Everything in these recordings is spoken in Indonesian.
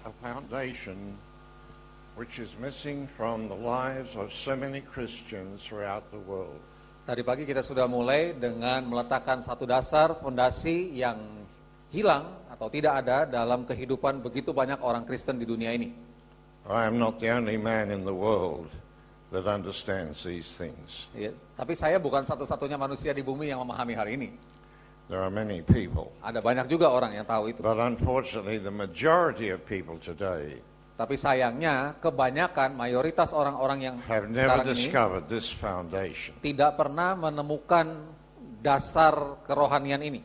a foundation which is missing from the lives of so many Christians throughout the world. Tadi pagi kita sudah mulai dengan meletakkan satu dasar fondasi yang hilang atau tidak ada dalam kehidupan begitu banyak orang Kristen di dunia ini. I am not the only man in the world that understands these things. Ya, tapi saya bukan satu-satunya manusia di bumi yang memahami hal ini. There are many people. Ada banyak juga orang yang tahu itu. But unfortunately, the majority of people today Tapi sayangnya kebanyakan mayoritas orang-orang yang have never sekarang ini discovered this foundation. tidak pernah menemukan dasar kerohanian ini.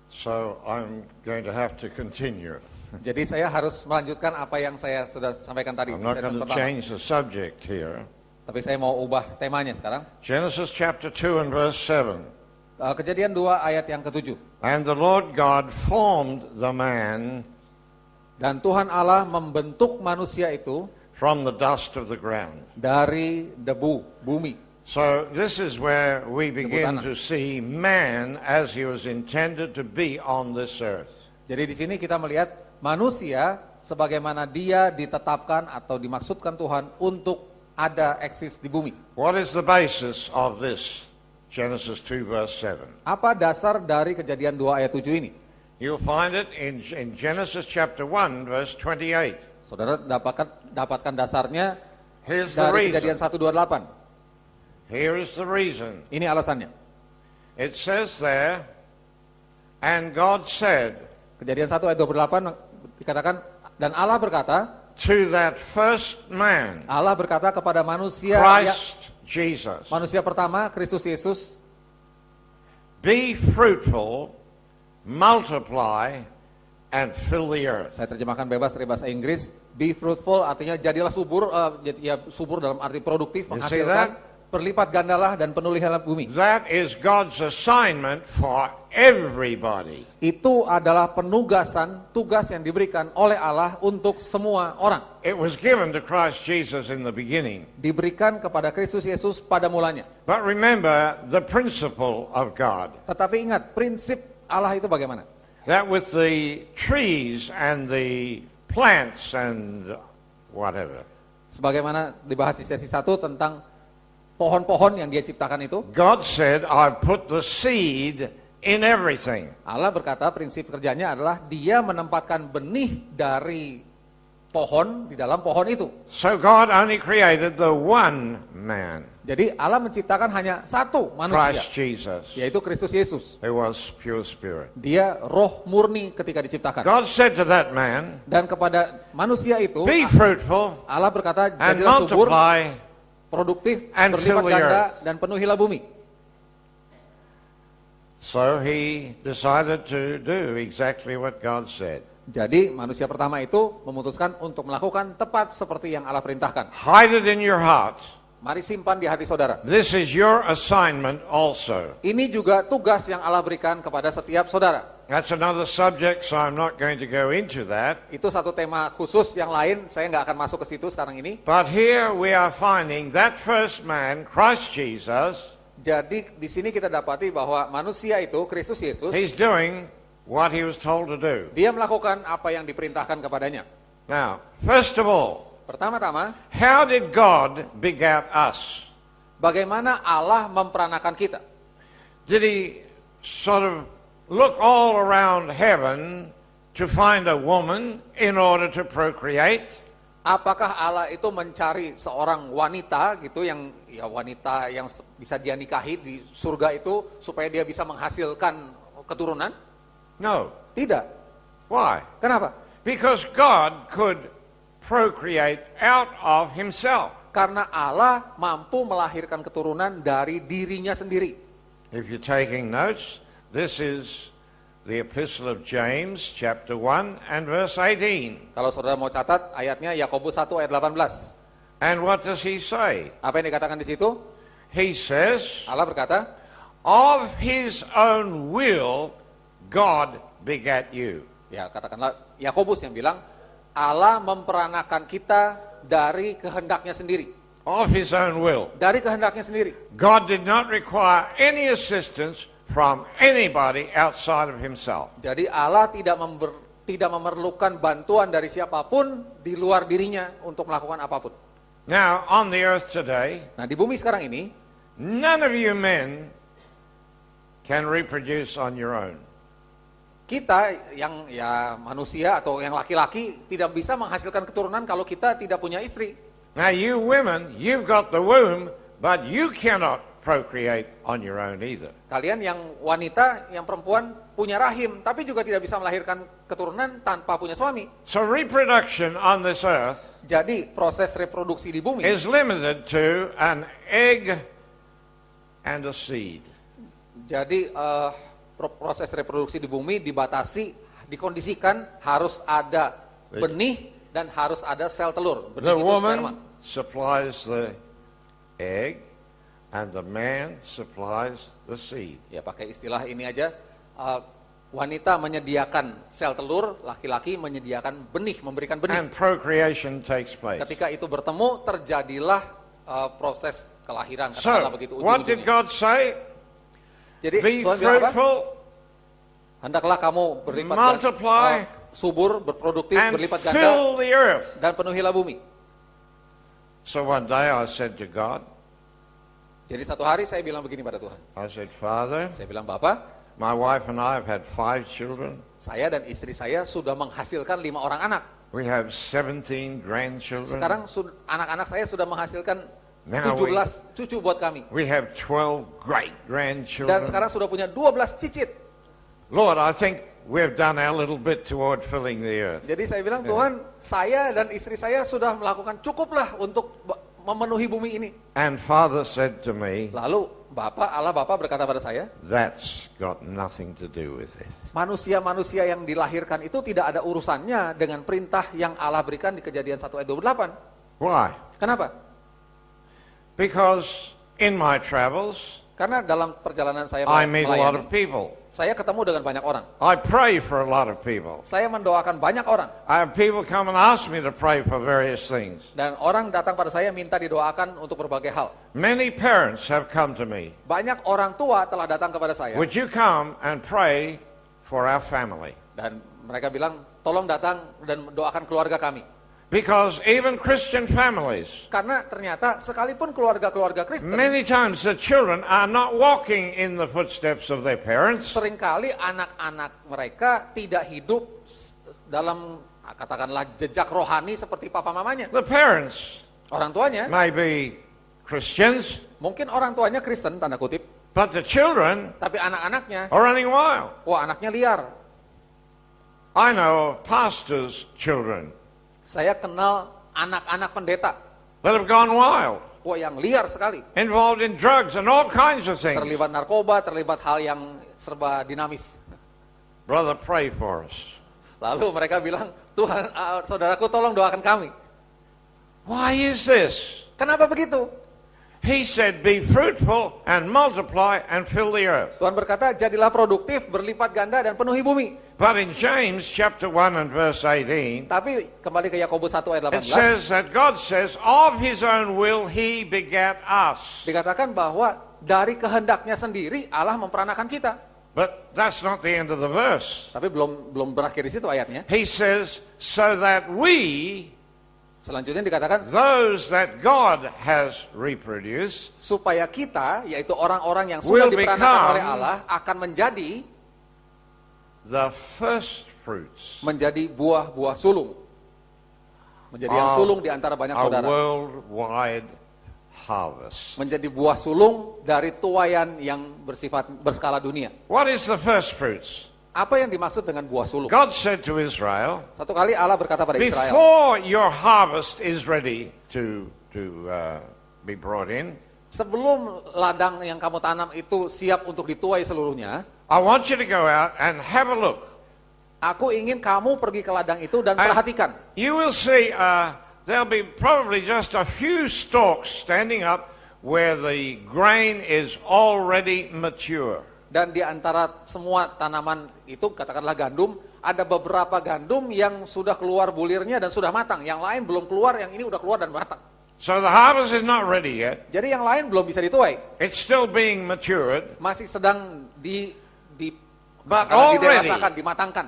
So I'm going to have to continue. Jadi saya harus melanjutkan apa yang saya sudah sampaikan tadi. I'm not Sesi going to pertama. change the subject here. Tapi saya mau ubah temanya sekarang. Genesis chapter 2 and verse 7. Kejadian 2 ayat yang ke-7. And the Lord God formed the man Dan Tuhan Allah membentuk manusia itu from the dust of the ground. dari debu bumi. So this is where we begin tanah. to see man as he was intended to be on this earth. Jadi di sini kita melihat manusia sebagaimana dia ditetapkan atau dimaksudkan Tuhan untuk ada eksis di bumi. What is the basis of this? Genesis 2 verse 7. Apa dasar dari Kejadian 2 ayat 7 ini? You'll find it in Genesis chapter 1 verse 28. Saudara dapatkan dasarnya Here's the dari Kejadian reason. 1:28. Here is the reason. Ini alasannya. It says there, and God said Kejadian 1 ayat 28 dikatakan, dan Allah berkata, to that first man, Allah berkata kepada manusia Christ Jesus, manusia pertama, Kristus Yesus, be fruitful, multiply, and fill the earth. saya terjemahkan bebas dari bahasa Inggris, be fruitful artinya jadilah subur, subur dalam arti produktif, You see menghasilkan, that? berlipat gandalah dan penuhilah bumi. That is God's assignment for everybody. Itu adalah penugasan, tugas yang diberikan oleh Allah untuk semua orang. It was given to Christ Jesus in the beginning. Diberikan kepada Kristus Yesus pada mulanya. But remember the principle of God. Tetapi ingat, prinsip Allah itu bagaimana? That with the trees and the plants and whatever, Sebagaimana dibahas di sesi 1 tentang pohon-pohon yang dia ciptakan itu, God said, I put the seed in everything. Allah berkata prinsip kerjanya adalah dia menempatkan benih dari pohon di dalam pohon itu. So God only created the one man, Jadi Allah menciptakan hanya satu manusia, Christ Jesus, yaitu Kristus Yesus. who was pure spirit. Dia roh murni ketika diciptakan. God said to that man, Dan kepada manusia itu, be fruitful Allah berkata, and jadilah subur, multiply. produktif, and berlipat fill the ganda, earth. dan penuhilah bumi. So he decided to do exactly what God said. Jadi manusia pertama itu memutuskan untuk melakukan tepat seperti yang Allah perintahkan. Hide it in your heart. Mari simpan di hati saudara. This is your assignment also. Ini juga tugas yang Allah berikan kepada setiap saudara. That's another subject, so I'm not going to go into that. Itu satu tema khusus yang lain, saya nggak akan masuk ke situ sekarang ini. But here we are finding that first man, Christ Jesus, Jadi di sini kita dapati bahwa manusia itu, Kristus Yesus, he's doing what he was told to do. dia melakukan apa yang diperintahkan kepadanya. Now, first of all, Pertama-tama, how did God beget us? bagaimana Allah memperanakan kita? Did he sort of look all around heaven to find a woman in order to procreate? Apakah Allah itu mencari seorang wanita gitu yang wanita yang bisa dia nikahi di surga itu supaya dia bisa menghasilkan keturunan? No. Tidak. Why? Kenapa? Because God could procreate out of himself. Karena Allah mampu melahirkan keturunan dari dirinya sendiri. If you're taking notes, this is the Epistle of James, chapter 1 and verse 18. Kalau saudara mau catat, ayatnya Yakobus 1 ayat 18. And what does he say? Apa yang dikatakan di situ? He says, Allah berkata, of his own will, God begat you. ya katakanlah Yakobus yang bilang, Allah memperanakan kita dari kehendaknya sendiri. Of his own will. Dari kehendaknya sendiri. God did not require any assistance from anybody outside of himself. Jadi Allah tidak tidak memerlukan bantuan dari siapapun di luar dirinya untuk melakukan apapun. Now, on the earth today, Nah, di bumi sekarang ini, none of you men can reproduce on your own. kita yang ya manusia atau yang laki-laki tidak bisa menghasilkan keturunan kalau kita tidak punya istri. Now, you women, you've got the womb, but you cannot procreate on your own either. Kalian yang wanita, yang perempuan punya rahim, tapi juga tidak bisa melahirkan keturunan tanpa punya suami. So reproduction on this earth Jadi proses reproduksi di bumi is limited to an egg and a seed. Jadi proses reproduksi di bumi dibatasi, dikondisikan harus ada benih dan harus ada sel telur. Benih The itu sperma. woman supplies the egg and the man supplies the seed. Ya pakai istilah ini aja, wanita menyediakan sel telur, laki-laki menyediakan benih, memberikan benih. And procreation takes place. Ketika itu bertemu, terjadilah proses kelahiran. So, Katakanlah begitu what did ujung-ujungnya. God say? Jadi Be Tuhan bilang apa? fruitful Hendaklah kamu berlipat multiply, subur, berproduktif, and berlipat ganda, fill the earth. dan penuhilah bumi. So one day I said to God, Jadi satu hari saya bilang begini pada Tuhan. I said, Father, Saya bilang, Bapak, my wife and I have had 5 children. saya dan istri saya sudah menghasilkan 5 orang anak. We have 17 grandchildren. Sekarang anak-anak saya sudah menghasilkan Now 17 cucu buat kami. We have 12 great Dan grandchildren. sekarang sudah punya 12 cicit. Lord, I think we've done our little bit toward filling the earth. Jadi saya bilang, Tuhan, saya dan istri saya sudah melakukan cukuplah untuk memenuhi bumi ini. And Father said to me, Lalu Allah Bapa berkata pada saya, that's got nothing to do with it. manusia-manusia yang dilahirkan itu tidak ada urusannya dengan perintah yang Allah berikan di Kejadian 1 ayat 28. Why? Kenapa? Because in my travels, Karena dalam perjalanan saya I meet a lot melayani, of people. saya ketemu dengan banyak orang. I pray for a lot of people. Saya mendoakan banyak orang. I have people come and ask me to pray for various things. Dan orang datang pada saya minta didoakan untuk berbagai hal. Many parents have come to me. Banyak orang tua telah datang kepada saya. Would you come and pray for our family? Dan mereka bilang, tolong datang dan doakan keluarga kami. Because even Christian families, Karena ternyata sekalipun keluarga-keluarga Kristen, many times the children are not walking in the footsteps of their parents. seringkali anak-anak mereka tidak hidup dalam katakanlah jejak rohani seperti papa mamanya. The parents Orang tuanya, may be Christians, mungkin orang tuanya Kristen tanda kutip, but the children tapi anak-anaknya, are running wild. wah anaknya liar. I know of pastors' children Saya kenal anak-anak pendeta, that have gone wild, wah yang liar sekali. involved in drugs and all kinds of things. Terlibat narkoba, terlibat hal yang serba dinamis. Brother, pray for us. Lalu mereka bilang, Tuhan, saudaraku tolong doakan kami. Why is this? Kenapa begitu? He said, be fruitful and multiply and fill the earth. Tuhan berkata, jadilah produktif, berlipat ganda dan penuhi bumi. But in James chapter 1 and verse 18, Tapi kembali ke Yakobus 1 ayat it 18, says that God says, of his own will he begat us. dikatakan bahwa dari kehendaknya sendiri Allah memperanakan kita. But that's not the end of the verse. Tapi belum berakhir di situ ayatnya. He says, so that we, Selanjutnya dikatakan those that God has reproduced, supaya kita, yaitu orang-orang yang Will sudah diperanakan become oleh Allah, akan menjadi the first fruits menjadi buah-buah sulung. Menjadi yang sulung di antara banyak a saudara. worldwide harvest. Menjadi buah sulung dari tuaian yang bersifat berskala dunia. What is the first fruits? Apa yang dimaksud dengan buah sulung? God said to Israel, Satu kali Allah berkata pada Israel, before your harvest is ready to be brought in, sebelum ladang yang kamu tanam itu siap untuk dituai seluruhnya, I want you to go out and have a look. aku ingin kamu pergi ke ladang itu dan perhatikan. You will see there'll be probably just a few stalks standing up where the grain is already mature. Dan di antara semua tanaman itu, katakanlah gandum, ada beberapa gandum yang sudah keluar bulirnya dan sudah matang. Yang lain belum keluar, yang ini udah keluar dan matang. So the harvest is not ready yet. Jadi yang lain belum bisa dituai. It's still being matured. Masih sedang But already, diderasakan, dimatangkan.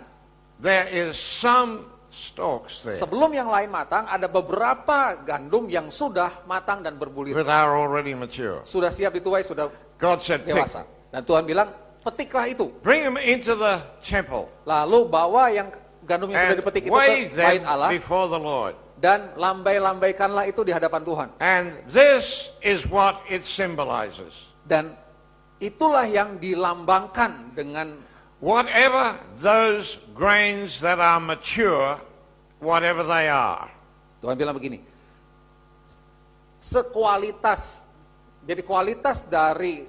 there is some stalks there Sebelum yang lain matang, ada beberapa gandum yang sudah matang dan berbulir. that are already mature. Sudah siap dituai, sudah God said, pick dewasa. Dan Tuhan bilang, petiklah itu. bring them into the temple Lalu bawa yang gandum yang sudah and dipetik itu wave ke bait them Allah. before the Lord. Dan lambai-lambaikanlah itu di hadapan Tuhan. And this is what it symbolizes. Dan itulah yang dilambangkan dengan Whatever those grains that are mature, whatever they are, Tuhan bilang begini, sekualitas, jadi kualitas dari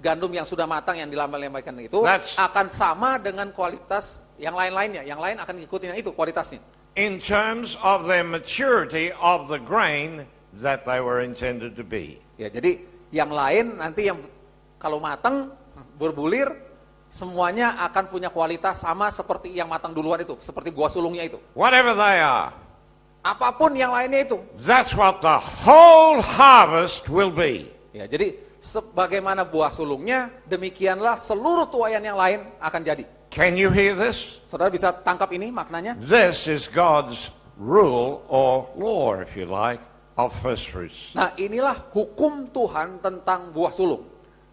gandum yang sudah matang yang dilambai-lambaikan itu That's- akan sama dengan kualitas yang lain-lainnya. Yang lain akan ngikutin yang itu kualitasnya. in terms of their maturity of the grain that they were intended to be. Ya, jadi yang lain nanti yang kalau matang berbulir semuanya akan punya kualitas sama seperti yang matang duluan itu, seperti buah sulungnya itu. Whatever they are, Apapun yang lainnya itu. that's what the whole harvest will be. Ya, jadi sebagaimana buah sulungnya, demikianlah seluruh tuaian yang lain akan jadi. Can you hear this? Saudara bisa tangkap ini maknanya? This is God's rule or law, if you like, of first fruits. Nah, inilah hukum Tuhan tentang buah sulung.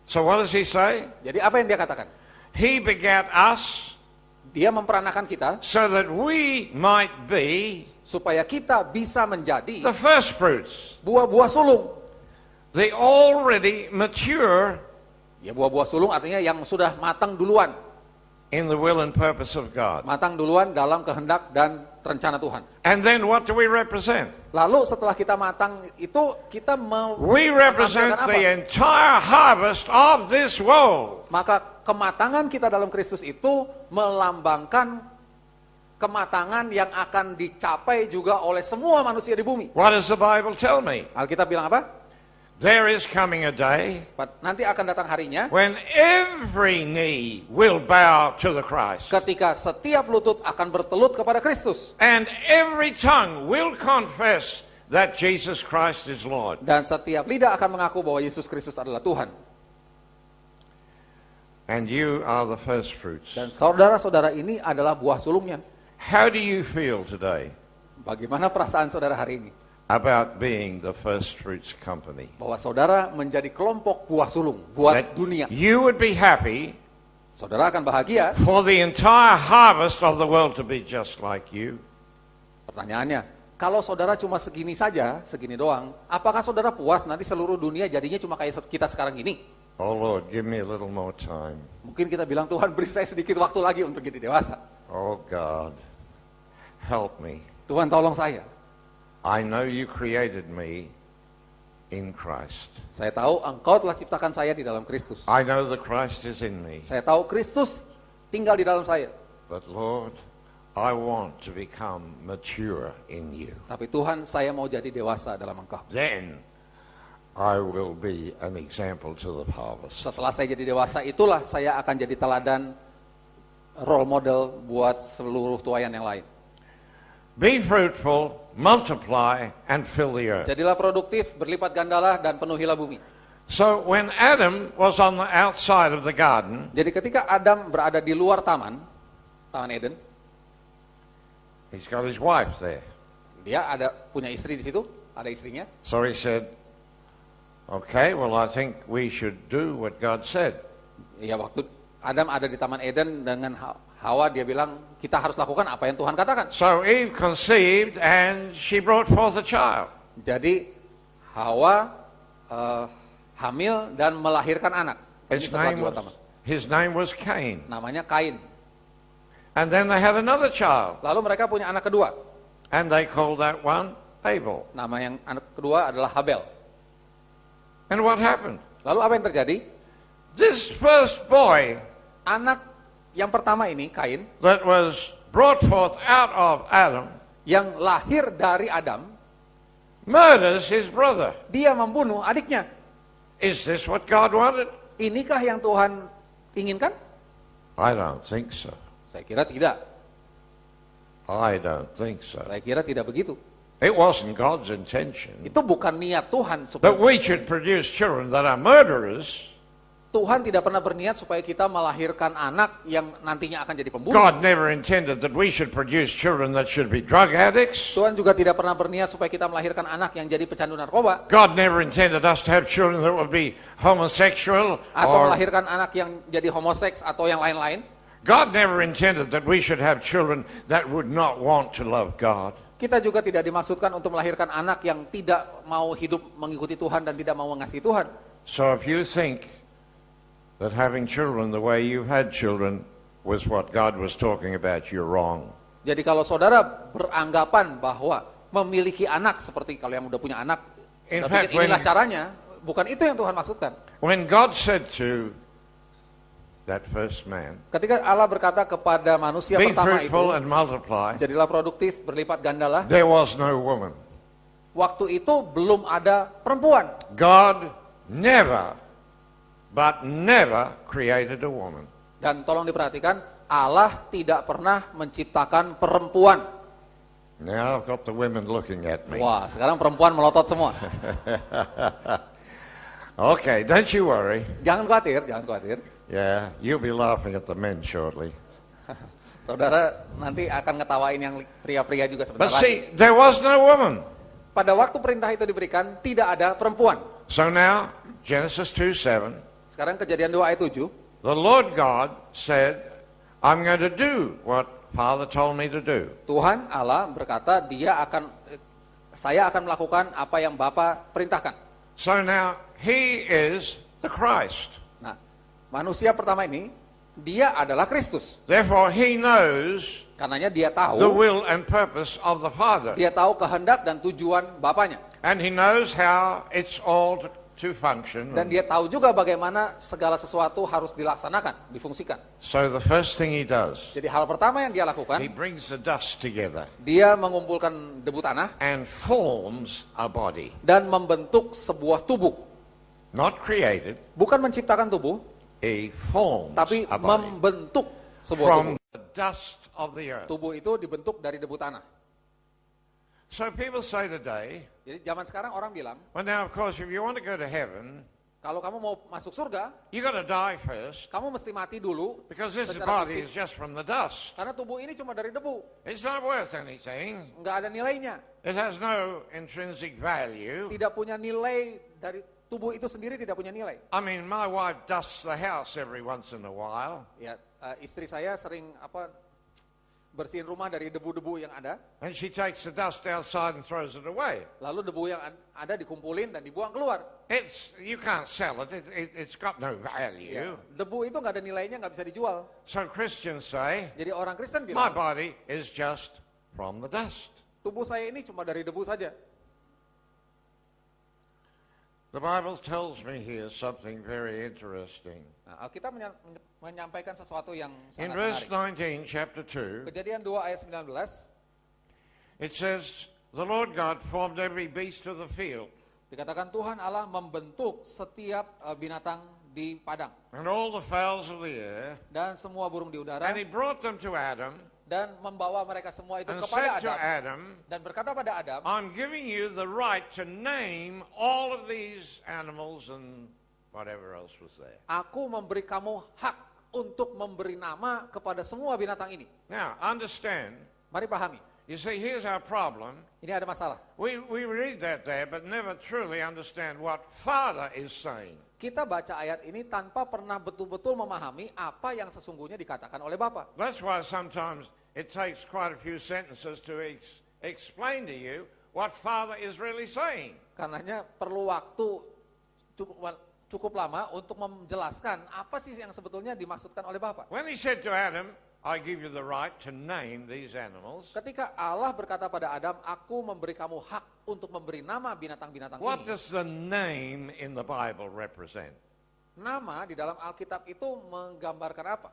So what does he say? Jadi apa yang dia katakan? He begat us Dia memperanakan kita so that we might be supaya kita bisa menjadi the first fruits, buah-buah sulung. the already mature Ya, buah-buah sulung artinya yang sudah matang duluan. in the will and purpose of God. Matang duluan dalam kehendak dan rencana Tuhan. And then what do we represent? Lalu setelah kita matang itu kita We represent menampilkan the apa? entire harvest of this world. Maka kematangan kita dalam Kristus itu melambangkan kematangan yang akan dicapai juga oleh semua manusia di bumi. What does the Bible tell me? Alkitab bilang apa? There is coming a day Nanti akan datang harinya when every knee will bow to the Christ, ketika setiap lutut akan bertelut kepada Kristus and every tongue will confess that Jesus Christ is Lord. dan setiap lidah akan mengaku bahwa Yesus Kristus adalah Tuhan. And you are the first fruits. Dan saudara-saudara ini adalah buah sulungnya. How do you feel today Bagaimana perasaan saudara hari ini? about being the first fruits company? Bahwa saudara menjadi kelompok buah sulung buat That dunia. you would be happy Saudara akan bahagia. for the entire harvest of the world to be just like you. Pertanyaannya, kalau saudara cuma segini saja, segini doang, apakah saudara puas nanti seluruh dunia jadinya cuma kayak kita sekarang gini? Oh Lord, give me a little more time. Mungkin kita bilang, Tuhan beri saya sedikit waktu lagi untuk jadi dewasa. Oh God, help me. Tuhan tolong saya. I know you created me in Christ. Saya tahu engkau telah ciptakan saya di dalam Kristus. I know the Christ is in me. Saya tahu Kristus tinggal di dalam saya. But Lord, I want to become mature in you. Tapi Tuhan, saya mau jadi dewasa dalam engkau. Then I will be an example to the harvest. Setelah saya jadi dewasa, itulah saya akan jadi teladan, role model buat seluruh tuaian yang lain. Be fruitful, multiply, and fill the earth. Jadilah produktif, berlipat gandalah, dan penuhilah bumi. So when Adam was on the outside of the garden, Jadi ketika Adam berada di luar Taman Eden, he's got his wife there. dia punya istri di situ, ada istrinya. So he said, okay, well, I think we should do what God said. Ya, waktu Adam ada di Taman Eden dengan Hawa, dia bilang kita harus lakukan apa yang Tuhan katakan. So Eve conceived and she brought forth a child. Jadi Hawa hamil dan melahirkan anak. Ini setelah di luar taman. His name was Cain. Namanya Kain. And then they had another child, Lalu mereka punya anak kedua. and they called that one Abel. Nama yang anak kedua adalah Habel. And what happened? Lalu apa yang terjadi? This first boy Anak yang pertama ini, Kain, that was brought forth out of Adam yang lahir dari Adam, murders his brother. dia membunuh adiknya. Is this what God wanted? Inikah yang Tuhan inginkan? I don't think so. Saya kira tidak. I don't think so. Saya kira tidak begitu. It wasn't God's intention Itu bukan niat Tuhan that supaya we should produce children that are murderers. Tuhan tidak pernah berniat supaya kita melahirkan anak yang nantinya akan jadi pembunuh. God never intended that we should produce children that should be drug addicts. Tuhan juga tidak pernah berniat supaya kita melahirkan anak yang jadi pecandu narkoba. God never intended us to have children that would be homosexual Atau or melahirkan anak yang jadi homoseks atau yang lain-lain. God never intended that we should have children that would not want to love God. Kita juga tidak dimaksudkan untuk melahirkan anak yang tidak mau hidup mengikuti Tuhan dan tidak mau mengasihi Tuhan. So if you think that having children the way you had children was what God was talking about, you're wrong. Jadi kalau saudara beranggapan bahwa memiliki anak seperti kalau yang udah punya anak, In saudara fact, pikir inilah caranya, bukan itu yang Tuhan maksudkan. When God said to that first man, Ketika Allah berkata kepada manusia be pertama itu, fruitful and multiply, jadilah produktif, berlipat gandalah. there was no woman. Waktu itu belum ada perempuan. God never created a woman. Dan tolong diperhatikan, Allah tidak pernah menciptakan perempuan. Now I've got the women looking at me. Wah, sekarang perempuan melotot semua. Okay, don't you worry. Jangan khawatir, jangan khawatir. Yeah, you'll be laughing at the men shortly. Saudara nanti akan ngetawain yang pria-pria juga sebentar But lagi. see, there was no woman. Pada waktu perintah itu diberikan, tidak ada perempuan. So now, Genesis 2:7, Sekarang Kejadian 2 ayat 7, the Lord God said, I'm going to do what Father told me to do. Tuhan Allah berkata, saya akan melakukan apa yang Bapa perintahkan. So now, he is the Christ. Nah, manusia pertama ini, dia adalah Kristus. Therefore, he knows Karenanya dia the tahu, will and purpose of the Father. dia tahu kehendak dan tujuan Bapanya. And he knows how it's all to function. Dan dia tahu juga bagaimana segala sesuatu harus dilaksanakan, difungsikan. So the first thing he does, Jadi hal pertama yang dia lakukan, he brings the dust together dia mengumpulkan debu tanah and forms a body. dan membentuk sebuah tubuh. Not created, Bukan menciptakan tubuh, he forms tapi a body membentuk sebuah from tubuh. the dust of the earth. Tubuh itu dibentuk dari debu tanah. So people say today, Jadi zaman sekarang orang bilang, well now of course if you want to go to heaven, kalau kamu mau masuk surga, you got to die first kamu mesti mati dulu because this secara body is fisik. just from the dust. Karena tubuh ini cuma dari debu, It's not worth anything. nggak ada nilainya. It has no intrinsic value. Tidak punya nilai, dari tubuh itu sendiri tidak punya nilai. I mean, my wife dusts the house every once in a while, Ya, istri saya sering bersihin rumah dari debu-debu yang ada, and she takes the dust outside and throws it away. lalu debu yang ada dikumpulin dan dibuang keluar. You can't sell it. It's got no Ya, value. debu itu nggak ada nilainya, nggak bisa dijual. So Christians say, Jadi orang Kristen my bilang, body is just from the dust. tubuh saya ini cuma dari debu saja. The Bible tells me here something very interesting. Nah, Alkitab menyampaikan sesuatu yang In sangat verse menarik. 19, chapter 2, Kejadian 2 ayat 19, it says, the Lord God formed every beast of the field dikatakan Tuhan Allah membentuk setiap binatang di padang and all the fowls of the air, dan semua burung di udara, and he brought them to Adam dan membawa mereka semua itu and kepada said to Adam Adam, dan berkata pada Adam, I'm giving you the right to name all of these animals and whatever else was there. aku memberi kamu hak untuk memberi nama kepada semua binatang ini. Now, understand, Mari pahami, you see, here's our problem. ini ada masalah. We read that there, but never truly understand what Father is saying. Kita baca ayat ini tanpa pernah betul-betul memahami apa yang sesungguhnya dikatakan oleh Bapa. That's why sometimes it takes quite a few sentences to explain to you what Father is really saying. Karenanya perlu waktu cukup lama untuk menjelaskan apa sih yang sebetulnya dimaksudkan oleh Bapa. When he said to Adam, I give you the right to name these animals, Ketika Allah berkata pada Adam, aku memberi kamu hak untuk memberi nama binatang-binatang what ini. does the name in the Bible represent? Nama di dalam Alkitab itu menggambarkan apa?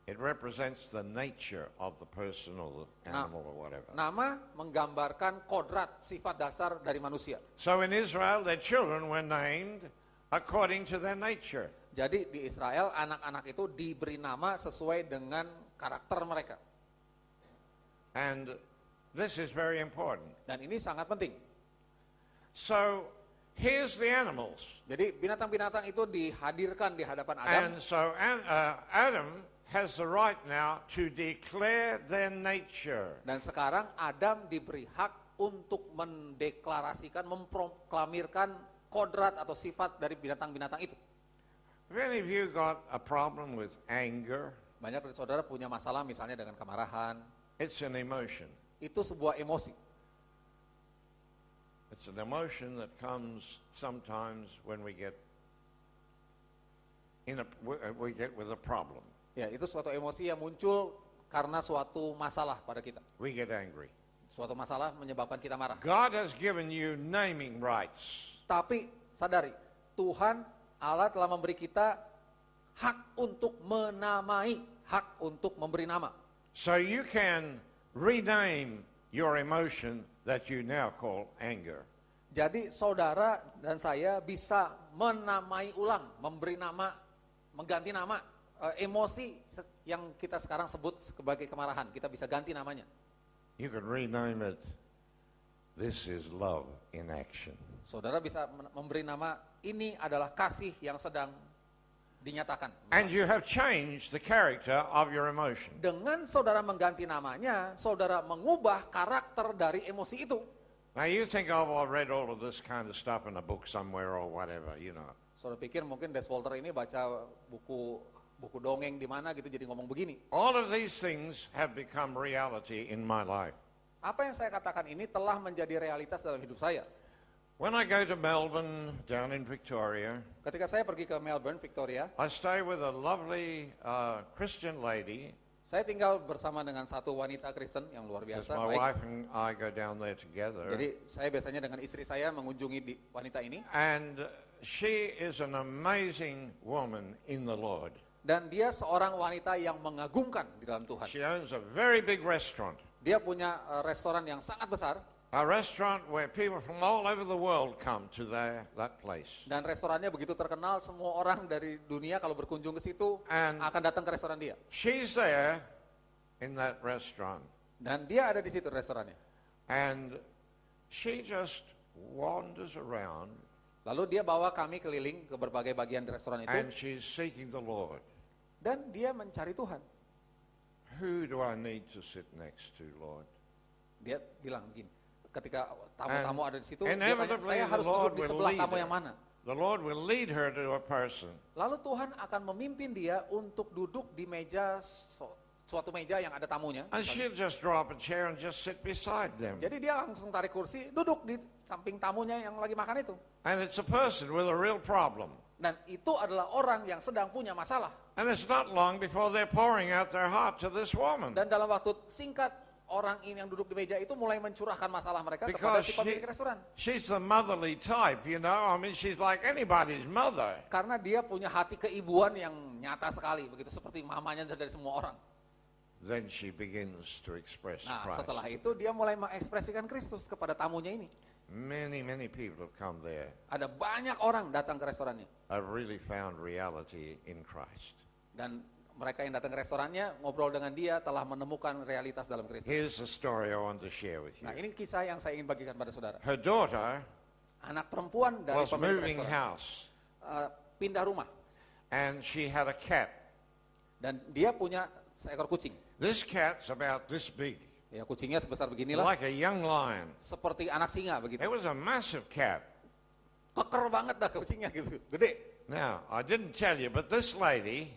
It represents the nature of the person or the animal or whatever. Nama menggambarkan kodrat, sifat dasar dari manusia. So in Israel, their children were named according to their nature. Jadi di Israel, anak-anak itu diberi nama sesuai dengan karakter mereka. And this is very important. Dan ini sangat penting. So here's the animals. Jadi binatang-binatang itu dihadirkan di hadapan Adam. And so Adam has the right now to declare their nature. Dan sekarang Adam diberi hak untuk mendeklarasikan, memproklamirkan kodrat atau sifat dari binatang-binatang itu. Have any of you got a problem with anger? Banyak dari saudara punya masalah misalnya dengan kemarahan. It's an emotion. Itu sebuah emosi. It's an emotion that comes sometimes when we get with a problem. Ya, itu suatu emosi yang muncul karena suatu masalah pada kita. We get angry. Suatu masalah menyebabkan kita marah. God has given you naming rights. Tapi sadari, Tuhan Allah telah memberi kita hak untuk menamai, hak untuk memberi nama. So you can rename your emotion that you now call anger. Jadi saudara dan saya bisa menamai ulang, memberi nama, mengganti nama emosi yang kita sekarang sebut sebagai kemarahan. Kita bisa ganti namanya. You can rename it, this is love in action. Saudara bisa memberi nama, ini adalah kasih yang sedang dinyatakan. And you have changed the character of your emotion. Dengan saudara mengganti namanya, saudara mengubah karakter dari emosi itu. Now you think, oh, well, I read all of this kind of stuff in a book somewhere or whatever, you know. Saudara pikir mungkin Des Walter ini baca buku dongeng di mana gitu jadi ngomong begini. All of these things have become reality in my life. Apa yang saya katakan ini telah menjadi realitas dalam hidup saya. When I go to Melbourne, down in Victoria, Ketika saya pergi ke Melbourne, Victoria, I stay with a lovely Christian lady. saya tinggal bersama dengan satu wanita Kristen yang luar Because biasa. my Baik. wife and I go down there together. Jadi saya biasanya dengan istri saya mengunjungi wanita ini. And she is an amazing woman in the Lord. Dan dia seorang wanita yang mengagumkan di dalam Tuhan. She owns a very big restaurant. Dia punya restoran yang sangat besar. A restaurant where people from all over the world come to that place. Dan restorannya begitu terkenal, semua orang dari dunia kalau berkunjung ke situ And- akan datang ke restoran dia. She's there in that restaurant. Dan dia ada di situ restorannya. And she just wanders around Lalu dia bawa kami keliling ke berbagai bagian di restoran itu. and she's seeking the Lord. Dan dia mencari Tuhan. Who do I need to sit next to, Lord? Dia bilang begini, ketika tamu-tamu ada di situ, dia tanya, Inevitably saya the harus duduk Lord di will sebelah lead tamu yang her. mana? The Lord will lead her to a person. Lalu Tuhan akan memimpin dia untuk duduk di meja, suatu meja yang ada tamunya. And she'll just draw up a chair and just sit beside them. Jadi dia langsung tarik kursi, duduk di samping tamunya yang lagi makan itu. And it's a person with a real problem. Dan itu adalah orang yang sedang punya masalah. And it's not long before they're pouring out their heart to this woman. Dan dalam waktu singkat, orang ini yang duduk di meja itu mulai mencurahkan masalah mereka kepada Because si pemilik restoran. she's the motherly type, you know. I mean, she's like anybody's mother. Karena dia punya hati keibuan yang nyata sekali, begitu seperti mamanya dari semua orang. Then she begins to express Nah, Christ. setelah itu dia mulai mengekspresikan Kristus kepada tamunya ini. Many, many people have come there. Ada banyak orang datang ke restorannya. Have really found reality in Christ. Dan mereka yang datang ke restorannya ngobrol dengan dia telah menemukan realitas dalam Kristus. Here's the story I want to share with Nah, you. ini kisah yang saya ingin bagikan pada saudara. Her daughter Anak perempuan dari was pemilik moving restoran house, pindah rumah and she had a cat. dan dia punya seekor kucing. This cat's about this big, Ya, kucingnya sebesar beginilah, like a young lion. seperti anak singa begitu. It was a massive cat. Keker banget dah kucingnya gitu, gede. Now, I didn't tell you, but this lady,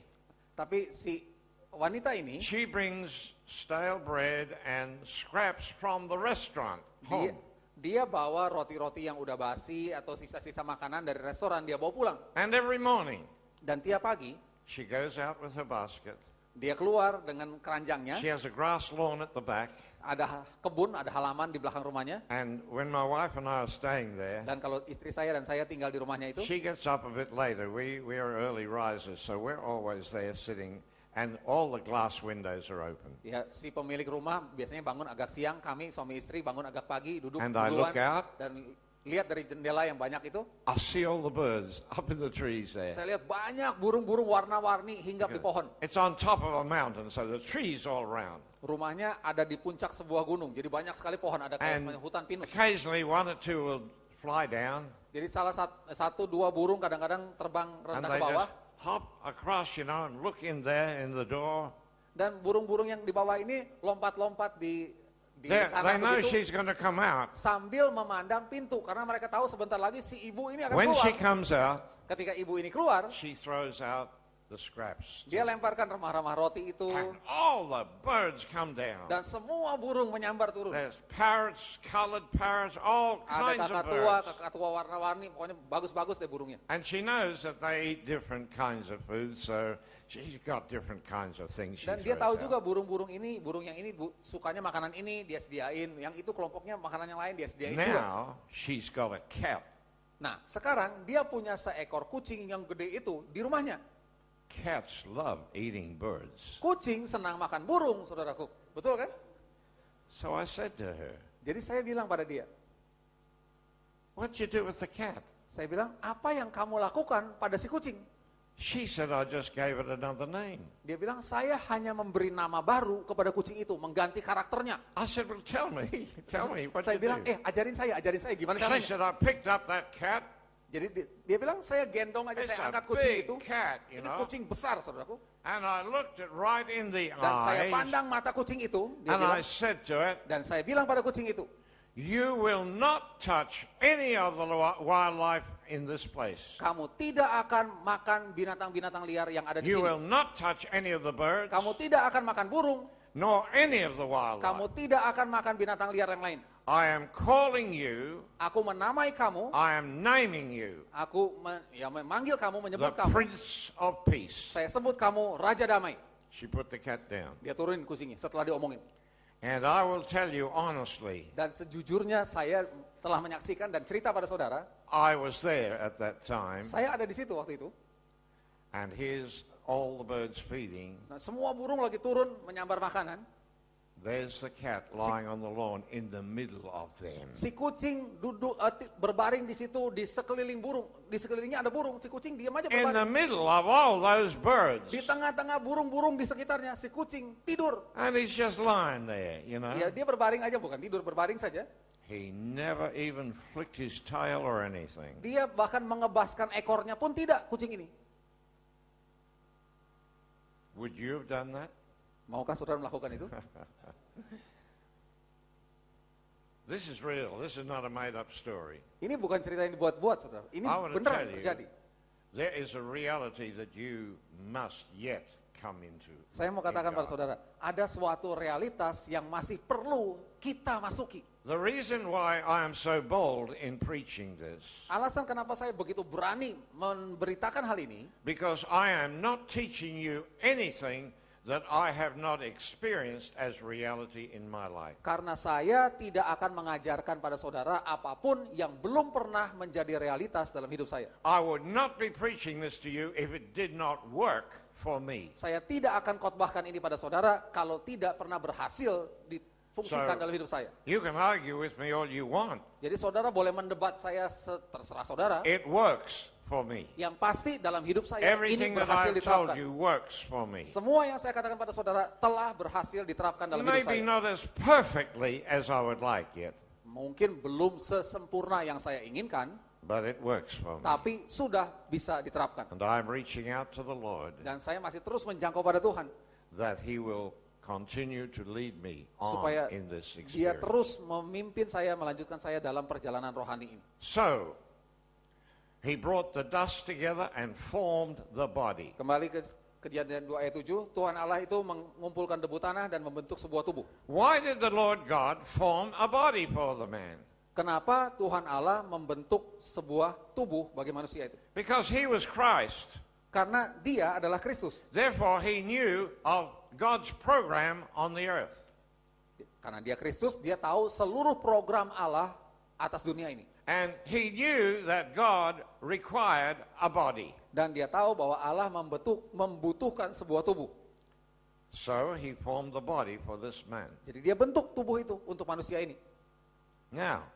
Tapi si wanita ini she brings stale bread and scraps from the restaurant dia, home. dia bawa roti-roti yang udah basi atau sisa-sisa makanan dari restoran dia bawa pulang. And every morning, Dan tiap pagi she goes out with her basket. dia keluar dengan keranjangnya. She has a grass lawn at the back. Ada kebun, ada halaman di belakang rumahnya. And when my wife and I are staying there, Dan kalau istri saya dan saya tinggal di rumahnya itu, she gets up a bit later. We are early risers, so we're always there sitting, and all the glass windows are open. ya si pemilik rumah biasanya bangun agak siang, kami suami istri bangun agak pagi, duduk And I duluan look out. dan lihat dari jendela yang banyak itu, I see all the birds up in the trees there. saya lihat banyak burung-burung warna-warni hinggap di pohon. It's on top of a mountain, so the trees all around. Rumahnya ada di puncak sebuah gunung, jadi banyak sekali pohon, ada kayak And semuanya hutan pinus. occasionally one or two will fly down. Jadi satu dua burung kadang-kadang terbang and rendah they ke bawah. just hop across, and look in there in the door. Dan burung-burung yang di bawah ini lompat-lompat di They tanah know begitu she's going to come out. sambil memandang pintu karena mereka tahu sebentar lagi si ibu ini akan When she keluar. comes out, Ketika ibu ini keluar, she throws out the scraps. dia lemparkan remah-remah roti itu And all the birds come down. dan semua burung menyambar turun. There's parrots, colored parrots, all Ada kinds of birds. kakak tua warna-warni, pokoknya bagus-bagus deh burungnya. And she knows that they eat different kinds of food, so she's got different kinds of things she Dan dia throws tahu juga out. burung yang ini sukanya makanan ini dia sediain, yang itu kelompoknya makanan yang lain dia sediain juga. Now she's got a cat. Nah, sekarang dia punya seekor kucing yang gede itu di rumahnya. Cats love eating birds. Kucing senang makan burung, saudaraku. Betul kan? So I said to her, Jadi saya bilang pada dia, "What'd you do with the cat?" saya bilang, apa yang kamu lakukan pada si kucing? She said, "I just gave it another name." Dia bilang, saya hanya memberi nama baru kepada kucing itu, mengganti karakternya. I said, "Well, tell me what Saya you bilang, do." ajarin saya gimana She caranya. said, "I picked up that cat. Jadi dia bilang, saya gendong aja, It's saya a angkat kucing big itu. cat, Ini kucing besar, saudaraku. And I looked it right in the Dan saya eyes, pandang mata kucing itu, dia and bilang, I said to it, dan saya bilang pada kucing itu, "You will not touch any of the wildlife in this place. kamu tidak akan makan binatang-binatang liar yang ada di You sini. will not touch any of the birds, Kamu tidak akan makan burung, nor any of the kamu wildlife. tidak akan makan binatang liar yang lain. I am calling you, Aku menamai kamu, I am naming you, aku memanggil kamu, the menyebut kamu. Prince of Peace." Saya sebut kamu Raja Damai. She put the cat down. Dia turunin kucingnya setelah diomongin. And I will tell you honestly, Dan sejujurnya saya telah menyaksikan dan cerita pada saudara, I was there at that time, saya ada di situ waktu itu. and here's all the birds feeding. Nah, semua burung lagi turun menyambar makanan. There's the cat lying on the lawn in the middle of them. Si kucing duduk berbaring di situ di sekeliling burung, di sekelilingnya ada burung. Si kucing diam aja In the berbaring. middle of all those birds. Di tengah-tengah burung-burung di sekitarnya, si kucing tidur. And he's just lying there, Dia berbaring aja, bukan tidur, berbaring saja. He never even flicked his tail or anything. Dia bahkan mengebaskan ekornya pun tidak, kucing ini. Would you have done that? Maukah saudara melakukan itu? This is real. This is not a made-up story. Ini bukan cerita yang dibuat-buat, saudara. Ini I want to beneran tell you, terjadi. there is a reality that you must yet come into. Saya mau katakan in pada God. saudara, ada suatu realitas yang masih perlu kita masuki. The reason why I am so bold in preaching this, Alasan kenapa saya begitu berani memberitakan hal ini, because I am not teaching you anything that I have not experienced as reality in my life. karena saya tidak akan mengajarkan pada saudara apapun yang belum pernah menjadi realitas dalam hidup saya. I would not be preaching this to you if it did not work for me. Saya tidak akan khotbahkan ini pada saudara kalau tidak pernah berhasil difungsikan So- dalam hidup saya. You can argue with me all you want. Jadi saudara boleh mendebat saya terserah saudara. It works for me. Yang pasti dalam hidup saya Everything ini that berhasil I've told diterapkan. you works for me. Semua yang saya katakan pada saudara telah berhasil diterapkan dalam hidup Maybe saya. not as perfectly as I would like yet, Mungkin belum sesempurna yang saya inginkan, but it works for me. tapi sudah bisa diterapkan. And I'm reaching out to the Lord Dan saya masih terus menjangkau pada Tuhan that He will continue to lead me on supaya in this Dia experience. terus memimpin saya, melanjutkan saya dalam perjalanan rohani ini. So, He brought the dust together and formed the body. Kembali ke Kejadian 2 ayat 7, Tuhan Allah itu mengumpulkan debu tanah dan membentuk sebuah tubuh. Why did the Lord God form a body for the man? Kenapa Tuhan Allah membentuk sebuah tubuh bagi manusia itu? Because He was Christ. Karena Dia adalah Kristus. Therefore, He knew of God's program on the earth. Karena Dia Kristus, Dia tahu seluruh program Allah atas dunia ini. And He knew that God required a body. Dan Dia tahu bahwa Allah membutuhkan sebuah tubuh. So He formed the body for this man. Jadi Dia bentuk tubuh itu untuk manusia ini. Now,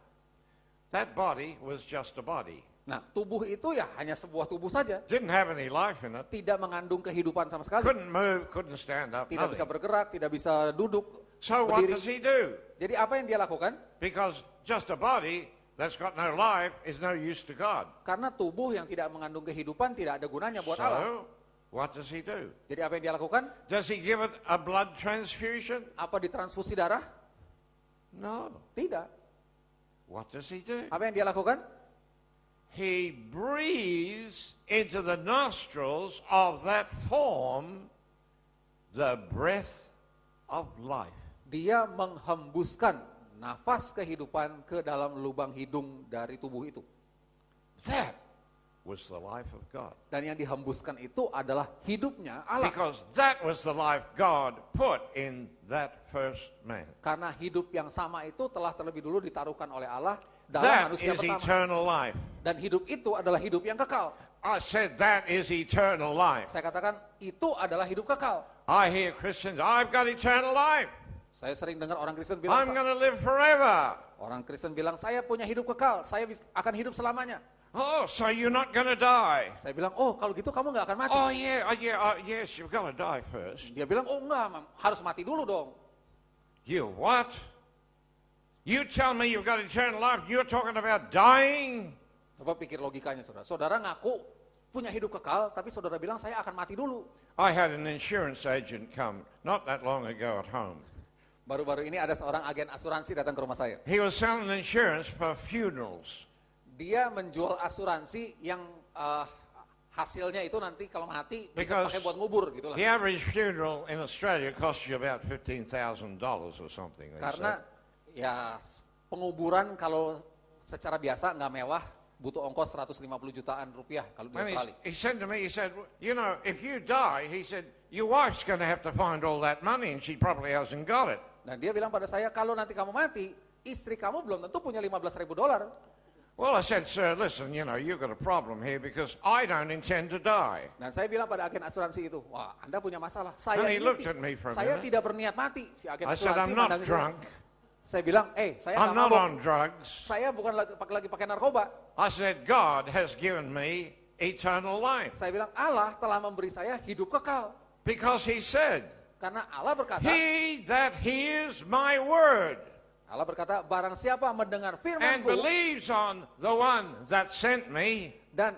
that body was just a body. Nah, tubuh itu ya hanya sebuah tubuh saja. Didn't have any life in it. Tidak mengandung kehidupan sama sekali. Couldn't move, couldn't stand up, Tidak bisa nothing. bergerak, tidak bisa duduk, So what berdiri. does He do? Jadi apa yang Dia lakukan? Because just a body that's got no life is no use to God. Karena tubuh yang tidak mengandung kehidupan tidak ada gunanya buat Allah. So, what does he do? Jadi apa yang dia lakukan? Does he give it a blood transfusion? Apa ditransfusi darah? No. Tidak. What does he do? Apa yang dia lakukan? He breathes into the nostrils of that form the breath of life. Dia menghembuskan nafas kehidupan ke dalam lubang hidung dari tubuh itu. That was the life of God. Dan yang dihembuskan itu adalah hidupnya Allah. Because that was the life God put in that first man. Karena hidup yang sama itu telah terlebih dulu ditaruhkan oleh Allah dalam That manusia is pertama. eternal life. Dan hidup itu adalah hidup yang kekal. I said that is eternal life. Saya katakan itu adalah hidup kekal. I hear Christians, I've got eternal life. Saya sering dengar orang Kristen bilang, I'm going to live forever. orang Kristen bilang, saya punya hidup kekal, saya akan hidup selamanya. Oh, so you're not going to die. Saya bilang, oh kalau gitu kamu nggak akan mati. Oh, yes, you've got to die first. Dia bilang, oh enggak, harus mati dulu dong. You what? You tell me you've got eternal life, you're talking about dying? Coba pikir logikanya, saudara. Saudara ngaku punya hidup kekal, tapi saudara bilang, saya akan mati dulu. I had an insurance agent come not that long ago at home. Baru-baru ini ada seorang agen asuransi datang ke rumah saya. He was selling insurance for funerals. Dia menjual asuransi yang hasilnya itu nanti kalau mati bisa Because pakai buat ngubur gitu lah. The average funeral in Australia costs you about $15,000 or something. They Karena say. ya penguburan kalau secara biasa nggak mewah, butuh ongkos 150 jutaan rupiah kalau di And Australia. he said to me, he said, you know, if you die, he said, your wife's going to have to find all that money and she probably hasn't got it. Dan dia bilang pada saya, kalau nanti kamu mati, istri kamu belum tentu punya $15.000. Well, I said, sir, listen, you know, you've got a problem here because I don't intend to die. Dan saya bilang pada agen asuransi itu, wah Anda punya masalah. Saya, And he looked at me for a saya minute. tidak berniat mati. Si agen I said, asuransi I'm not mandangin drunk. Saya bilang, saya I'm nggak not mabok. on drugs. Saya bukan lagi pakai narkoba. I said, God has given me eternal life. Saya bilang, Allah telah memberi saya hidup kekal. Because he said, Karena Allah berkata, he that hears my word Allah berkata, barang siapa mendengar and firman-Ku believes on the one that sent me dan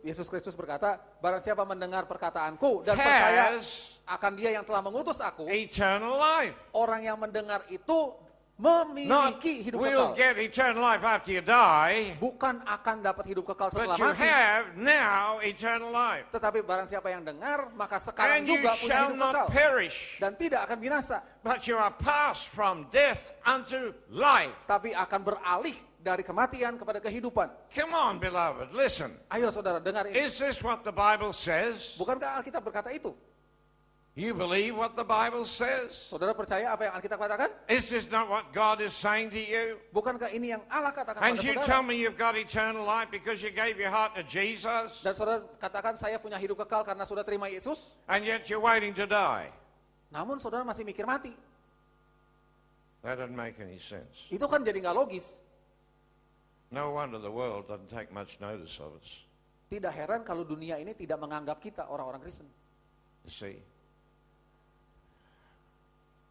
Yesus Kristus berkata, barang siapa mendengar perkataanku dan percaya has akan Dia yang telah mengutus aku, eternal life. orang yang mendengar itu Not memiliki hidup will kekal. get eternal life after you die, Bukan akan dapat hidup kekal setelah but you mati, have now eternal life. tetapi barang siapa yang dengar, maka sekarang And you juga punya shall hidup kekal not perish, dan tidak akan binasa, but you are passed from death unto life. tapi akan beralih dari kematian kepada kehidupan. Come on, beloved, listen. Ayo saudara dengar ini. Is this what the Bible says? Bukankah Alkitab berkata itu? You believe what the Bible says? Saudara percaya apa yang Alkitab katakan? Is this not what God is saying to you? Bukankah ini yang Allah katakan And pada you saudara? tell me you've got eternal life because you gave your heart to Jesus, Dan saudara katakan saya punya hidup kekal karena sudah terima Yesus, and yet you're waiting to die. namun saudara masih mikir mati. That doesn't make any sense. Itu kan jadi nggak logis. No wonder the world doesn't take much notice of us. Tidak heran kalau dunia ini tidak menganggap kita orang-orang Kristen. You see?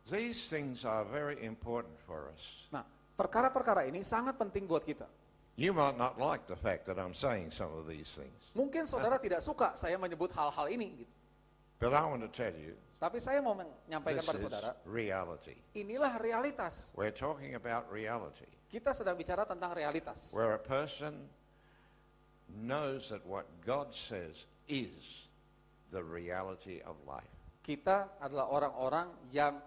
These things are very important for us. Nah, perkara-perkara ini sangat penting buat kita. You might not like the fact that I'm saying some of these things, Mungkin saudara tidak suka saya menyebut hal-hal ini, gitu. but I want to tell you, Tapi saya mau menyampaikan this pada is saudara, reality. inilah realitas. We're talking about reality, Kita sedang bicara tentang realitas. where a person knows that what God says is the reality of life. Kita adalah orang-orang yang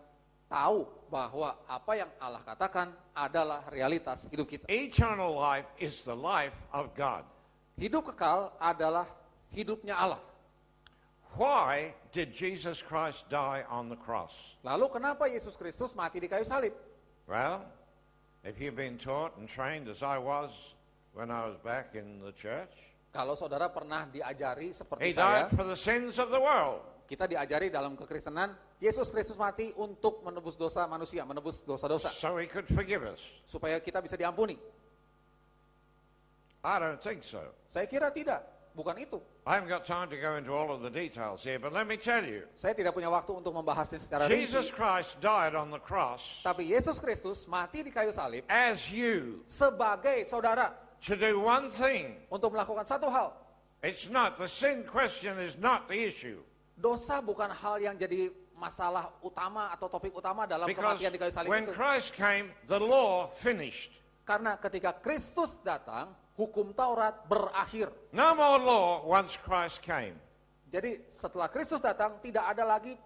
tahu bahwa apa yang Allah katakan adalah realitas hidup kita. Eternal life is the life of God. Hidup kekal adalah hidupnya Allah. Why did Jesus Christ die on the cross? Lalu kenapa Yesus Kristus mati di kayu salib? Well, if you've been taught and trained as I was when I was back in the church, Kalau saudara pernah diajari he seperti saya, died for the sins of the world. kita diajari dalam kekristenan, Yesus Kristus mati untuk menebus dosa manusia, menebus dosa-dosa, So he could forgive us. supaya kita bisa diampuni. I don't think so. Saya kira tidak, bukan itu. I haven't got time to go into all of the details here, but let me tell you, Saya tidak punya waktu untuk membahasnya secara rinci. Jesus Christ died on the cross Tapi Yesus Kristus mati di kayu salib as you sebagai saudara to do one thing. untuk melakukan satu hal. It's not, the sin question is not the issue. Dosa bukan hal yang jadi masalah utama atau topik utama dalam Because kematian di kayu salib when itu. Christ came, the law finished. Karena ketika Kristus datang, hukum Taurat berakhir. No more law once Christ came. Jadi setelah Kristus datang, tidak ada lagi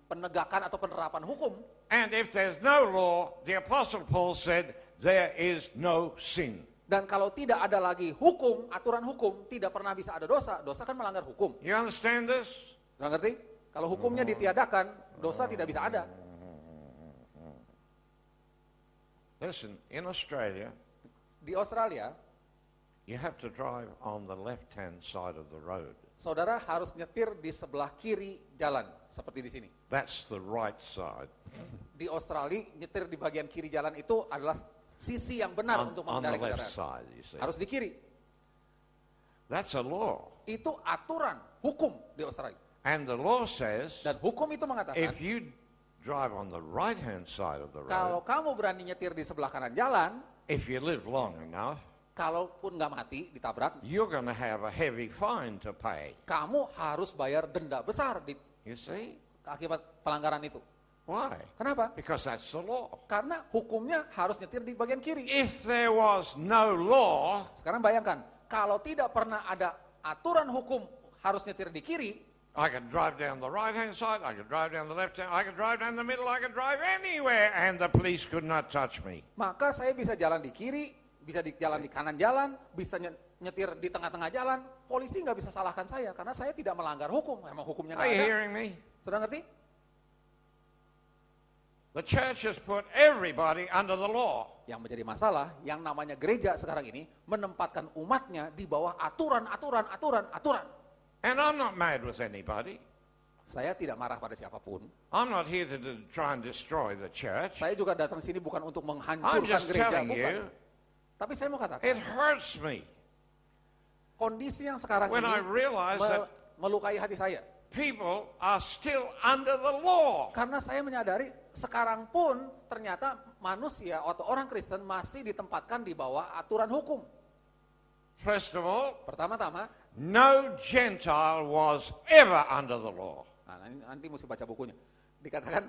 penegakan atau penerapan hukum. And if there's no law, the Apostle Paul said, there is no sin. Dan kalau tidak ada lagi hukum, aturan hukum, tidak pernah bisa ada dosa. Dosa kan melanggar hukum. You understand this? Sudah ngerti? Kalau hukumnya ditiadakan, dosa tidak bisa ada. Listen, in Australia, Di Australia, you have to drive on the left-hand side of the road. saudara harus nyetir di sebelah kiri jalan, seperti di sini. That's the right side. Di Australia, nyetir di bagian kiri jalan itu adalah sisi yang benar untuk On the mengendarai left kendaraan. side, you see. Harus di kiri. That's a law. Itu aturan, hukum di Australia. And the law says, Dan hukum itu mengatakan, if you drive on the right-hand side of the kalau road, kamu berani nyetir di sebelah kanan jalan, if you live long enough, kalaupun nggak mati, ditabrak, you're going to have a heavy fine to pay. kamu harus bayar denda besar You see? akibat pelanggaran itu. Why? Kenapa? Because that's the law. Karena hukumnya harus nyetir di bagian kiri. If there was no law, Sekarang bayangkan, kalau tidak pernah ada aturan hukum harus nyetir di kiri, I could drive down the right-hand side, I could drive down the left-hand, I could drive down the middle, I could drive anywhere, and the police could not touch me. maka saya bisa jalan di kiri, bisa jalan di kanan jalan, bisa nyetir di tengah-tengah jalan, polisi nggak bisa salahkan saya karena saya tidak melanggar hukum. Emang hukumnya Are nggak you ada. hearing me? Sudah ngerti? The church has put everybody under the law. Yang menjadi masalah, yang namanya gereja sekarang ini menempatkan umatnya di bawah aturan. And I'm not mad with anybody. Saya tidak marah pada siapapun. I'm not here to try and destroy the church. Saya juga datang sini bukan untuk I'm menghancurkan just gereja, telling bukan. you, Tapi saya mau katakan, it hurts me kondisi yang sekarang when ini I realize that melukai hati saya. people are still under the law. Karena saya menyadari sekarang pun ternyata manusia atau orang Kristen masih ditempatkan di bawah aturan hukum. First of all, Pertama-tama, no Gentile was ever under the law. nah nanti mesti baca bukunya. Dikatakan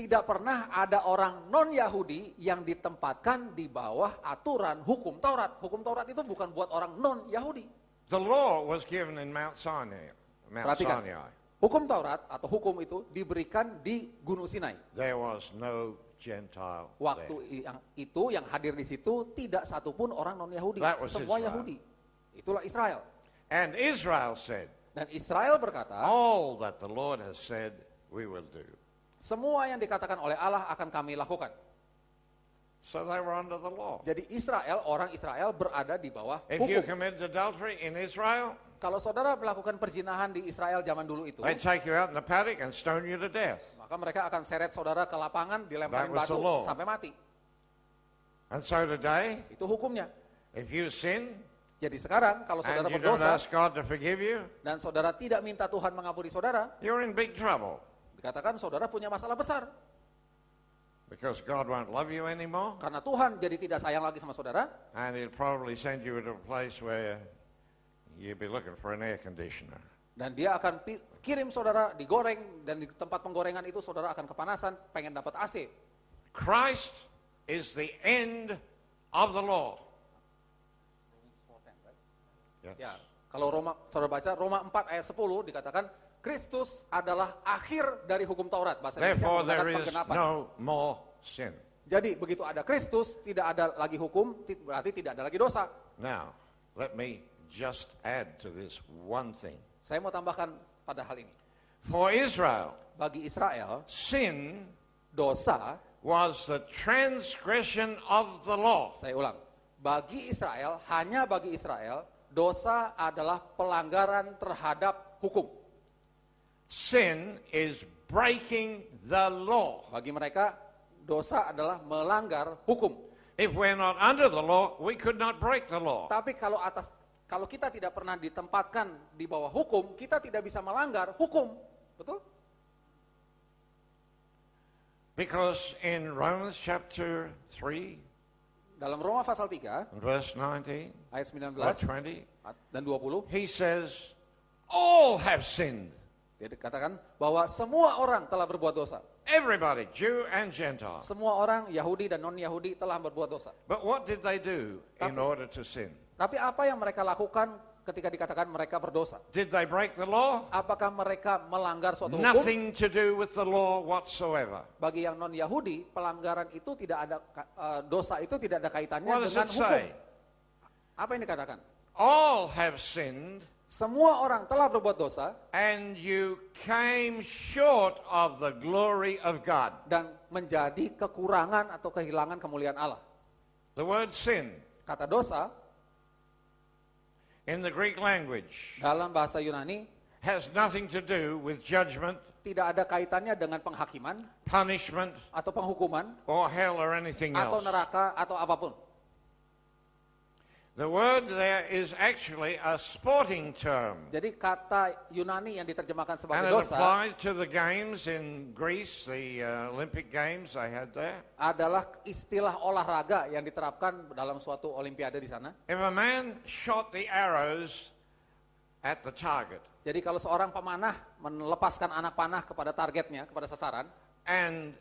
tidak pernah ada orang non-Yahudi yang ditempatkan di bawah aturan hukum Taurat. Hukum Taurat itu bukan buat orang non-Yahudi. The law was given in Mount Sinai. Perhatikan, hukum Taurat atau hukum itu diberikan di Gunung Sinai. There was no Gentile there. Waktu yang hadir di situ tidak satupun orang non-Yahudi. That was Semua Israel. Yahudi. Itulah Israel. And Israel said, Dan Israel berkata, all that the Lord has said, we will do. semua yang dikatakan oleh Allah akan kami lakukan. So they were under the law. Jadi orang Israel berada di bawah If you hukum. committed adultery in Israel, Kalau saudara melakukan perzinahan di Israel zaman dulu itu, they'd take you out in the paddock and stone you to death. maka mereka akan seret saudara ke lapangan, dilemparin That was batu the law. sampai mati. And so today, Itu hukumnya. if you sin Jadi sekarang kalau and saudara you don't berdosa ask God to forgive you, dan saudara tidak minta Tuhan mengampuni saudara, you're in big trouble. dikatakan saudara punya masalah besar. Because God won't love you anymore, Karena Tuhan jadi tidak sayang lagi sama saudara, and He'll probably send you to a place where you'll be looking for an air conditioner. dan dia akan kirim saudara digoreng, dan di tempat penggorengan itu saudara akan kepanasan, pengen dapat AC. Christ is the end of the law. Yes. Ya, kalau saudara baca Roma 4 ayat 10 dikatakan Kristus adalah akhir dari hukum Taurat. Bahasa Indonesia Therefore, menggunakan there is penggenapan. no more sin. Jadi begitu ada Kristus, tidak ada lagi hukum, berarti tidak ada lagi dosa. Now, let me just add to this one thing. Saya mau tambahkan pada hal ini. For Israel, Bagi Israel, sin dosa, was the transgression of the law. saya ulang. Bagi Israel, hanya bagi Israel, dosa adalah pelanggaran terhadap hukum. Sin is breaking the law. Bagi mereka, dosa adalah melanggar hukum. If we're not under the law, we could not break the law. Tapi kalau Kalau kita tidak pernah ditempatkan di bawah hukum, kita tidak bisa melanggar hukum. Betul? Because in Romans chapter 3, Dalam Roma pasal 3, verse 19 ayat or 19 20, dan 20, he says, all have sinned. dia dikatakan bahwa semua orang telah berbuat dosa. Everybody, Jew and Gentile. Semua orang, Yahudi dan non-Yahudi telah berbuat dosa. But what did they do in order to sin? Tapi apa yang mereka lakukan ketika dikatakan mereka berdosa? Did they break the law? Apakah mereka melanggar suatu hukum? Nothing to do with the law whatsoever. Bagi yang non-Yahudi, pelanggaran itu tidak ada, dosa itu tidak ada kaitannya What does dengan it hukum. say? Apa yang dikatakan? All have sinned Semua orang telah berbuat dosa and you came short of the glory of God. dan menjadi kekurangan atau kehilangan kemuliaan Allah. The word sin Kata dosa in the Greek language dalam bahasa Yunani has nothing to do with judgment, tidak ada kaitannya dengan penghakiman punishment, atau penghukuman or hell or anything atau else. neraka atau apapun. The word there is actually a sporting term. Jadi kata Yunani yang diterjemahkan And sebagai it dosa applies to the games in Greece, the Olympic Games they had there. adalah istilah olahraga yang diterapkan dalam suatu olimpiade di sana. If a man shot the arrows at the target Jadi kalau seorang pemanah melepaskan anak panah kepada targetnya, kepada sasaran, and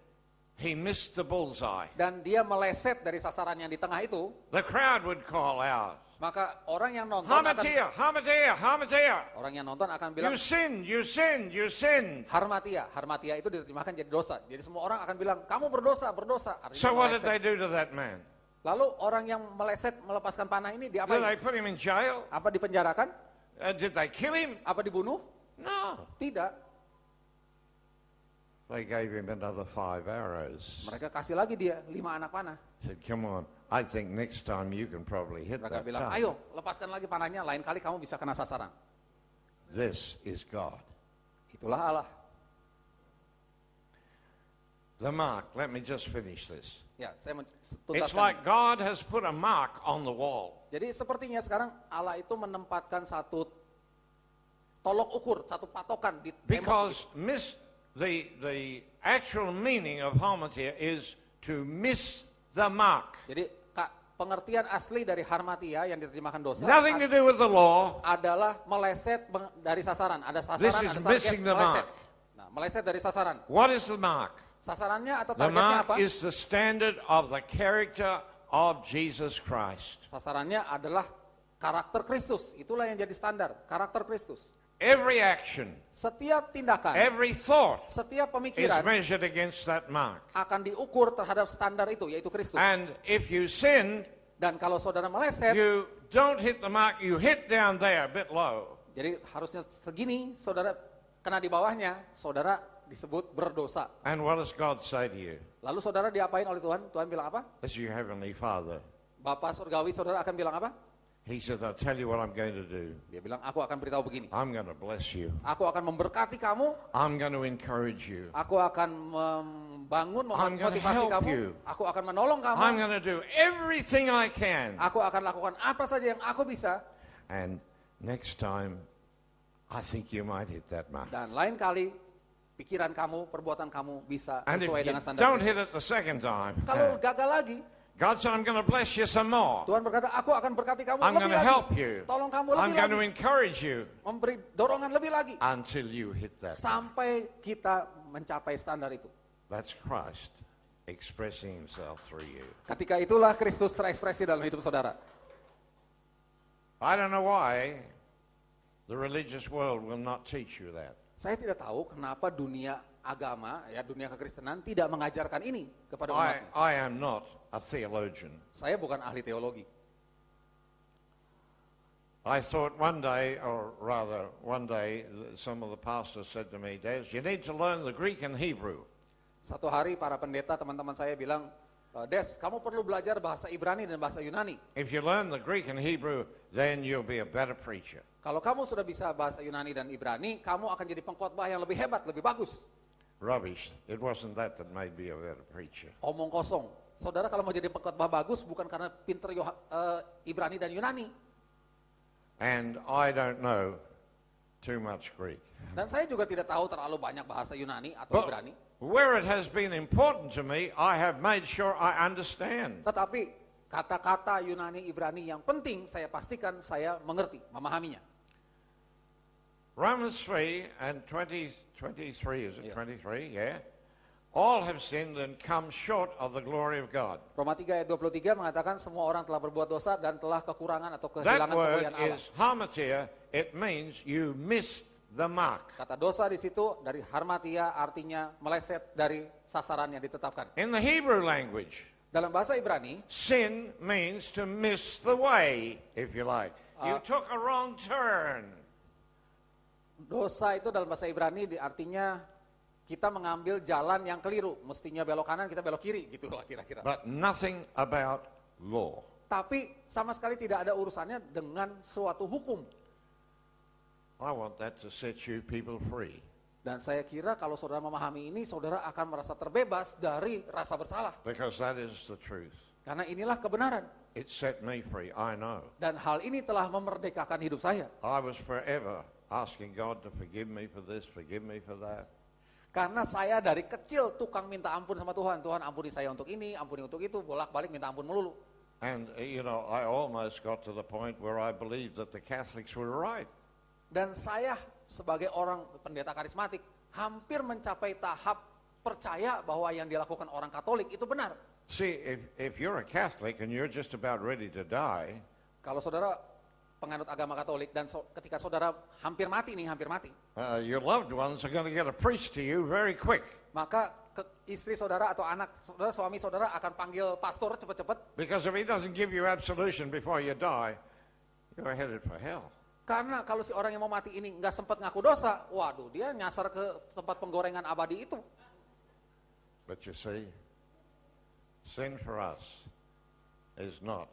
he missed the bullseye, dan dia meleset dari sasaran yang di tengah itu, the crowd would call out, maka orang yang nonton akan Hamartia, Hamartia, Hamartia. orang yang nonton akan bilang You sinned, you sinned, you sinned. harmatia. Harmatia itu diterjemahkan jadi dosa. Jadi semua orang akan bilang kamu berdosa, berdosa. Artinya So what did meleset. they do to that man? Lalu orang yang meleset melepaskan panah ini Did diapain? they put him in jail? Apa dipenjarakan? Did they kill him? Apa dibunuh? No. Tidak. They gave him another 5 arrows. Mereka kasih lagi dia 5 anak panah. Said, come on, I think next time you can probably hit Mereka that bilang, target. ayo lepaskan lagi panahnya, lain kali kamu bisa kena sasaran. This is God. Itulah Allah. The mark, let me just finish this. Ya, saya It's tuntaskan. like God has put a mark on the wall. Jadi sepertinya sekarang Allah itu menempatkan satu tolok ukur, satu patokan di tembok. Because the actual meaning of harmatia is to miss the mark. Jadi pengertian asli dari harmatia yang diterjemahkan dosa Nothing to do with the law. adalah meleset dari sasaran. Ada sasaran, This is ada target, missing the meleset. mark. Nah, meleset dari sasaran. What is the mark? Sasarannya atau The targetnya apa? mark is the standard of the character of Jesus Christ. Sasarannya adalah karakter Kristus. Itulah yang jadi standar, karakter Kristus. Every action, Setiap tindakan, every thought setiap is pemikiran measured against that mark. akan diukur terhadap standar itu, yaitu Kristus. And if you sin, Dan kalau saudara meleset, you don't hit the mark, you hit down there a bit low. jadi harusnya segini, saudara kena di bawahnya, saudara disebut berdosa. And what does God say to you? Lalu saudara diapain oleh Tuhan? Tuhan bilang apa? As your heavenly Father. Bapak surgawi, saudara akan bilang apa? He said, I'll tell you what I'm going to do. Dia bilang, aku akan beritahu begini. I'm going to bless you. Aku akan memberkati kamu, I'm going to encourage you. aku akan membangun, I'm gonna memotivasi help kamu, you. aku akan menolong I'm kamu, going to do everything I can. aku akan lakukan apa saja yang aku bisa, And next time, I think you might hit that mark. dan lain kali pikiran kamu, perbuatan kamu bisa And if sesuai you dengan standar don't hit Kristus. it the second time, Kalau gagal lagi, God said, I'm going to bless you some more. Tuhan berkata, aku akan berkati kamu I'm lebih going to lagi, help you. tolong kamu I'm lebih going to lagi, encourage you memberi dorongan lebih lagi, until you hit that mark. sampai kita mencapai standar itu. That's Christ expressing himself through you. Ketika itulah Kristus terekspresi dalam hidup saudara. I don't know why the religious world will not teach you that. Saya tidak tahu kenapa dunia agama, ya dunia kekristenan tidak mengajarkan ini kepada umatnya. I am not a theologian. Saya bukan ahli teologi. I thought one day, or rather one day, some of the pastors said to me, Des, you need to learn the Greek and Hebrew. Satu hari para pendeta teman-teman saya bilang, Des, kamu perlu belajar bahasa Ibrani dan bahasa Yunani. If you learn the Greek and Hebrew, then you'll be a better preacher. Kalau kamu sudah bisa bahasa Yunani dan Ibrani, kamu akan jadi pengkhotbah yang lebih hebat, lebih bagus. Rubbish. It wasn't that made me a better preacher. Omong kosong. Saudara kalau mau jadi pengkhotbah bagus bukan karena pinter Ibrani dan Yunani. And I don't know too much Greek. Dan saya juga tidak tahu terlalu banyak bahasa Yunani atau Ibrani. But where it has been important to me, I have made sure I understand. Tetapi kata-kata Yunani Ibrani yang penting saya pastikan saya mengerti, memahaminya. Romans 3 and 23, is it Yeah. 23? Yeah. All have sinned and come short of the glory of God. Roma 3 ayat 23 mengatakan semua orang telah berbuat dosa dan telah kekurangan atau That kehilangan word kemuliaan Allah. is hamartia. It means you missed the mark. Kata dosa di situ dari harmatia artinya meleset dari sasaran yang ditetapkan. In the Hebrew language, Dalam bahasa Ibrani, sin means to miss the way, if you like. You took a wrong turn. dosa itu dalam bahasa Ibrani artinya kita mengambil jalan yang keliru. Mestinya belok kanan, kita belok kiri, gitulah kira-kira. But nothing about law. Tapi sama sekali tidak ada urusannya dengan suatu hukum. I want that to set you people free. Dan saya kira kalau saudara memahami ini, saudara akan merasa terbebas dari rasa bersalah. Because that is the truth. Karena inilah kebenaran. It set me free, I know. Dan hal ini telah memerdekakan hidup saya. I was forever asking God to forgive me for this, forgive me for that. Karena saya dari kecil tukang minta ampun sama Tuhan. Tuhan ampuni saya untuk ini, ampuni untuk itu, bolak-balik minta ampun melulu. And, you know, I almost got to the point where I believed that the Catholics were right. Dan saya sebagai orang pendeta karismatik hampir mencapai tahap percaya bahwa yang dilakukan orang Katolik itu benar. See, if you're a Catholic and you're just about ready to die, Kalau saudara penganut agama Katolik dan ketika saudara hampir mati, your loved ones are going to get a priest to you very quick. maka istri saudara atau anak saudara, suami saudara akan panggil pastor cepat-cepat. Because if he doesn't give you absolution before you die, you're headed for hell. Karena kalau si orang yang mau mati ini nggak sempat ngaku dosa, waduh dia nyasar ke tempat penggorengan abadi itu. But you see, sin for us is not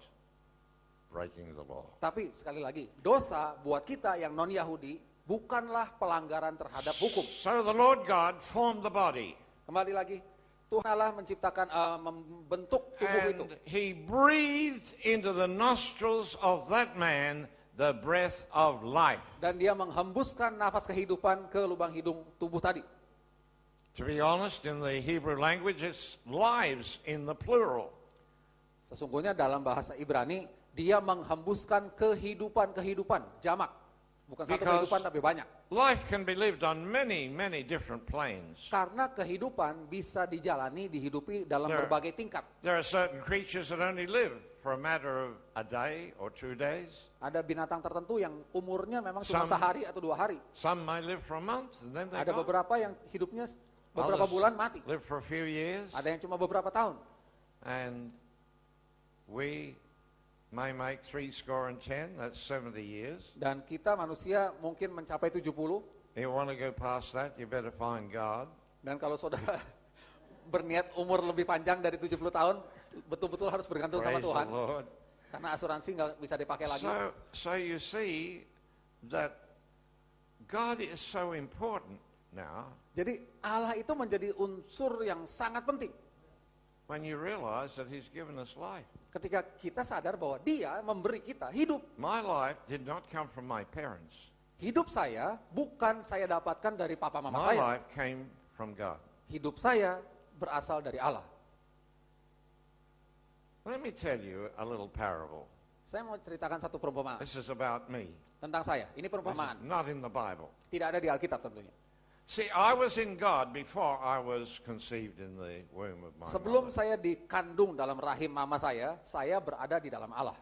breaking the law. Tapi sekali lagi, dosa buat kita yang non-Yahudi bukanlah pelanggaran terhadap hukum. So the Lord God formed the body, Kembali lagi, Tuhan Allah menciptakan, membentuk tubuh itu. and he breathed into the nostrils of that man the breath of life. Dan dia menghembuskan nafas kehidupan ke lubang hidung tubuh tadi. To be honest, in the Hebrew language, it's lives in the plural. Sesungguhnya dalam bahasa Ibrani, dia menghembuskan kehidupan, jamak. Bukan satu Because kehidupan tapi banyak. life can be lived on many, many different planes. Karena kehidupan bisa dijalani, dihidupi dalam There- berbagai tingkat. There are certain creatures that only live for a matter of a day or 2 days. Ada binatang tertentu yang umurnya memang cuma Some- sehari atau 2 hari. Some may live for a month and then they Ada go. beberapa yang hidupnya beberapa bulan mati. Live for a few years. Ada yang cuma beberapa tahun. And we may make 70, that's 70 years. Dan kita manusia mungkin mencapai 70. You want to go past that, you better find God. Dan kalau saudara berniat umur lebih panjang dari 70 tahun, betul-betul harus bergantung sama Praise the Tuhan. Lord. Karena asuransi nggak bisa dipakai lagi. So you see that God is so important now Jadi Allah itu menjadi unsur yang sangat penting. when you realize that He's given us life. Ketika kita sadar bahwa dia memberi kita hidup. My life did not come from my parents. Hidup saya bukan saya dapatkan dari papa mama My saya. life came from God. Hidup saya berasal dari Allah. Let me tell you a little parable. Saya mau ceritakan satu perumpamaan This is about me. tentang saya. Ini This is perumpamaan. not in the Bible. Tidak ada di Alkitab tentunya. See, I was in God before I was conceived in the womb of my Sebelum mother. saya dikandung dalam rahim mama saya berada di dalam Allah.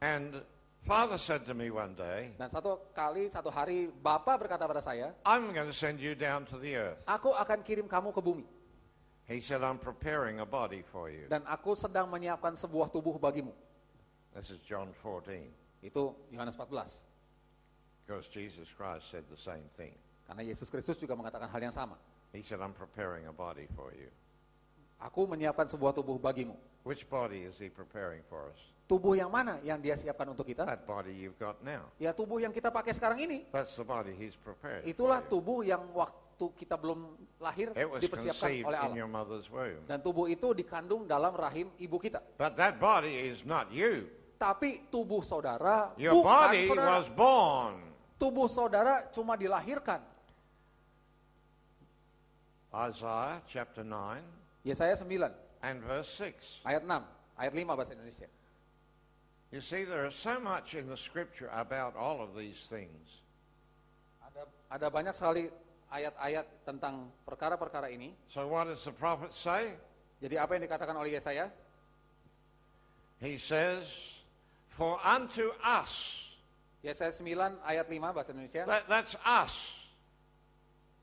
And Father said to me one day, Dan satu hari Bapa berkata pada saya, I'm going to send you down to the earth. aku akan kirim kamu ke bumi. He said, I'm preparing a body for you. Dan aku sedang menyiapkan sebuah tubuh bagimu. This is John 14, Itu Yohanes 14. because Jesus Christ said the same thing. Karena Yesus Kristus juga mengatakan hal yang sama. He said, I'm preparing a body for you. Aku menyiapkan sebuah tubuh bagimu. Which body is He preparing for us? Tubuh yang mana yang dia siapkan untuk kita? That body you've got now. Ya tubuh yang kita pakai sekarang ini. That's the body He's prepared. Itulah for you. tubuh yang waktu kita belum lahir It was dipersiapkan conceived oleh in Allah. your mother's womb. Dan tubuh itu dikandung dalam rahim ibu kita. But that body is not you. Tapi tubuh saudara Your bukan body saudara. was born. Tubuh saudara cuma dilahirkan. Isaiah chapter 9 Yesaya 9 and verse 6. ayat 6, ayat 5 bahasa Indonesia. You see, there is so much in the scripture about all of these things. Ada banyak sekali ayat-ayat tentang perkara-perkara ini. So what does the prophet say? Jadi apa yang dikatakan oleh Yesaya? He says, for unto us, Yesaya 9 ayat 5 bahasa Indonesia. that's us,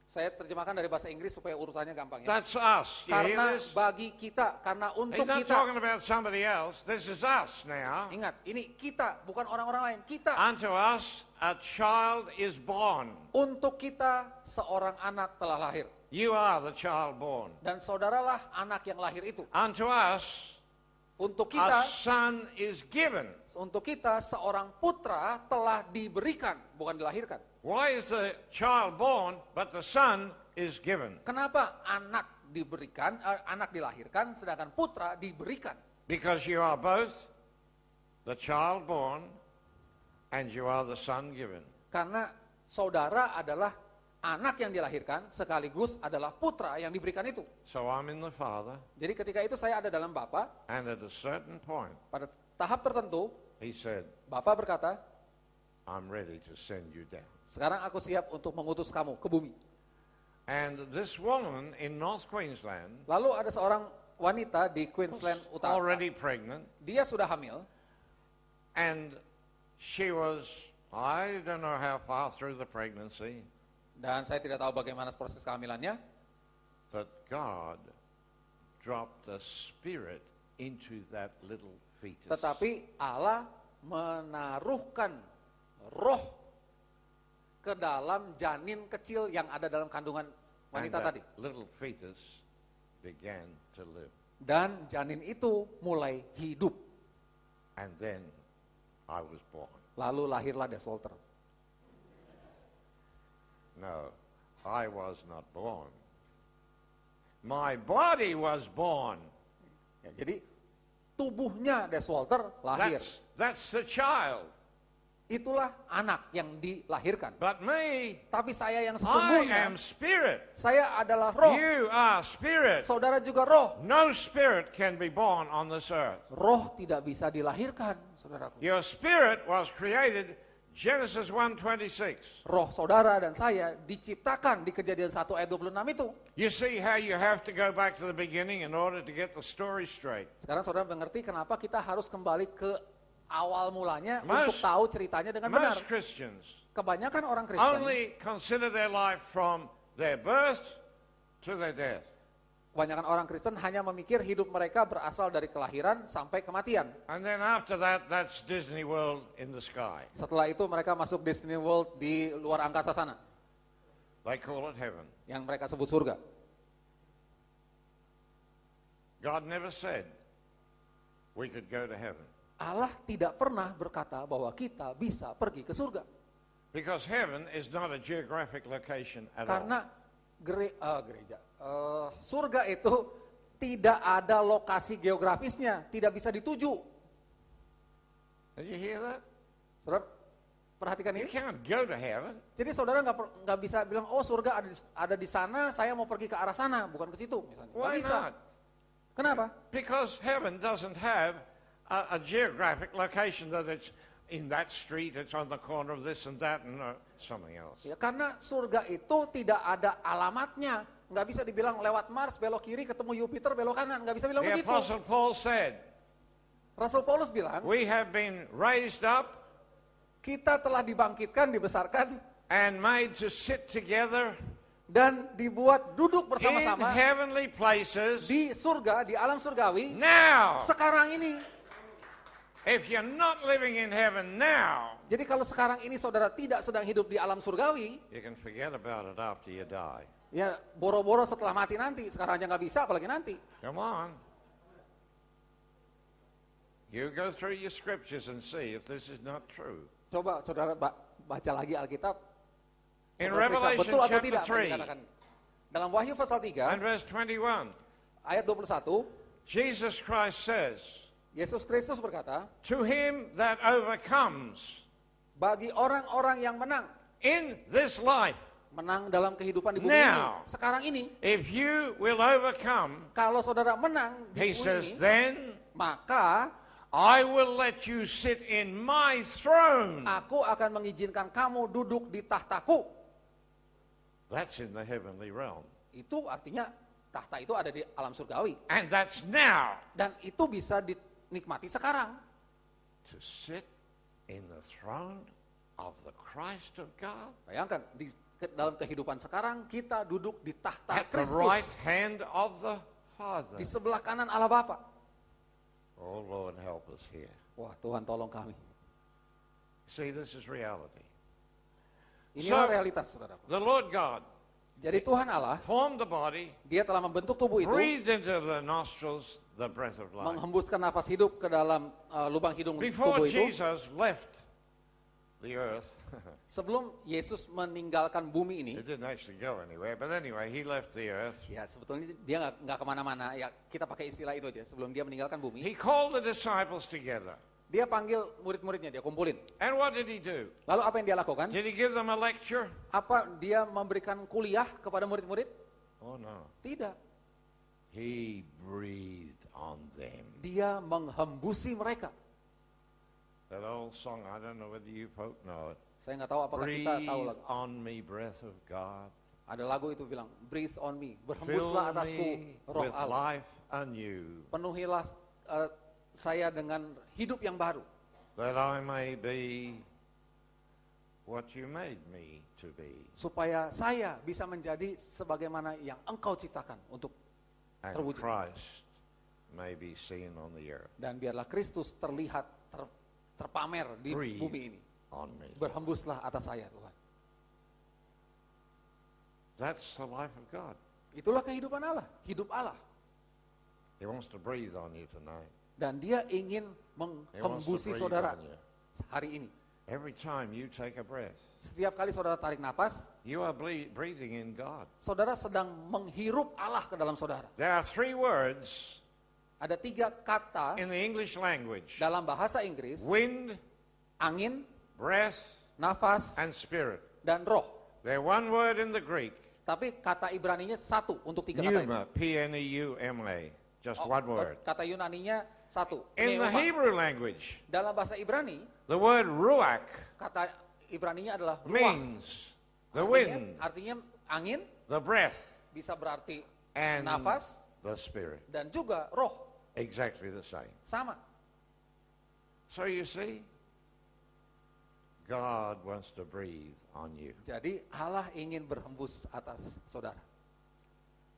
Saya terjemahkan dari bahasa Inggris supaya urutannya gampang ya. that's us. You hear Karena this? bagi kita, karena He's untuk not kita. talking about somebody else. This is us now. Ingat, ini kita, bukan orang-orang lain. Kita. Unto us a child is born. Untuk kita seorang anak telah lahir. You are the child born. Dan saudaralah anak yang lahir itu. Unto us Untuk a kita, son is given. seorang putra telah diberikan, bukan dilahirkan. Why is the child born but the son is given? Kenapa anak diberikan, anak dilahirkan, sedangkan putra diberikan? Because you are both the child born and you are the son given. Karena saudara adalah anak yang dilahirkan, sekaligus adalah putra yang diberikan itu. So I'm in the Father, Jadi ketika itu saya ada dalam Bapa, and at a certain point, pada tahap tertentu, he said, Bapa berkata, I'm ready to send you down. sekarang aku siap untuk mengutus kamu ke bumi. And this woman in North Queensland, Lalu ada seorang wanita di Queensland Utara, already pregnant, dia sudah hamil, and she was, I don't know how far through the pregnancy, dan saya tidak tahu bagaimana proses kehamilannya, but God dropped a spirit into that little fetus. tetapi Allah menaruhkan roh ke dalam janin kecil yang ada dalam kandungan And wanita that tadi. little fetus began to live. Dan janin itu mulai hidup. And then I was born. Lalu lahirlah Des Walter. No, I was not born. My body was born. Ya, jadi tubuhnya Des Walter lahir. That's the child. Itulah anak yang dilahirkan. But me, Tapi saya yang I sesungguhnya, am spirit. saya adalah roh. You are spirit. Saudara juga roh. No spirit can be born on this earth. Roh tidak bisa dilahirkan, saudaraku. Your spirit was created, Genesis 1:26. Roh saudara dan saya diciptakan di Kejadian 1 ayat 26 itu. You see how you have to go back to the beginning in order to get the story straight. Sekarang saudara mengerti kenapa kita harus kembali ke awal mulanya Most- untuk tahu ceritanya dengan benar. Most Christians Kebanyakan orang Kristen, only consider their life from their birth to their death. kebanyakan orang Kristen hanya memikir hidup mereka berasal dari kelahiran sampai kematian. And then after that, that's Disney World in the sky. Setelah itu mereka masuk Disney World di luar angkasa sana, They call it heaven. yang mereka sebut surga. God never said we could go to heaven. Allah tidak pernah berkata bahwa kita bisa pergi ke surga. Because heaven is not a geographic location at all. Karena surga itu tidak ada lokasi geografisnya, tidak bisa dituju. Did you hear that? Saudara, perhatikan You ini. can't go to heaven. Jadi saudara nggak bisa bilang, oh surga ada di sana, saya mau pergi ke arah sana, bukan ke situ. Misalnya. Nggak Why bisa. not? Kenapa? Because heaven doesn't have a geographic location that it's in that street, it's on the corner of this and that and something else. Ya, karena surga itu tidak ada alamatnya. Nggak bisa dibilang lewat Mars, belok kiri, ketemu Jupiter, belok kanan. Nggak bisa bilang The begitu. Apostle Paul said, Rasul Paulus bilang, we have been raised up kita telah dibangkitkan, dibesarkan, and made to sit together dan dibuat duduk in bersama-sama heavenly places di surga, di alam surgawi, now. sekarang ini. If you're not living in heaven now, Jadi kalau sekarang ini saudara tidak sedang hidup di alam surgawi, you can forget about it after you die. ya boro-boro setelah mati nanti. Sekarang aja nggak bisa, apalagi nanti. Come on. You go through your scriptures and see if this is not true. Coba saudara baca lagi Alkitab. In Saudara periksa Revelation betul atau chapter tidak apa yang 3 dikatakan. Dalam Wahyu pasal 3 and verse 21, ayat 21, Jesus Christ says, Yesus Kristus berkata, to him that overcomes bagi orang-orang yang menang, in this life, menang dalam kehidupan di bumi Now. ini, sekarang ini, if you will overcome, kalau saudara menang di he bumi says, ini, then maka I will let you sit in my throne. aku akan mengizinkan kamu duduk di tahtaku. That's in the heavenly realm. Itu artinya tahta itu ada di alam surgawi. And that's now. Dan itu bisa dinikmati sekarang. To sit in the throne of the Christ of God. Bayangkan, dalam kehidupan sekarang kita duduk di tahta At the Kristus. right hand of the Father. Di sebelah kanan Allah Bapa. Oh Lord, help us here. Wah, Tuhan tolong kami. See, this is reality. Inilah So- realitas, saudara. The Lord God Jadi Tuhan Allah, formed the body, Dia telah membentuk tubuh itu, breathed into the nostrils the breath of life. menghembuskan nafas hidup ke dalam lubang hidung Before tubuh itu. Jesus left the earth, Sebelum Yesus meninggalkan bumi ini, he didn't actually go anywhere, but anyway, he left the earth. ya sebetulnya dia nggak kemana-mana. Ya kita pakai istilah itu aja. Sebelum dia meninggalkan bumi, He called the disciples together. dia panggil murid-muridnya, dia kumpulin. And what did he do? Lalu apa yang dia lakukan? Did he give them a lecture? Apa dia memberikan kuliah kepada murid-murid? Oh no. Tidak. He breathed on them. Dia menghembusi mereka. That old song, I don't know whether you folk know it. Saya nggak tahu apakah kita tahu Breathe lagu. on me, breath of God. Ada lagu itu bilang, breathe on me, Fill berhembuslah atasku me roh with Allah. life anew, Penuhilah saya dengan hidup yang baru, that I may be what you made me to be. supaya saya bisa menjadi sebagaimana yang Engkau ciptakan untuk And terwujud. Christ may be seen on the earth. Dan biarlah Kristus terlihat terpamer di bumi Breathe ini. on me. Berhembuslah atas saya, Tuhan. That's the life of God. Itulah kehidupan Allah, hidup Allah. He wants to breathe on you tonight. Dan Dia ingin He wants to menghembusi breathe saudara on you. hari ini. Every time you take a breath, Setiap kali saudara tarik napas, you are breathing in God. saudara sedang menghirup Allah ke dalam saudara. There are three words Ada 3 kata in the English language: dalam bahasa Inggris, wind, angin, breath, nafas, and spirit. dan roh. They're one word in the Greek. Tapi kata Ibraninya satu untuk 3 kata itu. Pneuma, P-N-E-U-M-A. Just one word. Kata Yunaninya satu. In the Pneuma. Hebrew language, Dalam bahasa Ibrani, the word ruach kata Ibraninya adalah ruach. means the Artinya- wind, Artinya angin the breath, bisa berarti and nafas the spirit. dan juga roh. Exactly the same. Sama. So you see, God wants to breathe on you. Jadi Allah ingin berhembus atas saudara.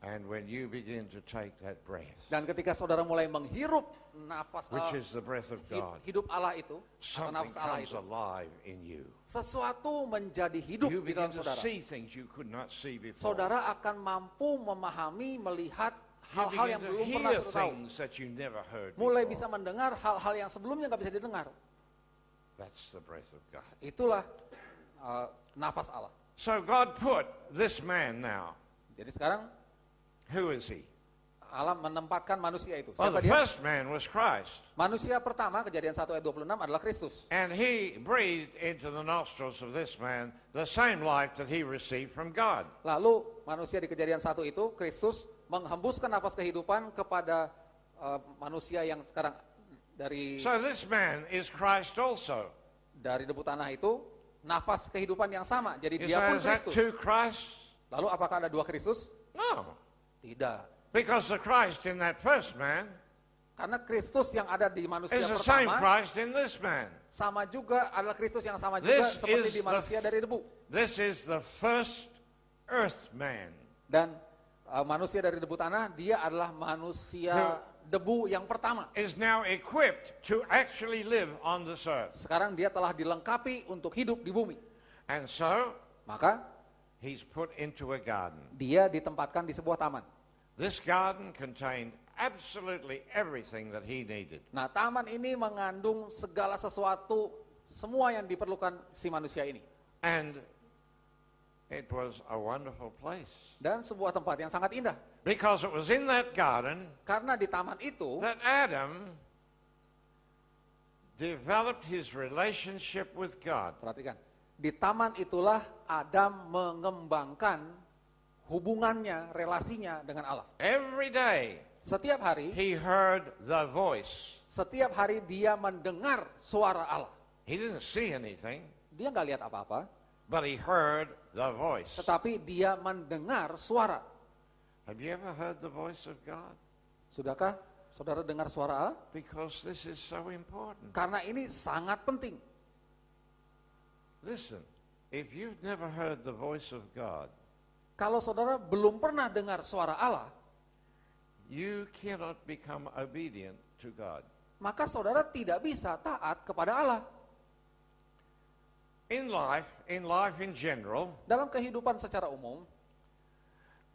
And when you begin to take that breath, Dan ketika saudara mulai menghirup nafas which is the breath of God, hidup Allah itu, atau something nafas Allah comes itu, alive in you. sesuatu menjadi hidup You di begin dalam to saudara. see things you could not see before. Saudara akan mampu memahami, melihat You hal-hal begin yang to belum pernah hear saudara tahu. things that you never heard Mulai before. bisa mendengar hal-hal yang sebelumnya nggak bisa didengar. That's the breath of God. Itulah nafas Allah. So God put this man now. Jadi sekarang Who is he? Allah menempatkan manusia itu. Well, Siapa the dia? first man was Christ. Manusia pertama, Kejadian 1 ayat 26 adalah Kristus. And he breathed into the nostrils of this man the same life that he received from God. Lalu manusia di Kejadian 1 itu, Kristus menghembuskan nafas kehidupan kepada manusia yang sekarang dari So this man is Christ also. debu tanah itu, nafas kehidupan yang sama. Jadi You dia say, pun is that Kristus. two Christs? Lalu apakah ada 2 Kristus? No. Tidak. Because the Christ in that first man Karena Kristus yang ada di manusia is the same pertama, Christ in this man. sama juga adalah Kristus yang sama juga This seperti is di manusia dari debu. This is the first earth man. Dan manusia dari debu tanah, dia adalah manusia debu yang pertama. Is now equipped to actually live on this earth. Sekarang dia telah dilengkapi untuk hidup di bumi. And so Maka he's put into a garden. dia ditempatkan di sebuah taman. This garden contained absolutely everything that he needed. Nah, taman ini mengandung segala sesuatu, semua yang diperlukan si manusia ini. And it was a wonderful place. Dan sebuah tempat yang sangat indah. Because it was in that garden Karena di taman itu, that Adam developed his relationship with God. Perhatikan, di taman itulah Adam mengembangkan hubungannya, relasinya dengan Allah. Every day Setiap hari, he heard the voice. setiap hari dia mendengar suara Allah. He didn't see anything, Dia nggak lihat apa-apa, but he heard the voice. tetapi dia mendengar suara. Have you ever heard the voice of God? Sudahkah saudara dengar suara Allah? Because this is so important. Karena ini sangat penting. Listen, if you've never heard the voice of God, Kalau saudara belum pernah dengar suara Allah, you cannot become obedient to God. maka saudara tidak bisa taat kepada Allah. In life in general, Dalam kehidupan secara umum,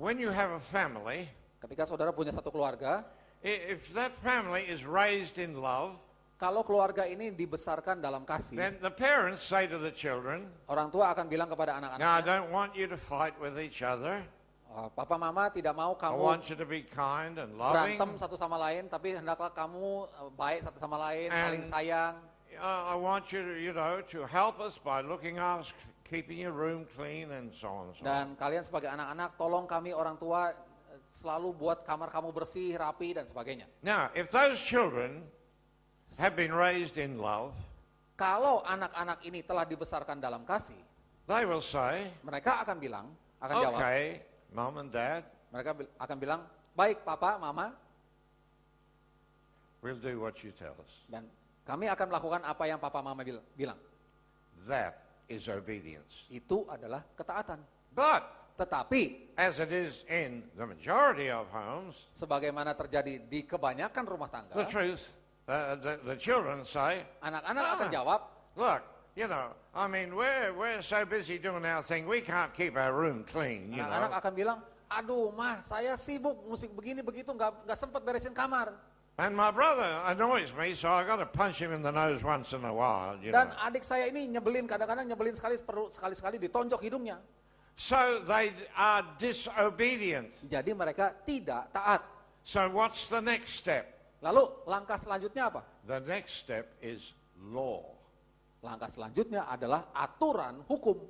when you have a family, ketika saudara punya satu keluarga, if that family is raised in love, kalau keluarga ini dibesarkan dalam kasih, then the parents say to the children, orang tua akan bilang kepada "Now I anak-anaknya, don't want you to fight with each other. Papa mama tidak mau I kamu want you to be kind and loving. berantem satu sama lain, tapi hendaklah kamu baik satu sama lain, saling And- sayang. I want you to help us by looking after keeping your room clean and so on and so on." Dan kalian sebagai anak-anak, tolong kami orang tua selalu buat kamar kamu bersih, rapi, dan sebagainya. Now, if those children have been raised in love, Kalau anak-anak ini telah dibesarkan dalam kasih, they will say, mereka akan bilang, akan jawab, "Okay, Mom and Dad, mereka akan bilang, baik papa, mama, we'll do what you tell us." dan kami akan melakukan apa yang papa mama bilang. That is obedience. Itu adalah ketaatan. But Tetapi, as it is in the majority of homes, sebagaimana terjadi di kebanyakan rumah tangga, the truth, the children say, anak-anak "Ah, akan jawab, look, I mean, we're so busy doing our thing, we can't keep our room clean, anak-anak akan bilang, aduh mah saya sibuk musik begini begitu nggak sempat beresin kamar. And my brother annoys me, so I got to punch him in the nose once in a while, Dan adik saya ini nyebelin, kadang-kadang nyebelin perlu sekali-sekali ditonjok hidungnya. So they are disobedient. Jadi mereka tidak taat. So what's the next step? Lalu langkah selanjutnya apa? The next step is law. Langkah selanjutnya adalah aturan hukum.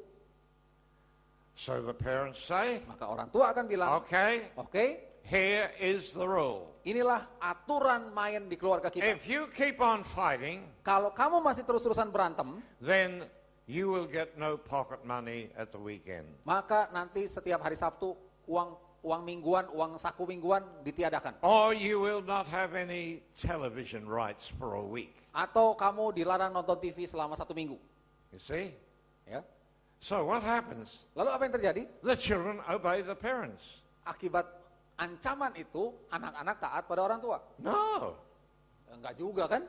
So the parents say, Maka orang tua akan bilang, okay, oke, here is the rule. inilah aturan main di keluarga kita. If you keep on fighting, Kalau kamu masih terus-terusan berantem, then you will get no pocket money at the weekend. maka nanti setiap hari Sabtu uang mingguan, uang saku mingguan ditiadakan. Or you will not have any television rights for a week. Atau kamu dilarang nonton TV selama 1 minggu. You see? Ya. So what happens? Lalu apa yang terjadi? The children obey the parents. Akibat ancaman itu, anak-anak taat pada orang tua. No, Enggak juga kan?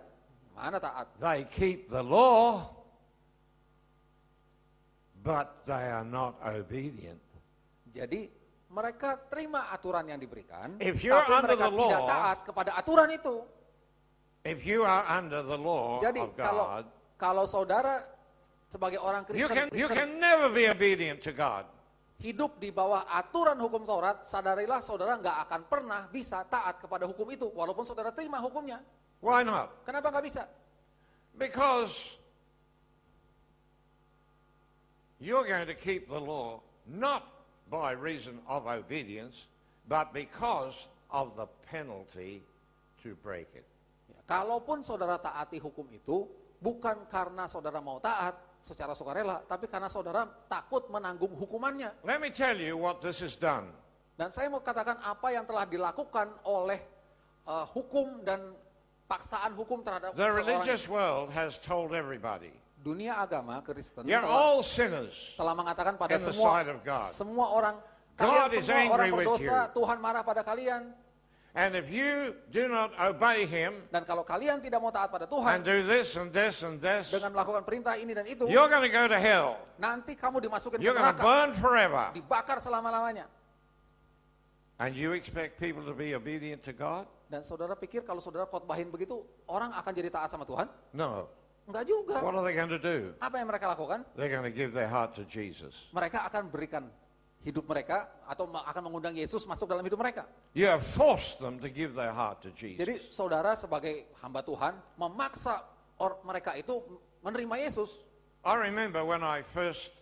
Mana taat? they keep the law, but they are not obedient. Jadi mereka terima aturan yang diberikan, If you're tapi under mereka the law- tidak taat kepada aturan itu. If you are under the law Jadi of God, kalau saudara sebagai orang you Kristen, can never be obedient to God. hidup di bawah aturan hukum Taurat, sadarilah saudara nggak akan pernah bisa taat kepada hukum itu, walaupun saudara terima hukumnya. Why not? Kenapa nggak bisa? Because you're going to keep the law not by reason of obedience, but because of the penalty to break it. Ya, kalaupun saudara taati hukum itu, bukan karena saudara mau taat secara sukarela, tapi karena saudara takut menanggung hukumannya. Let me tell you what this has done. Dan saya mau katakan apa yang telah dilakukan oleh hukum dan paksaan hukum terhadap The seseorang. religious world has told everybody, Dunia agama Kristen you're all sinners. telah mengatakan pada in the semua sight of God. semua orang, God kalian is semua orang angry with berdosa, you. Tuhan marah pada kalian. And if you do not obey him Dan kalau kalian tidak mau taat pada Tuhan and do this and this and this, dengan melakukan perintah ini dan itu, you're going to go to hell. nanti kamu dimasukin ke You're going to neraka, burn forever. dibakar selama-lamanya. And you expect people to be obedient to God? Dan saudara pikir kalau saudara khotbahin begitu, orang akan jadi taat sama Tuhan? No. Enggak juga. What are they going to do? Apa yang mereka lakukan? They're going to give their heart to Jesus. Mereka akan berikan hidup mereka atau akan mengundang Yesus masuk dalam hidup mereka. You have forced them to give their heart to Jadi Jesus. saudara sebagai hamba Tuhan memaksa mereka itu menerima Yesus. I remember when I first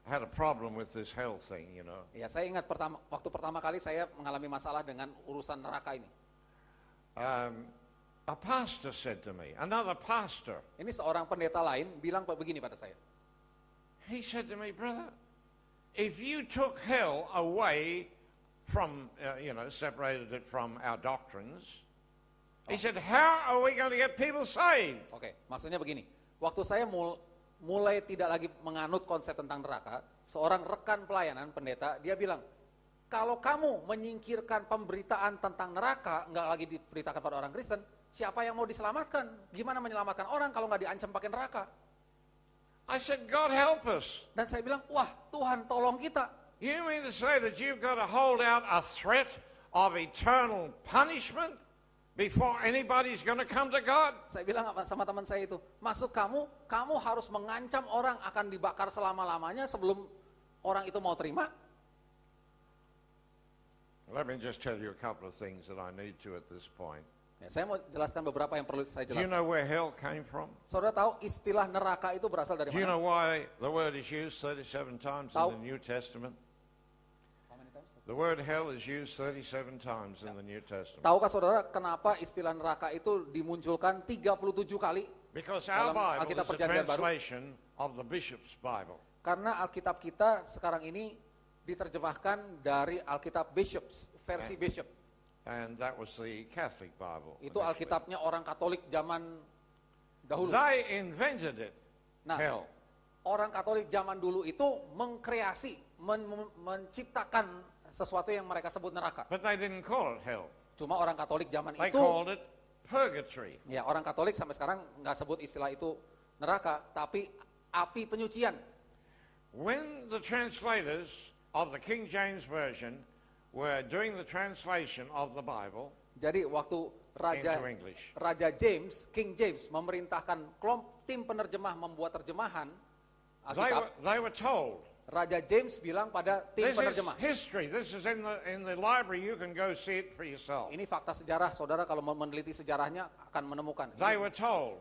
had a problem with this hell thing, you know. Ya, saya ingat waktu pertama kali saya mengalami masalah dengan urusan neraka ini. A pastor said to me, another pastor, Ini seorang pendeta lain bilang begini pada saya. he said to me, brother, if you took hell away from, separated it from our doctrines, he said, how are we going to get people saved? Oke, maksudnya begini. Waktu saya mulai tidak lagi menganut konsep tentang neraka, seorang rekan pelayanan pendeta, dia bilang, kalau kamu menyingkirkan pemberitaan tentang neraka, nggak lagi diberitakan pada orang Kristen, siapa yang mau diselamatkan? Gimana menyelamatkan orang kalau nggak diancam pakai neraka? I said, God help us. Dan saya bilang, wah Tuhan tolong kita. You mean to say that you've got to hold out a threat of eternal punishment before anybody's going to come to God? Saya bilang sama teman saya itu, maksud kamu harus mengancam orang akan dibakar selama-lamanya sebelum orang itu mau terima? Let me just tell you a couple of things that I need to at this point. Ya, saya mau jelaskan beberapa yang perlu saya Do you jelaskan. know where hell came from? Saudara tahu istilah neraka itu berasal dari Do you mana? know why the word is used 37 times in Tahu. the New Testament? How many times? The word hell is used 37 times in the New Testament. Tahukah saudara kenapa istilah neraka itu dimunculkan 37 kali? Because our Dalam Bible Alkitab is a Perjanjian Baru. translation of the bishop's Bible. Karena Alkitab kita sekarang ini diterjemahkan dari Alkitab Bishops, versi Bishop. And that was the Catholic Bible. Itu initially. Alkitabnya orang Katolik zaman dahulu. They invented it, Nah, hell. orang Katolik zaman dulu itu mengkreasi, menciptakan sesuatu yang mereka sebut neraka. But they didn't call it hell. Cuma orang Katolik zaman They itu, called it purgatory. ya orang Katolik sampai sekarang nggak sebut istilah itu neraka, tapi api penyucian. When the translators of the King James Version were doing the translation of the Bible Jadi waktu into English, Raja James, King James memerintahkan tim penerjemah membuat terjemahan Alkitab, they were told, Raja James bilang pada tim this is penerjemah, history, this is in the library, you can go see it for yourself. ini fakta sejarah, saudara kalau mau meneliti sejarahnya akan menemukan. They were told,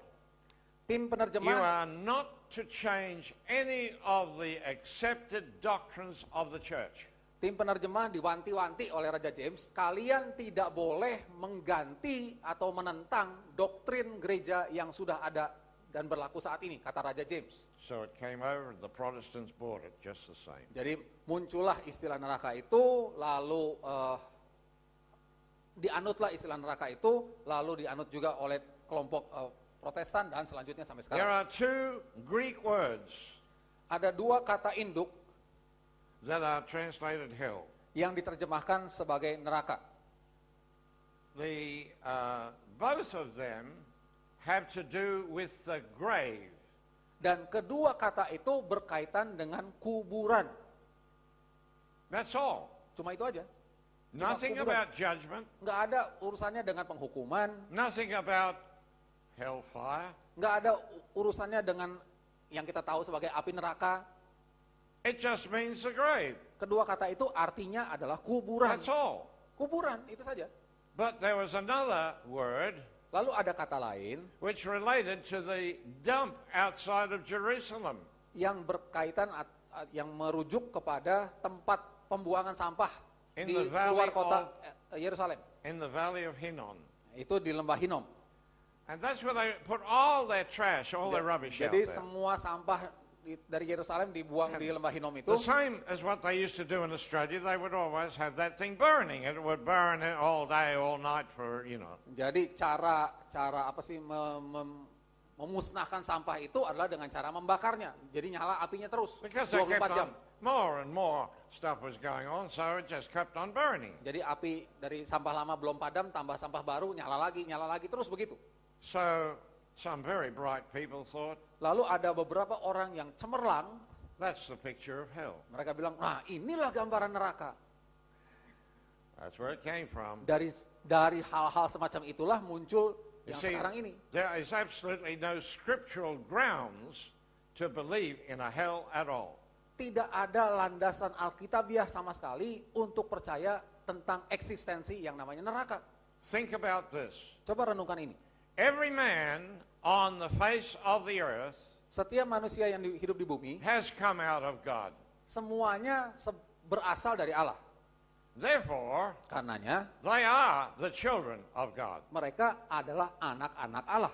Tim you penerjemah, are not to change any of the accepted doctrines of the church. tim penerjemah diwanti-wanti oleh Raja James, kalian tidak boleh mengganti atau menentang doktrin gereja yang sudah ada dan berlaku saat ini, kata Raja James. So it came over, the Protestants bought it just the same. Jadi muncullah istilah neraka itu, lalu dianutlah istilah neraka itu, lalu dianut juga oleh kelompok Protestan dan selanjutnya sampai There sekarang. are two Greek words Ada dua kata induk that are translated hell. yang diterjemahkan sebagai neraka. Both of them have to do with the grave. Dan kedua kata itu berkaitan dengan kuburan. That's all. Cuma itu aja. Nothing kuburan. about judgment, Nggak ada urusannya dengan penghukuman, nothing about hellfire. nggak ada urusannya dengan yang kita tahu sebagai api neraka. It just means the grave. Kedua kata itu artinya adalah kuburan. That's all. Kuburan, itu saja. But there was another word Lalu ada kata lain which related to the dump outside of Jerusalem. yang berkaitan, yang merujuk kepada tempat pembuangan sampah In di the valley luar kota Yerusalem. In the valley of Hinnom. Itu di lembah Hinnom. And that's where they put all their trash, all their rubbish out Jadi there. semua sampah dari Yerusalem dibuang di lembah Hinnom itu. The same as what they used to do in Australia, they would always have that thing burning. It would burn it all day, all night for, Jadi cara apa sih memusnahkan sampah itu adalah dengan cara membakarnya. Jadi nyala apinya terus Because they kept 24 jam. on, more and more stuff was going on, so it just kept on burning. Jadi api dari sampah lama belum padam, tambah sampah baru, nyala lagi, terus begitu. So some very bright people thought, Lalu ada beberapa orang yang cemerlang, that's the picture of hell. mereka bilang, nah inilah gambaran neraka. That's where it came from. Dari hal-hal semacam itulah muncul You yang see, sekarang ini. there is absolutely no scriptural grounds to believe in a hell at all. Tidak ada landasan Alkitabiah sama sekali untuk percaya tentang eksistensi yang namanya neraka. Think about this. Coba renungkan ini. Every man on the face of the earth Setiap manusia yang hidup di bumi, has come out of God. semuanya berasal dari Allah. Therefore, Karenanya, they are the children of God. mereka adalah anak-anak Allah.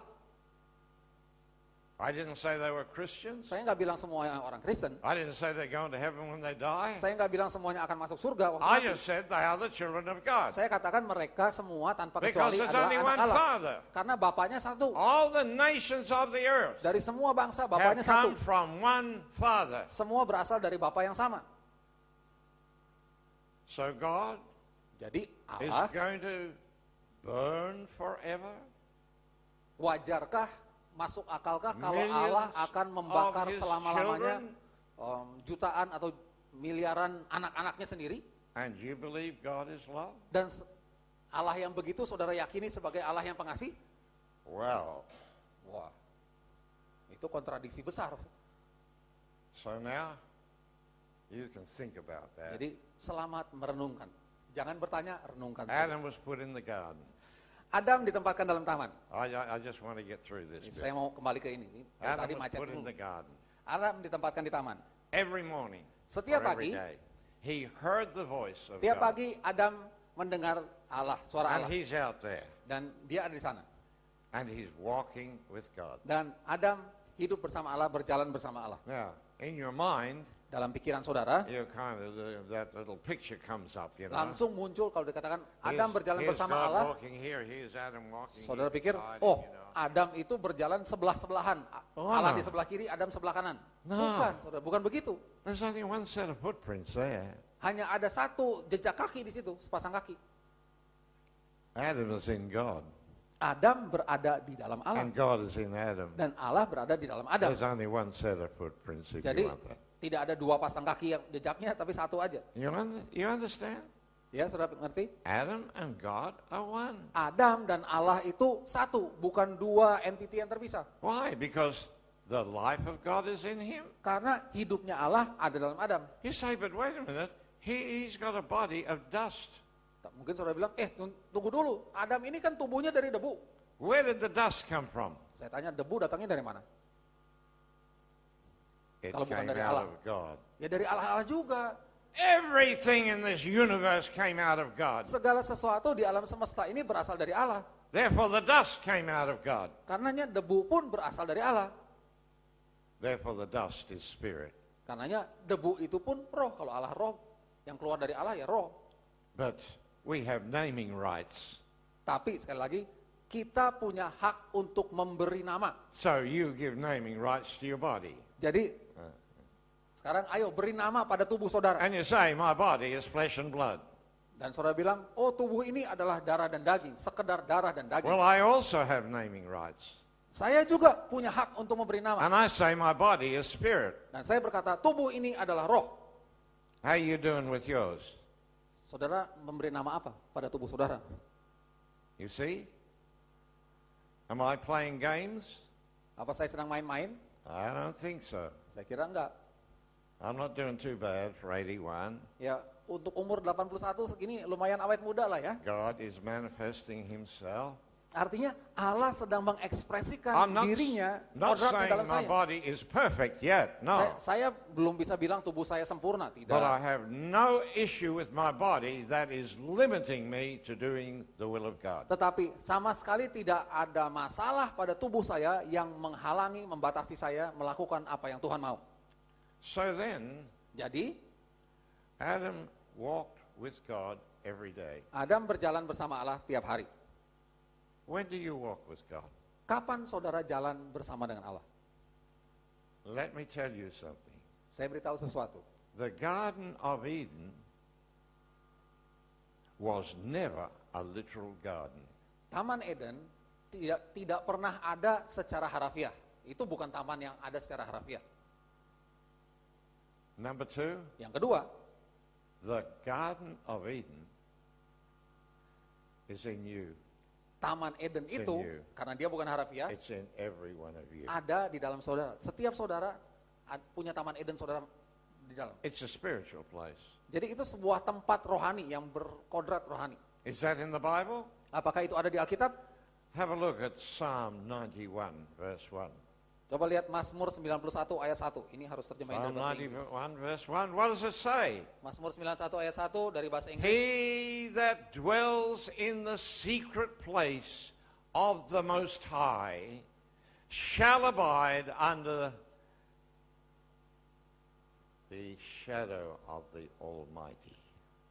I didn't say they were Christians. Saya nggak bilang semuanya orang Kristen. I didn't say they're going to heaven when they die. Saya nggak bilang semuanya akan masuk surga waktu I mati. just said they are the children of God. Saya katakan mereka semua tanpa Because kecuali there's adalah only anak one Allah. Father. Karena bapaknya satu. All the nations of the earth Dari semua bangsa, have bapaknya satu. come from one Father. Semua berasal dari bapa yang sama. So God Jadi is Allah, going to burn forever. wajarkah, masuk akalkah kalau Millions Allah akan membakar of his selama-lamanya children? jutaan atau miliaran anak-anaknya sendiri? And you believe God is love? Dan Allah yang begitu saudara yakini sebagai Allah yang pengasih? Well, Wah, itu kontradiksi besar. so now you can think about that. Jadi selamat merenungkan. Jangan bertanya, renungkan. Adam was put in the garden. Adam ditempatkan dalam taman. I just want to get through this bit. Saya mau kembali ke ini. Tadi Adam was macet put in dulu. the garden. Adam ditempatkan di taman. Every morning, Setiap or every pagi, day, he heard the voice of tiap God. pagi Adam mendengar Allah, suara And Allah. he's out there. Dan dia ada di sana. And he's walking with God. Dan Adam hidup bersama Allah, berjalan bersama Allah. Now, in your mind, Dalam pikiran saudara, you kind of, that little picture comes up, you know. langsung muncul kalau dikatakan Adam Here's- berjalan here's bersama God Allah. walking here, here's Adam walking Saudara here pikir, beside oh him, you know. Adam itu berjalan sebelah-sebelahan. Oh, Allah no. di sebelah kiri, Adam sebelah kanan. No. Bukan, saudara, bukan begitu. There's only one set of footprints there. Hanya ada satu jejak kaki di situ, sepasang kaki. Adam is in God, Adam berada di dalam Allah. and God is in Adam. Dan Allah berada di dalam Adam. There's only one set of footprints if Jadi you want that. tidak ada dua pasang kaki yang jejaknya, tapi satu aja. You understand? Ya, saudara ngerti? Adam and God are one. Adam dan Allah itu satu, bukan dua entiti yang terpisah. Why? Because the life of God is in him. Karena hidupnya Allah ada dalam Adam. You say, but wait a minute, he's got a body of dust. Mungkin saudara bilang, tunggu dulu, Adam ini kan tubuhnya dari debu. Where did the dust come from? Saya tanya, debu datangnya dari mana? It Kalau bukan came dari out Allah. of God. Ya dari Allah juga. Everything in this universe came out of God. Segala sesuatu di alam semesta ini berasal dari Allah. Therefore, the dust came out of God. Karenanya debu pun berasal dari Allah. Therefore, the dust is spirit. Karenanya debu itu pun roh. Kalau Allah roh, yang keluar dari Allah ya roh. But we have naming rights. Tapi sekali lagi, kita punya hak untuk memberi nama. So you give naming rights to your body. Jadi, sekarang ayo beri nama pada tubuh saudara. And you say, my body is flesh and blood. Dan saudara bilang, oh tubuh ini adalah darah dan daging. Sekedar darah dan daging. Well, I also have naming rights. Saya juga punya hak untuk memberi nama. And I say my body is spirit. Dan saya berkata, tubuh ini adalah roh. How you doing with yours? Saudara memberi nama apa pada tubuh saudara? You see? Am I playing games? Apa saya sedang main-main? I don't think so. Saya kira enggak. I'm not doing too bad for 81. Ya, untuk umur 81 segini lumayan awet muda lah ya. God is manifesting himself. Artinya Allah sedang mengekspresikan I'm dirinya not kodrat di saying dalam my saya. body is perfect yet, no. Saya belum bisa bilang tubuh saya sempurna, But I tidak. have no issue with my body that is limiting me to doing the will of God. Tetapi sama sekali tidak ada masalah pada tubuh saya yang menghalangi, membatasi saya melakukan apa yang Tuhan mau. So then, Jadi, Adam walked with God every day. Adam berjalan bersama Allah tiap hari. When do you walk with God? Kapan saudara jalan bersama dengan Allah? Let me tell you something. Saya beritahu sesuatu. The Garden of Eden was never a literal garden. Taman Eden tidak pernah ada secara harafiah. Itu bukan taman yang ada secara harafiah. Number two, Yang kedua, the Garden of Eden is in you. Taman Eden It's in itu, you. karena dia bukan harafiah, It's in every one of you. ada di dalam saudara. Setiap saudara punya Taman Eden saudara di dalam. It's a spiritual place. Jadi itu sebuah tempat rohani yang berkodrat rohani. Is that in the Bible? Apakah itu ada di Alkitab? Have a look at Psalm 91, verse 1. Coba lihat Mazmur 91 ayat 1. Ini harus terjemahin Psalm dari bahasa Inggris. 91, verse 1. What does it say? Mazmur 91 ayat 1 dari bahasa Inggris. He that dwells in the secret place of the Most High shall abide under the shadow of the Almighty.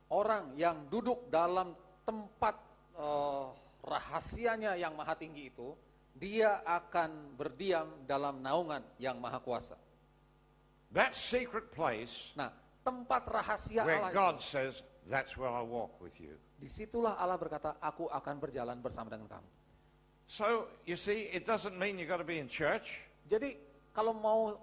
Orang yang duduk dalam tempat rahasianya yang maha tinggi itu, dia akan berdiam dalam naungan yang maha kuasa. That secret place Nah, tempat rahasia where Allah God itu, says, that's where I walk with you. disitulah Allah berkata, aku akan berjalan bersama dengan kamu. So, you see, it doesn't mean you've got to be in church. Jadi kalau mau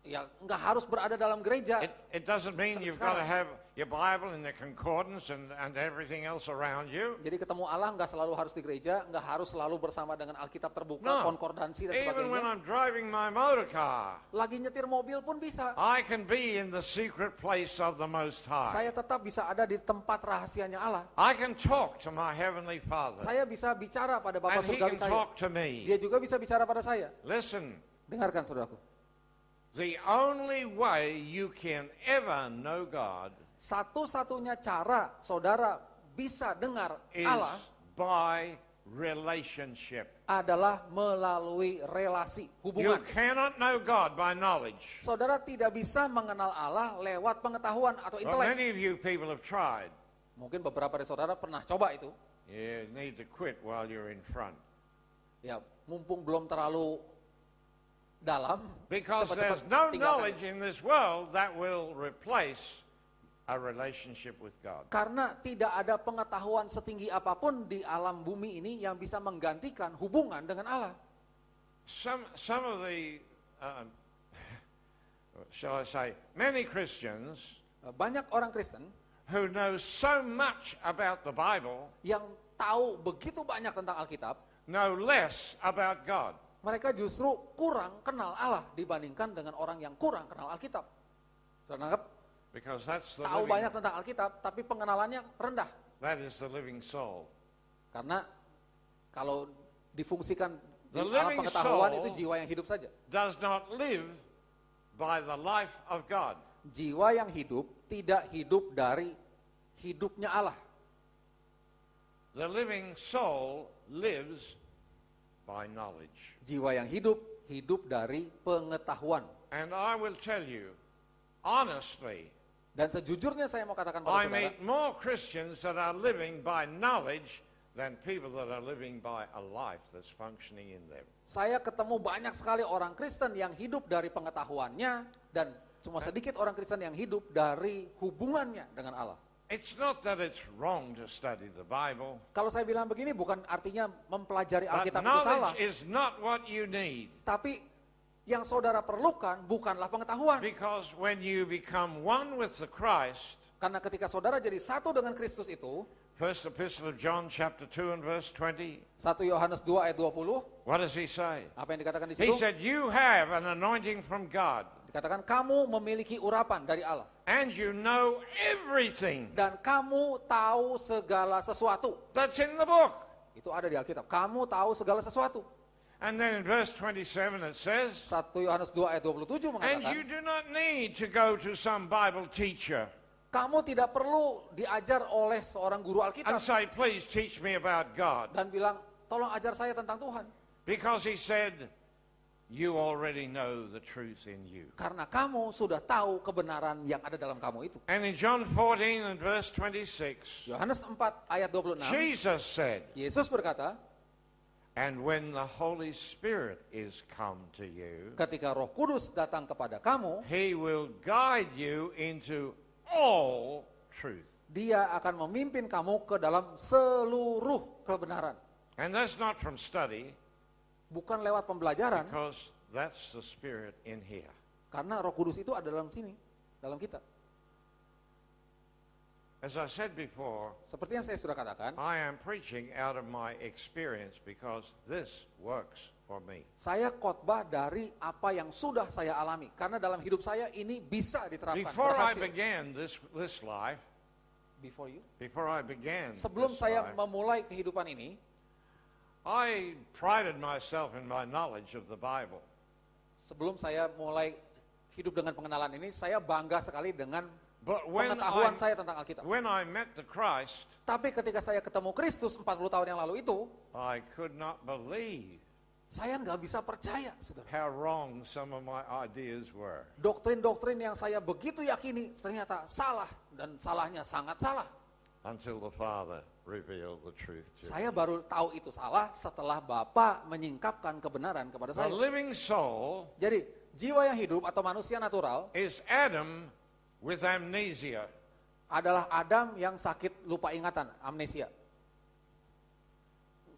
ya nggak harus berada dalam gereja. It doesn't mean you've got to have your Bible and the concordance and everything else around you. Jadi ketemu Allah nggak selalu harus di gereja, nggak harus selalu bersama dengan Alkitab terbuka, No. konkordansi dan Even when sebagainya. I'm driving my motor car, Lagi nyetir mobil pun bisa. I can be in the secret place of the Most High. Saya tetap bisa ada di tempat rahasianya Allah. I can talk to my Heavenly Father, Saya bisa bicara pada and Bapa He surgawi can saya. talk to me. Dia juga bisa bicara pada saya. Listen, Dengarkan saudaraku. the only way you can ever know God Satu-satunya cara saudara bisa dengar is Allah by relationship. adalah melalui relasi, You hubungan. cannot know God by knowledge. Saudara tidak bisa mengenal Allah lewat pengetahuan atau Well, intelek. many of you people have tried. Mungkin beberapa dari saudara pernah coba itu. You need to quit while you're in front. Ya, mumpung belum terlalu dalam. Because cepat-cepat there's no tinggalkan. knowledge in this world that will replace a relationship with God. Karena tidak ada pengetahuan setinggi apapun di alam bumi ini yang bisa menggantikan hubungan dengan Allah. Some of the, shall I say, many Christians Banyak orang Kristen who know so much about the Bible yang tahu begitu banyak tentang Alkitab, know less about God. mereka justru kurang kenal Allah dibandingkan dengan orang yang kurang kenal Alkitab. Sudah nangkep? Because that's the Tahu living, banyak tentang Alkitab, tapi pengenalannya rendah. that is the living soul. Karena kalau difungsikan di The alam living pengetahuan soul itu jiwa yang hidup saja. Does not live by the life of God. Jiwa yang hidup tidak hidup dari hidupnya Allah. The living soul lives by knowledge. Jiwa yang hidup dari pengetahuan. And I will tell you, honestly, Dan sejujurnya saya mau katakan pada I saudara, meet more Christians that are living by knowledge than people that are living by a life that's functioning in them. saya ketemu banyak sekali orang Kristen yang hidup dari pengetahuannya dan cuma sedikit orang Kristen yang hidup dari hubungannya dengan Allah. It's not that it's wrong to study the Bible, Kalau saya bilang begini bukan artinya mempelajari but Alkitab itu salah, knowledge is not what you need. tapi yang saudara perlukan bukanlah pengetahuan. Because when you become one with the Christ, Karena ketika saudara jadi satu dengan Kristus itu, First Epistle of John chapter 2 and verse 20, 1 Yohanes 2 ayat 20, what does he say? apa yang dikatakan di He situ? said, you have an anointing from God, Dikatakan kamu memiliki urapan dari Allah. and you know everything Dan kamu tahu segala sesuatu. that's in the book. Itu ada di Alkitab. Kamu tahu segala sesuatu. And then in verse 27 it says, 1 Yohanes 2 ayat 27 and you mengatakan, do not need to go to some Bible teacher kamu tidak perlu diajar oleh seorang guru and Alkitab. say, please teach me about God. Dan bilang, tolong ajar saya tentang Tuhan. Because he said, you already know the truth in you. Karena kamu sudah tahu kebenaran yang ada dalam kamu itu. And in John 14 and verse 26, Yohanes 4 ayat 26, Jesus said, Yesus berkata, and when the Holy Spirit is come to you, ketika Roh Kudus datang kepada kamu, he will guide you into all truth. Dia akan memimpin kamu ke dalam seluruh kebenaran. And that's not from study, Bukan lewat pembelajaran, because that's the Spirit in here. karena Roh Kudus itu ada dalam sini, dalam kita. As I said before, Seperti yang saya sudah katakan, I am preaching out of my experience because this works for me. saya khotbah dari apa yang sudah saya alami. Karena dalam hidup saya ini bisa diterapkan. Before I berhasil. began this life, Before you? before I began Sebelum this saya life, memulai kehidupan ini, I prided myself in my knowledge of the Bible. Sebelum saya mulai hidup dengan pengenalan ini, saya bangga sekali dengan But when pengetahuan saya tentang Alkitab. I met the Christ, Tapi ketika saya ketemu Kristus 40 tahun yang lalu itu, I could not believe saya nggak bisa percaya, saudara. how wrong some of my ideas were. Doktrin-doktrin yang saya begitu yakini ternyata salah, dan salahnya sangat salah. Until the Father revealed the truth to me. Saya baru tahu itu salah setelah Bapa menyingkapkan kebenaran kepada The saya. living soul Jadi jiwa yang hidup atau manusia natural is Adam with amnesia. adalah Adam yang sakit lupa ingatan, amnesia.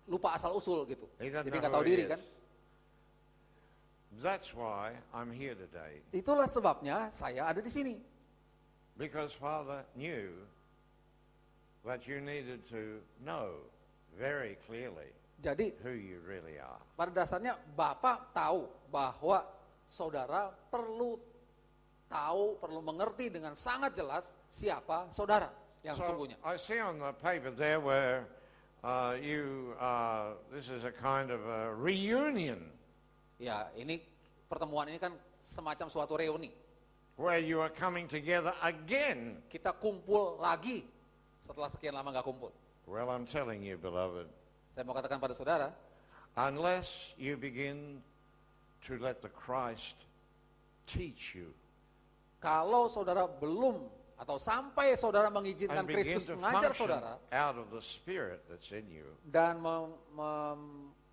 Lupa asal usul gitu. He doesn't Jadi know nggak who tahu he diri is. kan. That's why I'm here today. Itulah sebabnya saya ada di sini. Because Father knew that you needed to know very clearly Jadi who you really are. pada dasarnya Bapak tahu bahwa saudara perlu tahu, perlu mengerti dengan sangat jelas siapa saudara yang So sesungguhnya. I see on the paper there where this is a kind of a reunion Ya, ini pertemuan ini kan semacam suatu reuni. where you are coming together again. Kita kumpul lagi setelah sekian lama nggak kumpul. Well, I'm telling you, beloved, Saya mau katakan pada saudara, unless you begin to let the Christ teach you kalau saudara belum atau sampai saudara mengizinkan and begin Kristus to mengajar function saudara out of the Spirit that's in you,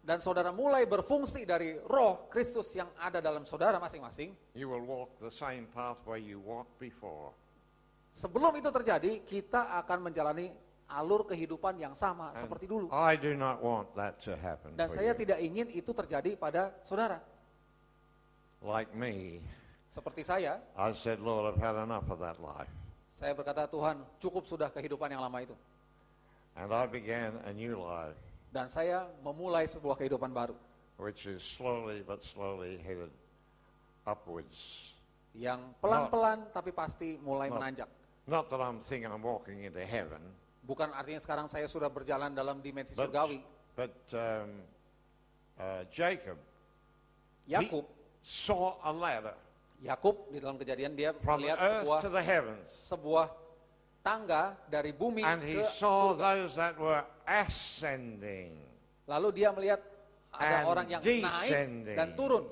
dan saudara mulai berfungsi dari roh Kristus yang ada dalam saudara masing-masing, you will walk the same pathway you walked before. sebelum itu terjadi, kita akan menjalani alur kehidupan yang sama And seperti dulu. I do not want that to happen Dan for saya you. tidak ingin itu terjadi pada saudara. Like me, Seperti saya said, Lord, I've had enough of that life. berkata, Tuhan, cukup sudah kehidupan yang lama itu. And I began a new life, Dan saya memulai sebuah kehidupan baru which is slowly but slowly headed upwards. yang pelan-pelan tapi pasti mulai menanjak. Not that I'm thinking I'm walking into heaven, Bukan artinya sekarang saya sudah berjalan dalam dimensi but, surgawi. but Jacob, Yakub, saw a ladder Yakub di dalam kejadian dia from the melihat earth to the heavens, sebuah tangga dari bumi and he ke saw surga. those that were ascending. Lalu dia melihat ada and orang yang naik descending. dan turun.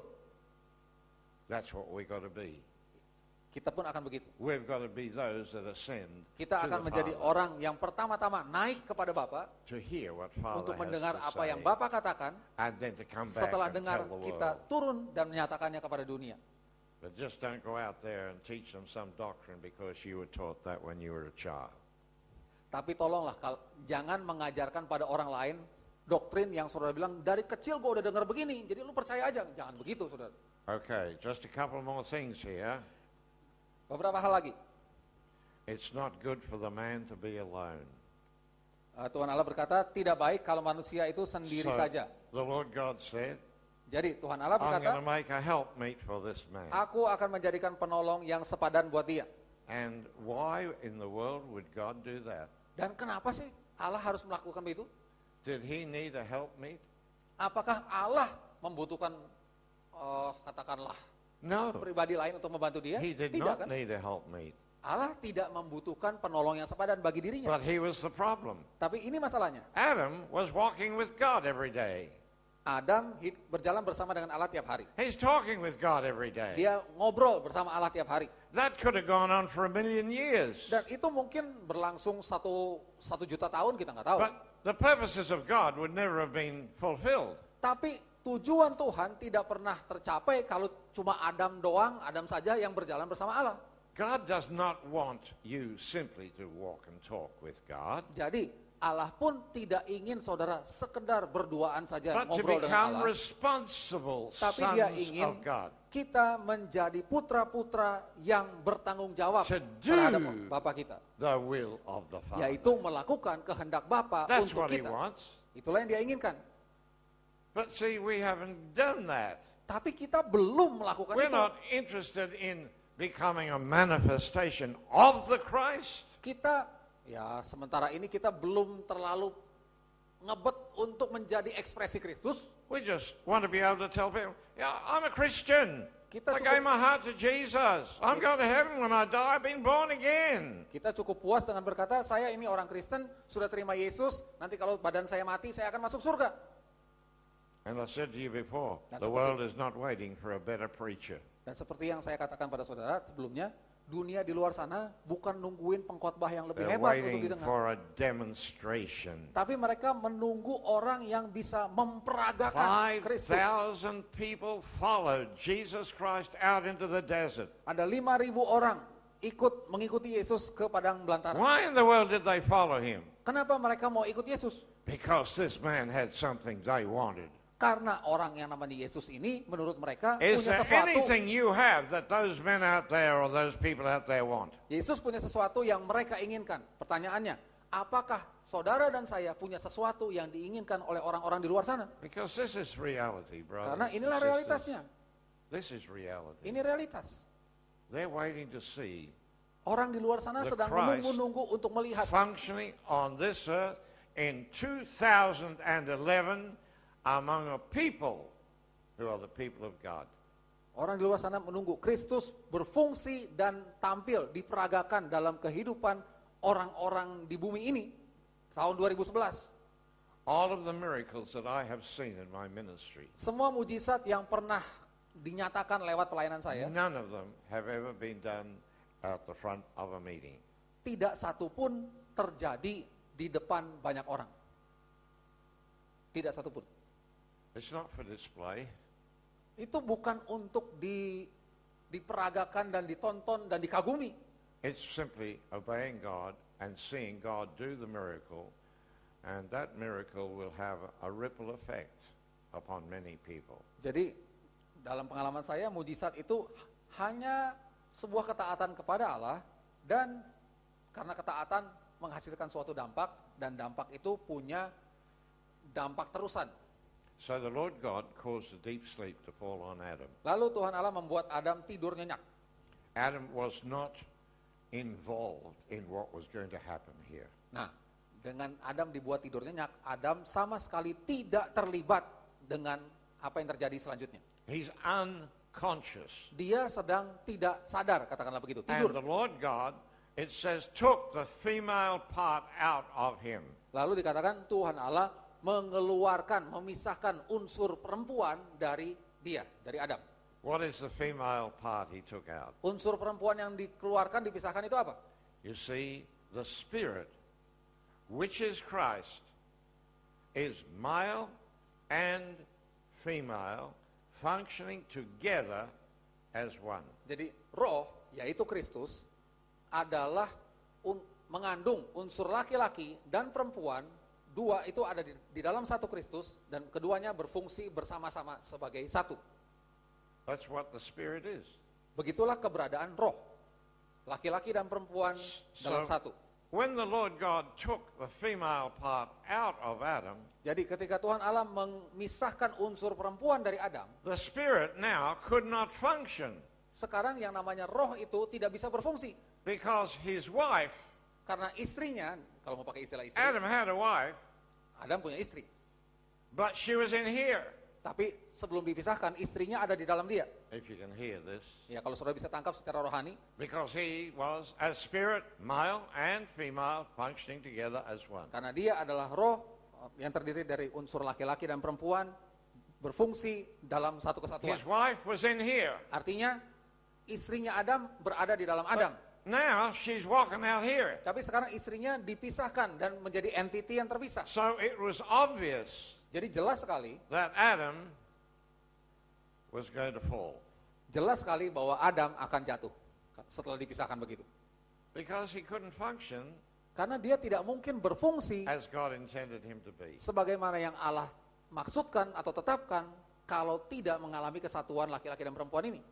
That's what we got to be. Kita pun akan begitu. We've got to be those that ascend Kita to akan the menjadi Father, orang yang pertama-tama naik kepada Bapa to hear what Father untuk has mendengar to apa say, yang Bapa katakan. and then to come back Setelah and dengar, tell the kita world. turun dan menyatakannya kepada dunia. But just don't go out there and teach them some doctrine because you were taught that when you were a child. Tapi tolonglah, jangan mengajarkan pada orang lain doktrin yang saudara bilang, dari kecil gue udah dengar begini, jadi lu percaya aja. Jangan begitu, saudara. Okay, just a couple more things here. Beberapa hal lagi. It's not good for the man to be alone. Tuhan Allah berkata, tidak baik kalau manusia itu sendiri So, saja. the Lord God said, Jadi Tuhan Allah I'm going to berkata, make a helpmeet for this man. aku akan menjadikan penolong yang sepadan buat dia. And why in the world would God do that? Dan kenapa sih Allah harus melakukan itu? Did he need a helpmeet? Apakah Allah membutuhkan, katakanlah, No, pribadi lain untuk membantu dia? he did Tidak not kan? need a helpmeet. Allah tidak membutuhkan penolong yang sepadan bagi dirinya. But he was the problem. Tapi ini masalahnya. Adam was walking with God every day. Adam berjalan bersama dengan Allah tiap hari. He's talking with God every day. Dia ngobrol bersama Allah tiap hari. That could have gone on for 1,000,000 years. Dan itu mungkin berlangsung satu juta tahun, kita nggak tahu. But the purposes of God would never have been fulfilled. Tapi tujuan Tuhan tidak pernah tercapai kalau cuma Adam saja yang berjalan bersama Allah. God does not want you simply to walk and talk with God, Jadi Allah pun tidak ingin saudara sekedar berduaan saja but to ngobrol dengan become Allah. responsible Tapi dia sons ingin of God. kita menjadi putra-putra yang bertanggung jawab To terhadap do Bapa kita. the will of the Father. Yaitu melakukan kehendak Bapa That's untuk what he kita. wants. Itulah yang dia inginkan. But see, we haven't done that. Tapi kita belum melakukan We're itu. not interested in becoming a manifestation of the Christ. Kita, ya sementara ini kita belum terlalu ngebet untuk menjadi ekspresi Kristus. We just want to be able to tell people, yeah, I'm a Christian. Kita I cukup- gave my heart to Jesus. I'm going to heaven when I die. I've been born again. Kita cukup puas dengan berkata, saya ini orang Kristen, sudah terima Yesus, nanti kalau badan saya mati, saya akan masuk surga. And I said to you before, That's the okay. world is not waiting for a better preacher. Dan seperti yang saya katakan pada saudara sebelumnya, dunia di luar sana bukan nungguin pengkhotbah yang lebih They're hebat untuk waiting didengar. for a demonstration. Tapi mereka menunggu orang yang bisa memperagakan Kristus. 5,000 people followed Jesus Christ out into the desert. Ada 5.000 orang mengikuti Yesus ke padang belantara. Why in the world did they follow him? Kenapa mereka mau ikut Yesus? Because this man had something they wanted. Karena orang yang namanya Yesus ini menurut mereka Is punya there sesuatu. anything you have that those men out there or those people out there want? Yesus punya sesuatu yang mereka inginkan. Pertanyaannya, apakah saudara dan saya punya sesuatu yang diinginkan oleh orang-orang di luar sana? Because this is reality, brother. Karena inilah realitasnya. This is reality. Ini realitas. They're waiting to see Orang di luar sana The sedang Christ menunggu-nunggu untuk melihat functioning on this earth in 2011 among a people who are the people of God. orang di luar sana menunggu Kristus berfungsi dan tampil diperagakan dalam kehidupan orang-orang di bumi ini tahun 2011. All of the miracles that I have seen in my ministry, Semua mujizat yang pernah dinyatakan lewat pelayanan saya, none of them have ever been done at the front of a meeting. tidak satu pun terjadi di depan banyak orang. Tidak satu pun. It's not for display. Itu bukan untuk diperagakan dan ditonton dan dikagumi. It's simply obeying God and seeing God do the miracle, and that miracle will have a ripple effect upon many people. Jadi dalam pengalaman saya mujizat itu hanya sebuah ketaatan kepada Allah, dan karena ketaatan menghasilkan suatu dampak, dan dampak itu punya dampak terusan. So the Lord God caused a deep sleep to fall on Adam. Lalu Tuhan Allah membuat Adam tidur nyenyak. Adam was not involved in what was going to happen here. Nah, dengan Adam dibuat tidur nyenyak, Adam sama sekali tidak terlibat dengan apa yang terjadi selanjutnya. He's unconscious. Dia sedang tidak sadar, katakanlah begitu, And tidur. the Lord God, it says, took the female part out of him. Lalu dikatakan Tuhan Allah mengeluarkan, memisahkan unsur perempuan dari dia, dari Adam. What is the female part he took out? Unsur perempuan yang dikeluarkan, dipisahkan itu apa? You see, the Spirit, which is Christ, is male and female functioning together as one. Jadi roh, yaitu Kristus, adalah mengandung unsur laki-laki dan perempuan. Dua itu ada di dalam satu Kristus, dan keduanya berfungsi bersama-sama sebagai satu. That's what the Spirit is. Begitulah keberadaan roh. Laki-laki dan perempuan dalam satu. When the Lord God took the female part out of Adam, Jadi ketika Tuhan Allah memisahkan unsur perempuan dari Adam, the Spirit now could not function sekarang yang namanya roh itu tidak bisa berfungsi. because his wife, Karena istrinya, kalau mau pakai istilah istri, Adam had a wife, Adam punya istri. but she was in here. Tapi sebelum dipisahkan, istrinya ada di dalam dia. If you can hear this. Ya, kalau saudara bisa tangkap secara rohani, Because he was a spirit, male and female, functioning together as one. karena dia adalah roh yang terdiri dari unsur laki-laki dan perempuan, berfungsi dalam satu kesatuan. His wife was in here. Artinya, istrinya Adam berada di dalam Adam. Now she's walking out here. Tapi sekarang istrinya dipisahkan dan menjadi entiti yang terpisah. So it was obvious Jadi jelas sekali, that Adam was going to fall. jelas sekali bahwa Adam akan jatuh setelah dipisahkan begitu. Because he couldn't function Karena dia tidak mungkin berfungsi as God intended him to be. sebagaimana yang Allah maksudkan atau tetapkan kalau tidak mengalami kesatuan laki-laki dan perempuan ini.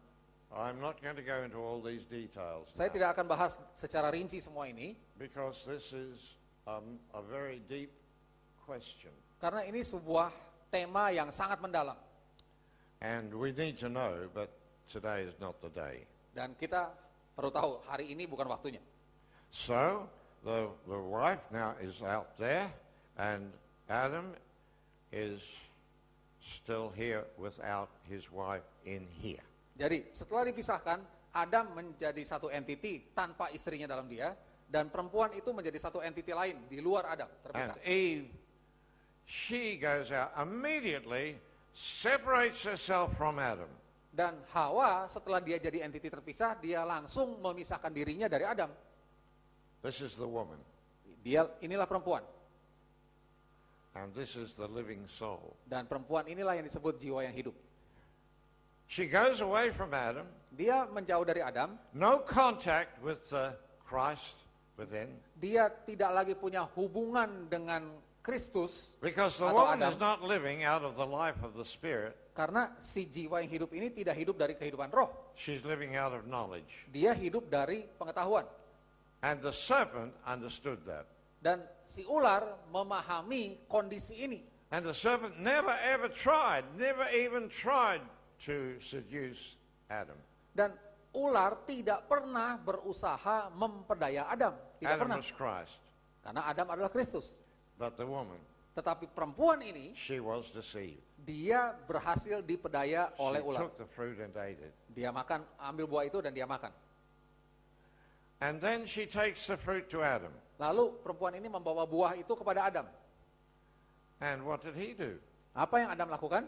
I'm not going to go into all these details Saya now, tidak akan bahas secara rinci semua ini, because this is a very deep question. karena ini sebuah tema yang sangat mendalam. And we need to know, but today is not the day. Dan kita perlu tahu, hari ini bukan waktunya. So the wife now is out there, and Adam is still here without his wife in here. Jadi setelah dipisahkan, Adam menjadi satu entiti tanpa istrinya dalam dia, dan perempuan itu menjadi satu entiti lain di luar Adam, And terpisah. Eve, she goes out immediately, separates herself from Adam. Dan Hawa setelah dia jadi entiti terpisah, dia langsung memisahkan dirinya dari Adam. This is the woman, Inilah perempuan. and this is the living soul. Dan perempuan inilah yang disebut jiwa yang hidup. She goes away from Adam, Dia menjauh dari Adam, no contact with the Christ within, dia tidak lagi punya hubungan dengan Kristus, because the Atau woman Adam. is not living out of the life of the Spirit, karena si jiwa yang hidup ini tidak hidup dari kehidupan roh. she's living out of knowledge. Dia hidup dari pengetahuan. And the serpent understood that. Dan si ular memahami kondisi ini. And the serpent never ever tried, never even tried to seduce Adam. Dan ular tidak pernah berusaha memperdaya Adam. Tidak Adam pernah. was Christ, Karena Adam adalah Kristus. but the woman, Tetapi perempuan ini, she was deceived. dia berhasil diperdaya She oleh ular. took the fruit and ate it. Dia makan, ambil buah itu dan dia makan. And then she takes the fruit to Adam. Lalu perempuan ini membawa buah itu kepada Adam. And what did he do? Apa yang Adam lakukan?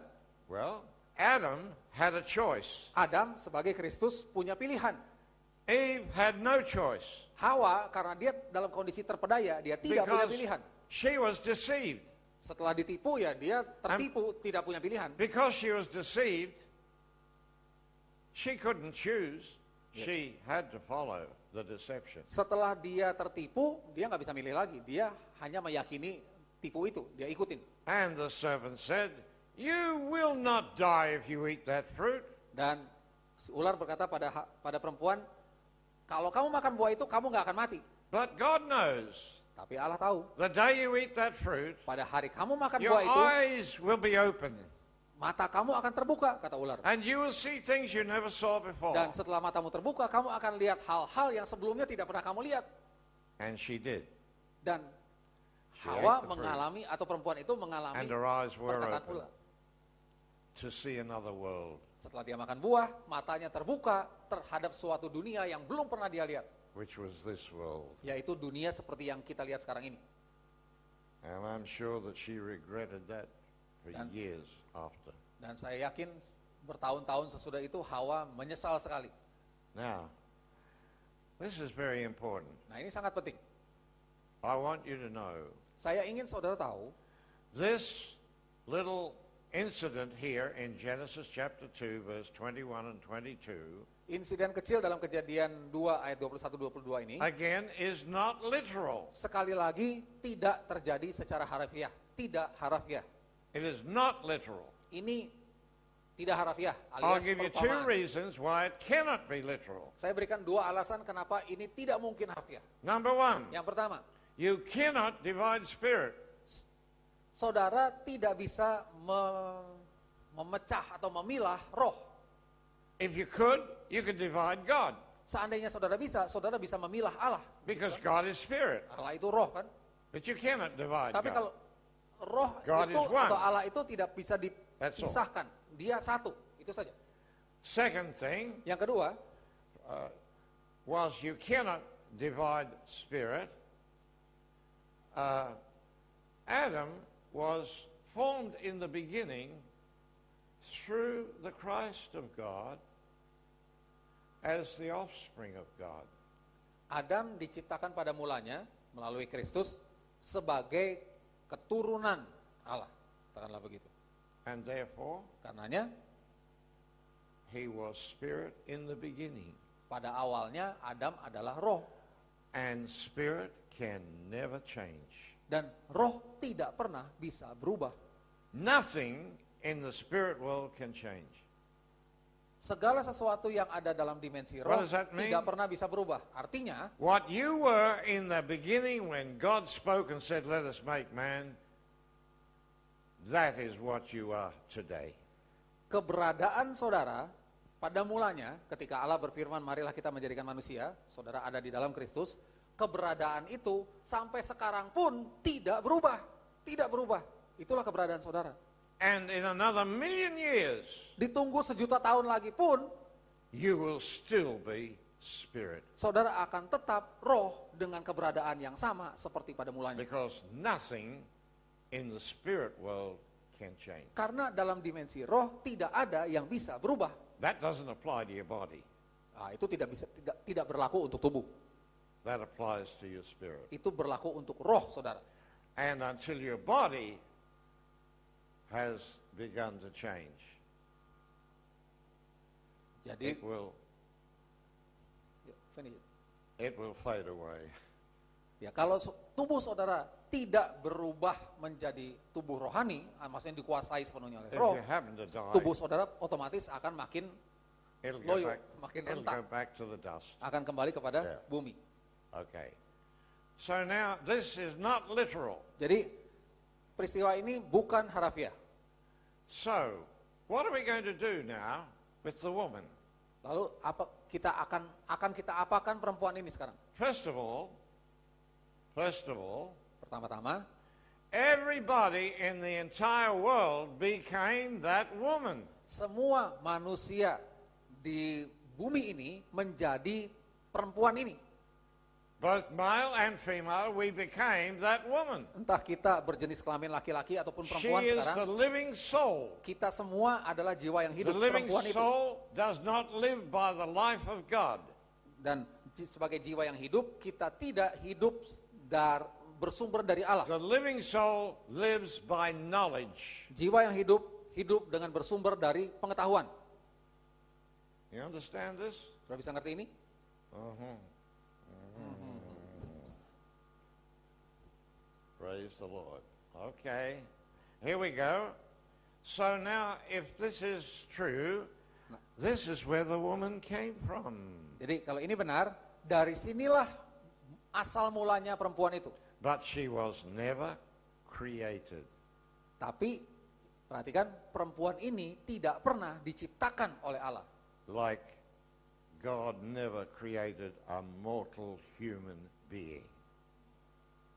Well, Adam had a choice. Adam sebagai Kristus punya pilihan. Eve had no choice Hawa karena dia dalam kondisi terpedaya, dia tidak punya because pilihan. she was deceived. Setelah ditipu ya dia tertipu, tidak punya pilihan. Because she was deceived, she couldn't choose. She had to follow the deception. Setelah dia tertipu, dia nggak bisa milih lagi. Dia hanya meyakini tipu itu, dia ikutin. And the serpent said, "You will not die if you eat that fruit." Dan si ular berkata pada perempuan, kalau kamu makan buah itu, kamu nggak akan mati. But God knows, Tapi Allah tahu, the day you eat that fruit, pada hari kamu makan your buah itu, eyes will be open, mata kamu akan terbuka, kata ular. and you will see things you never saw before. Dan setelah matamu terbuka, kamu akan lihat hal-hal yang sebelumnya tidak pernah kamu lihat. And she did. Dan She Hawa ate the fruit. mengalami, atau perempuan itu mengalami And her eyes were perkataan open ular. to see another world, Setelah dia makan buah, matanya terbuka terhadap suatu dunia yang belum pernah dia lihat. which was this world. Yaitu dunia seperti yang kita lihat sekarang ini. And I'm sure that she regretted that for Dan- years after. Dan saya yakin bertahun-tahun sesudah itu Hawa menyesal sekali. Now, this is very important. Nah ini sangat penting. I want you to know Saya ingin saudara tahu, this little incident here in Genesis chapter 2, verse 21 and 22, insiden kecil dalam Kejadian 2 ayat 21-22 ini, again, is not literal. sekali lagi tidak terjadi secara harafiah. Tidak harafiah. It is not literal. Ini tidak harafiah I'll alias give you two perumpamaan. reasons why it cannot be literal. Saya berikan dua alasan kenapa ini tidak mungkin harafiah. Number one, Yang pertama, you cannot divide spirit. saudara tidak bisa memecah atau memilah roh. If you could divide God, Seandainya saudara bisa memilah Allah. because God is spirit. Allah itu roh kan? But you cannot divide Tapi God. kalau roh God itu is one. atau Allah itu tidak bisa That's all. dipisahkan. Dia satu, itu saja. Second thing, Yang kedua, whilst you cannot divide spirit, Adam was formed in the beginning through the Christ of God as the offspring of God. Adam diciptakan pada mulanya melalui Kristus sebagai keturunan Allah. Katakanlah begitu. And therefore, Karenanya he was spirit in the beginning. pada awalnya Adam adalah roh. And spirit can never change. Dan roh tidak pernah bisa berubah. Nothing in the spirit world can change. Segala sesuatu yang ada dalam dimensi roh What does that mean? tidak pernah bisa berubah. Artinya, What you were in the beginning when God spoke and said, "Let us make man," that is what you are today. keberadaan saudara pada mulanya ketika Allah berfirman, marilah kita menjadikan manusia, saudara ada di dalam Kristus, keberadaan itu sampai sekarang pun tidak berubah. tidak berubah. Itulah keberadaan saudara. And in another 1,000,000 years, Ditunggu sejuta tahun lagi pun, you will still be spirit. saudara akan tetap roh dengan keberadaan yang sama seperti pada mulanya. Because nothing in the spirit world can change. Karena dalam dimensi roh tidak ada yang bisa berubah. That doesn't apply to your body. Nah, itu tidak berlaku untuk tubuh. That applies to your spirit. Itu berlaku untuk roh saudara. And until your body has begun to change, Jadi it will ya, finish. fade away. Ya, kalau tubuh saudara tidak berubah menjadi tubuh rohani, maksudnya dikuasai sepenuhnya oleh If roh, you happen to die, tubuh saudara otomatis akan makin it'll go loyo, back, makin it'll rentak, go back to the dust. akan kembali kepada Yeah. bumi. Okay. So now this is not literal. Jadi peristiwa ini bukan harafiah. So what are we going to do now with the woman? Lalu apa akan kita apakan perempuan ini sekarang? First of all, Pertama-tama, everybody in the entire world became that woman. semua manusia di bumi ini menjadi perempuan ini. Both male and female, we became that woman. Entah kita berjenis kelamin laki-laki ataupun She perempuan is sekarang, the living soul. kita semua adalah jiwa yang The hidup. living Perempuan itu soul does not live by the life of God. dan sebagai jiwa yang hidup, kita tidak hidup bersumber dari Allah. The living soul lives by knowledge. Jiwa yang hidup dengan bersumber dari pengetahuan. You understand this? Sudah bisa ngerti ini? Praise the Lord. Okay, here we go. So now, if this is true, this is where the woman came from. Jadi kalau ini benar, dari sinilah asal mulanya perempuan itu. But she was never created. Tapi perhatikan, perempuan ini tidak pernah diciptakan oleh Allah. Like God never created a mortal human being.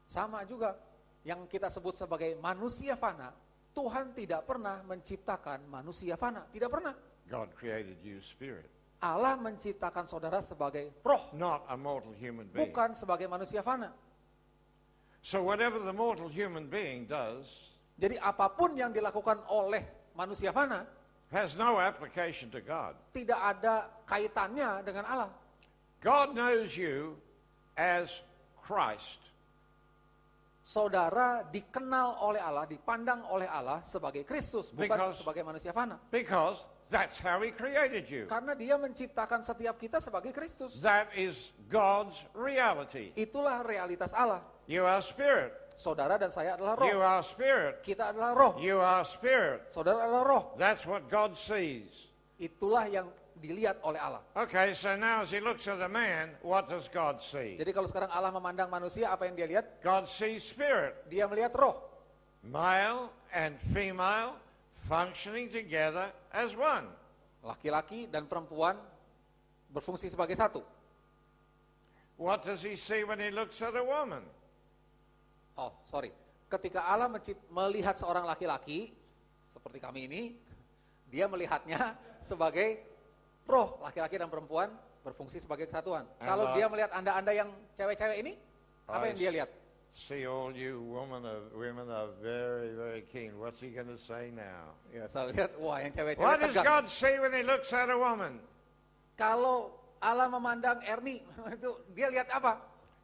Sama juga yang kita sebut sebagai manusia fana, Tuhan tidak pernah menciptakan manusia fana, tidak pernah. God created you spirit, Allah menciptakan saudara sebagai roh, not a mortal human being. bukan sebagai manusia fana. So whatever the mortal human being does Jadi apapun yang dilakukan oleh manusia fana has no application to God. tidak ada kaitannya dengan Allah. God knows you as Christ. Saudara dikenal oleh Allah, dipandang oleh Allah sebagai Kristus, bukan Because- sebagai manusia fana. Because that's how He created you. Karena Dia menciptakan setiap kita sebagai Kristus. That is God's reality. Itulah realitas Allah. You are spirit. Saudara dan saya adalah You roh. are spirit. Kita adalah roh. You are spirit. Saudara adalah roh. That's what God sees. Itulah yang dilihat oleh Allah. Okay, so now as He looks at a man, what does God see? Jadi kalau sekarang Allah memandang manusia, apa yang dia lihat? God sees spirit. Dia melihat roh. Male and female functioning together as one. Laki-laki dan perempuan berfungsi sebagai satu. What does He see when He looks at a woman? Oh, sorry. Ketika Allah melihat seorang laki-laki, seperti kami ini, dia melihatnya sebagai roh, laki-laki dan perempuan berfungsi sebagai kesatuan. Kalau dia melihat anda-anda yang cewek-cewek ini, apa yang dia lihat? See all you women are very, very keen. What's He going to say now? Ya, saya lihat, wah yang cewek-cewek What does tegang. God see when He looks at a woman? Kalau Allah memandang Ernie, itu dia lihat apa?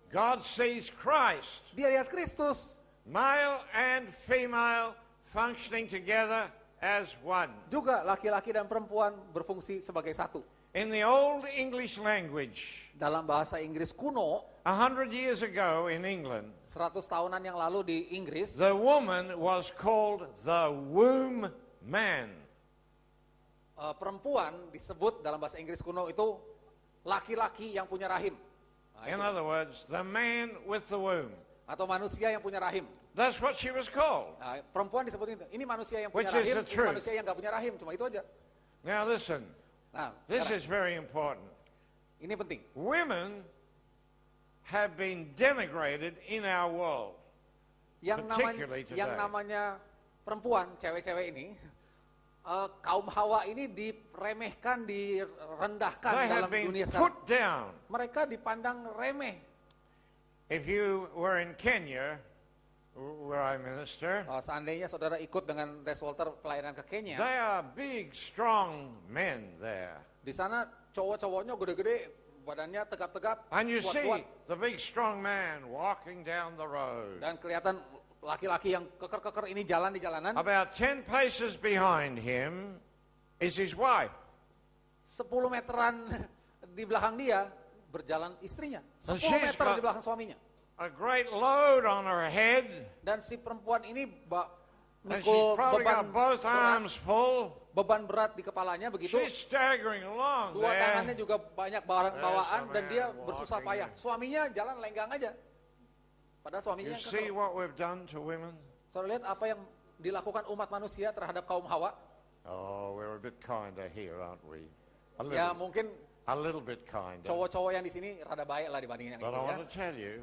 God sees Christ, Dia lihat Kristus. male and female functioning together as one. Juga laki-laki dan perempuan berfungsi sebagai satu. In the old English language, Dalam bahasa Inggris kuno, 100 years ago in England, 100 tahunan yang lalu di Inggris, the woman was called the womb man. perempuan disebut dalam bahasa Inggris kuno itu laki-laki yang punya rahim. Nah, In itu. other words, the man with the womb. Atau manusia yang punya rahim. That's what she was called. Nah, perempuan disebut itu. Ini manusia yang punya Which is rahim, the ini truth. manusia yang nggak punya rahim. Cuma itu aja. Now listen, Nah, this sekarang, is very important. ini penting. Women have been denigrated in our world. particularly today. Yang namanya perempuan, cewek-cewek ini, kaum Hawa ini diremehkan, direndahkan They dalam have been dunia sekarang. put down. Mereka dipandang remeh. If you were in Kenya, where I minister, Seandainya saudara ikut dengan Des Walter pelayanan ke Kenya, they are big, strong men there. di sana cowok-cowoknya gede-gede, badannya tegap-tegap, And you see kuat-kuat. the big, strong man walking down the road. Dan kelihatan laki-laki yang keker-keker ini jalan di jalanan. About 10 paces behind him is his wife. 10 meteran di belakang dia berjalan istrinya. 10 she's meter got- di belakang suaminya. A great load on her head. Dan si perempuan ini And she's mikul probably beban got both berat, arms full. beban berat di kepalanya begitu. She's staggering along Dua tangannya there. juga banyak barang There's bawaan a dan man dia bersusah walking payah. there. Suaminya jalan lenggang aja. Padahal suaminya You yang see keker. what we've done to women? Saudara lihat apa yang dilakukan umat manusia terhadap kaum Hawa? Oh, we're a bit kinder here, aren't we? Ya mungkin A little bit kinder. cowok-cowok yang di sini rada baik lah dibandingin yang But itu I ya. want to tell you,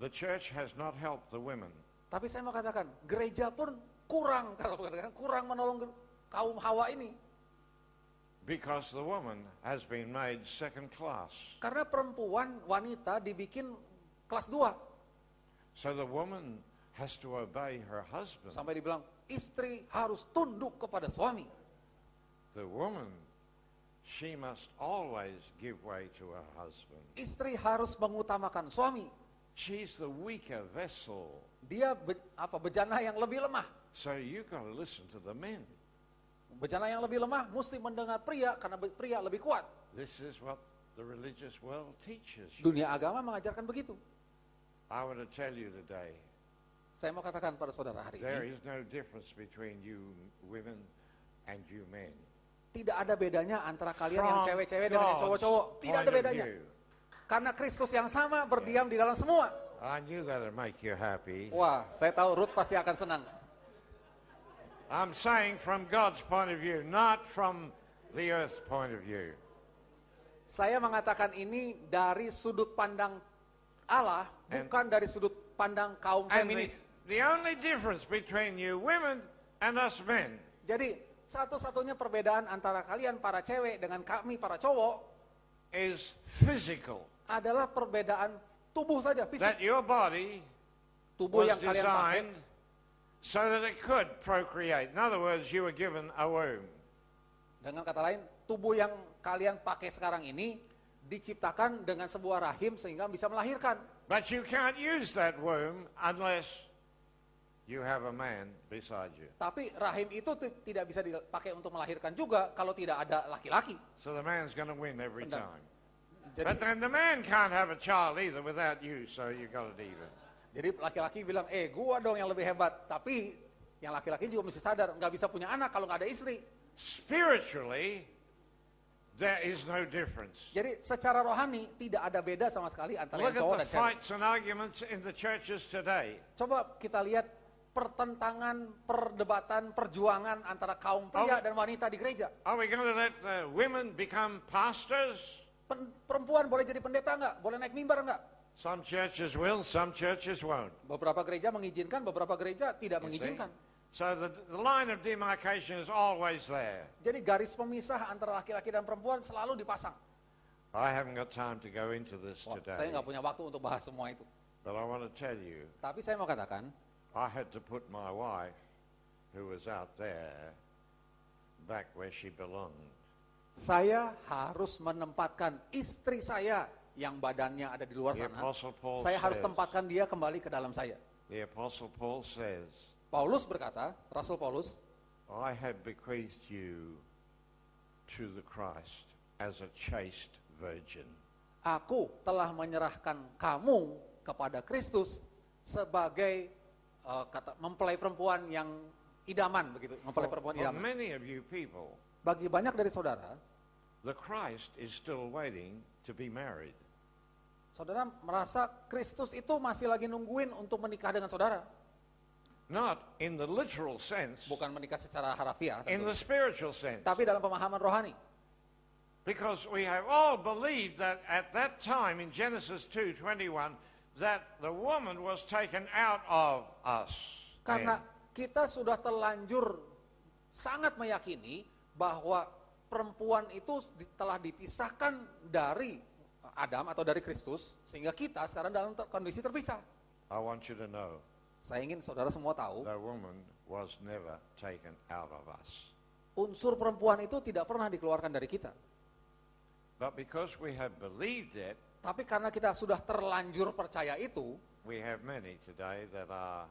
the church has not helped the women. Tapi saya mau katakan, gereja pun kurang, kalau katakan kurang menolong kaum Hawa ini. Because the woman has been made second class. Karena perempuan, wanita dibikin kelas 2. So the woman has to obey her husband. Sampai dibilang, istri harus tunduk kepada suami. The woman, she must always give way to her husband. Istri harus mengutamakan suami. She's the weaker vessel. Dia bejana yang lebih lemah. So you got to listen to the men. Bejana yang lebih lemah mesti mendengar pria karena pria lebih kuat. This is what the religious world teaches you. Dunia agama mengajarkan begitu. I want to tell you today, Saya mau katakan pada saudara hari there ini, is no difference between you women and you men. tidak ada bedanya antara kalian yang From cewek-cewek dengan yang God's cowok-cowok. Tidak ada point of bedanya. view. Karena Kristus yang sama berdiam di dalam semua. I knew that'd make you happy. Wah, saya tahu Ruth pasti akan senang. I'm saying from God's point of view, not from the earth's point of view. Saya mengatakan ini dari sudut pandang Allah, bukan dari sudut pandang kaum And feminis. the only difference between you women and us men Jadi, satu-satunya perbedaan antara kalian para cewek dengan kami para cowok is physical. adalah perbedaan tubuh saja, fisik. That your body Tubuh was yang kalian pakai, designed so that it could procreate. In other words, you were given a womb. dengan kata lain, tubuh yang kalian pakai sekarang ini diciptakan dengan sebuah rahim sehingga bisa melahirkan. But you can't use that womb unless you have a man beside you. Tapi rahim itu tidak bisa dipakai untuk melahirkan juga kalau tidak ada laki-laki. So the man's going to win every Benar. time. Jadi, But then the man can't have a child either without you, so you got it even. jadi laki-laki bilang, gua dong yang lebih hebat. Tapi yang laki-laki juga mesti sadar, nggak bisa punya anak kalau nggak ada istri. Spiritually, there is no difference. Jadi secara rohani tidak ada beda sama sekali antara Look yang at cowok the dan cewek. fights and arguments in the churches today. Coba kita lihat pertentangan, perdebatan, perjuangan antara kaum pria dan wanita di gereja. Are we going to let the women become pastors? Perempuan boleh jadi pendeta nggak? Boleh naik mimbar nggak? Some churches will, some churches won't. Beberapa gereja mengizinkan, beberapa gereja tidak You see? mengizinkan. So the line of demarcation is always there. Jadi garis pemisah antara laki-laki dan perempuan selalu dipasang. I haven't got time to go into this Wah, today. saya nggak punya waktu untuk bahas semua itu. But I want to tell you, Tapi saya mau katakan, I had to put my wife, who was out there, back where she belonged. saya harus menempatkan istri saya yang badannya ada di luar The sana. Apostle Paul Saya harus says- tempatkan dia kembali ke dalam saya. The Apostle Paul says, Paulus berkata, Rasul Paulus, I have bequeathed you to the Christ as a chaste virgin. aku telah menyerahkan kamu kepada Kristus sebagai mempelai perempuan yang idaman begitu, mempelai perempuan For idaman. many of you people, Bagi banyak dari saudara, the Christ is still waiting to be married. saudara merasa Kristus itu masih lagi nungguin untuk menikah dengan saudara, Not in the literal sense, bukan menikah secara harafiah, in tentu, the spiritual sense. tapi dalam pemahaman rohani. Because we have all believed that at that time in Genesis 2:21, that the woman was taken out of us. Karena kita sudah terlanjur sangat meyakini bahwa perempuan itu telah dipisahkan dari Adam atau dari Kristus, sehingga kita sekarang dalam kondisi terpisah. I want you to know Saya ingin saudara semua tahu, the woman was never taken out of us. unsur perempuan itu tidak pernah dikeluarkan dari kita. But because we have believed it, Tapi karena kita sudah terlanjur percaya itu, we have many today that are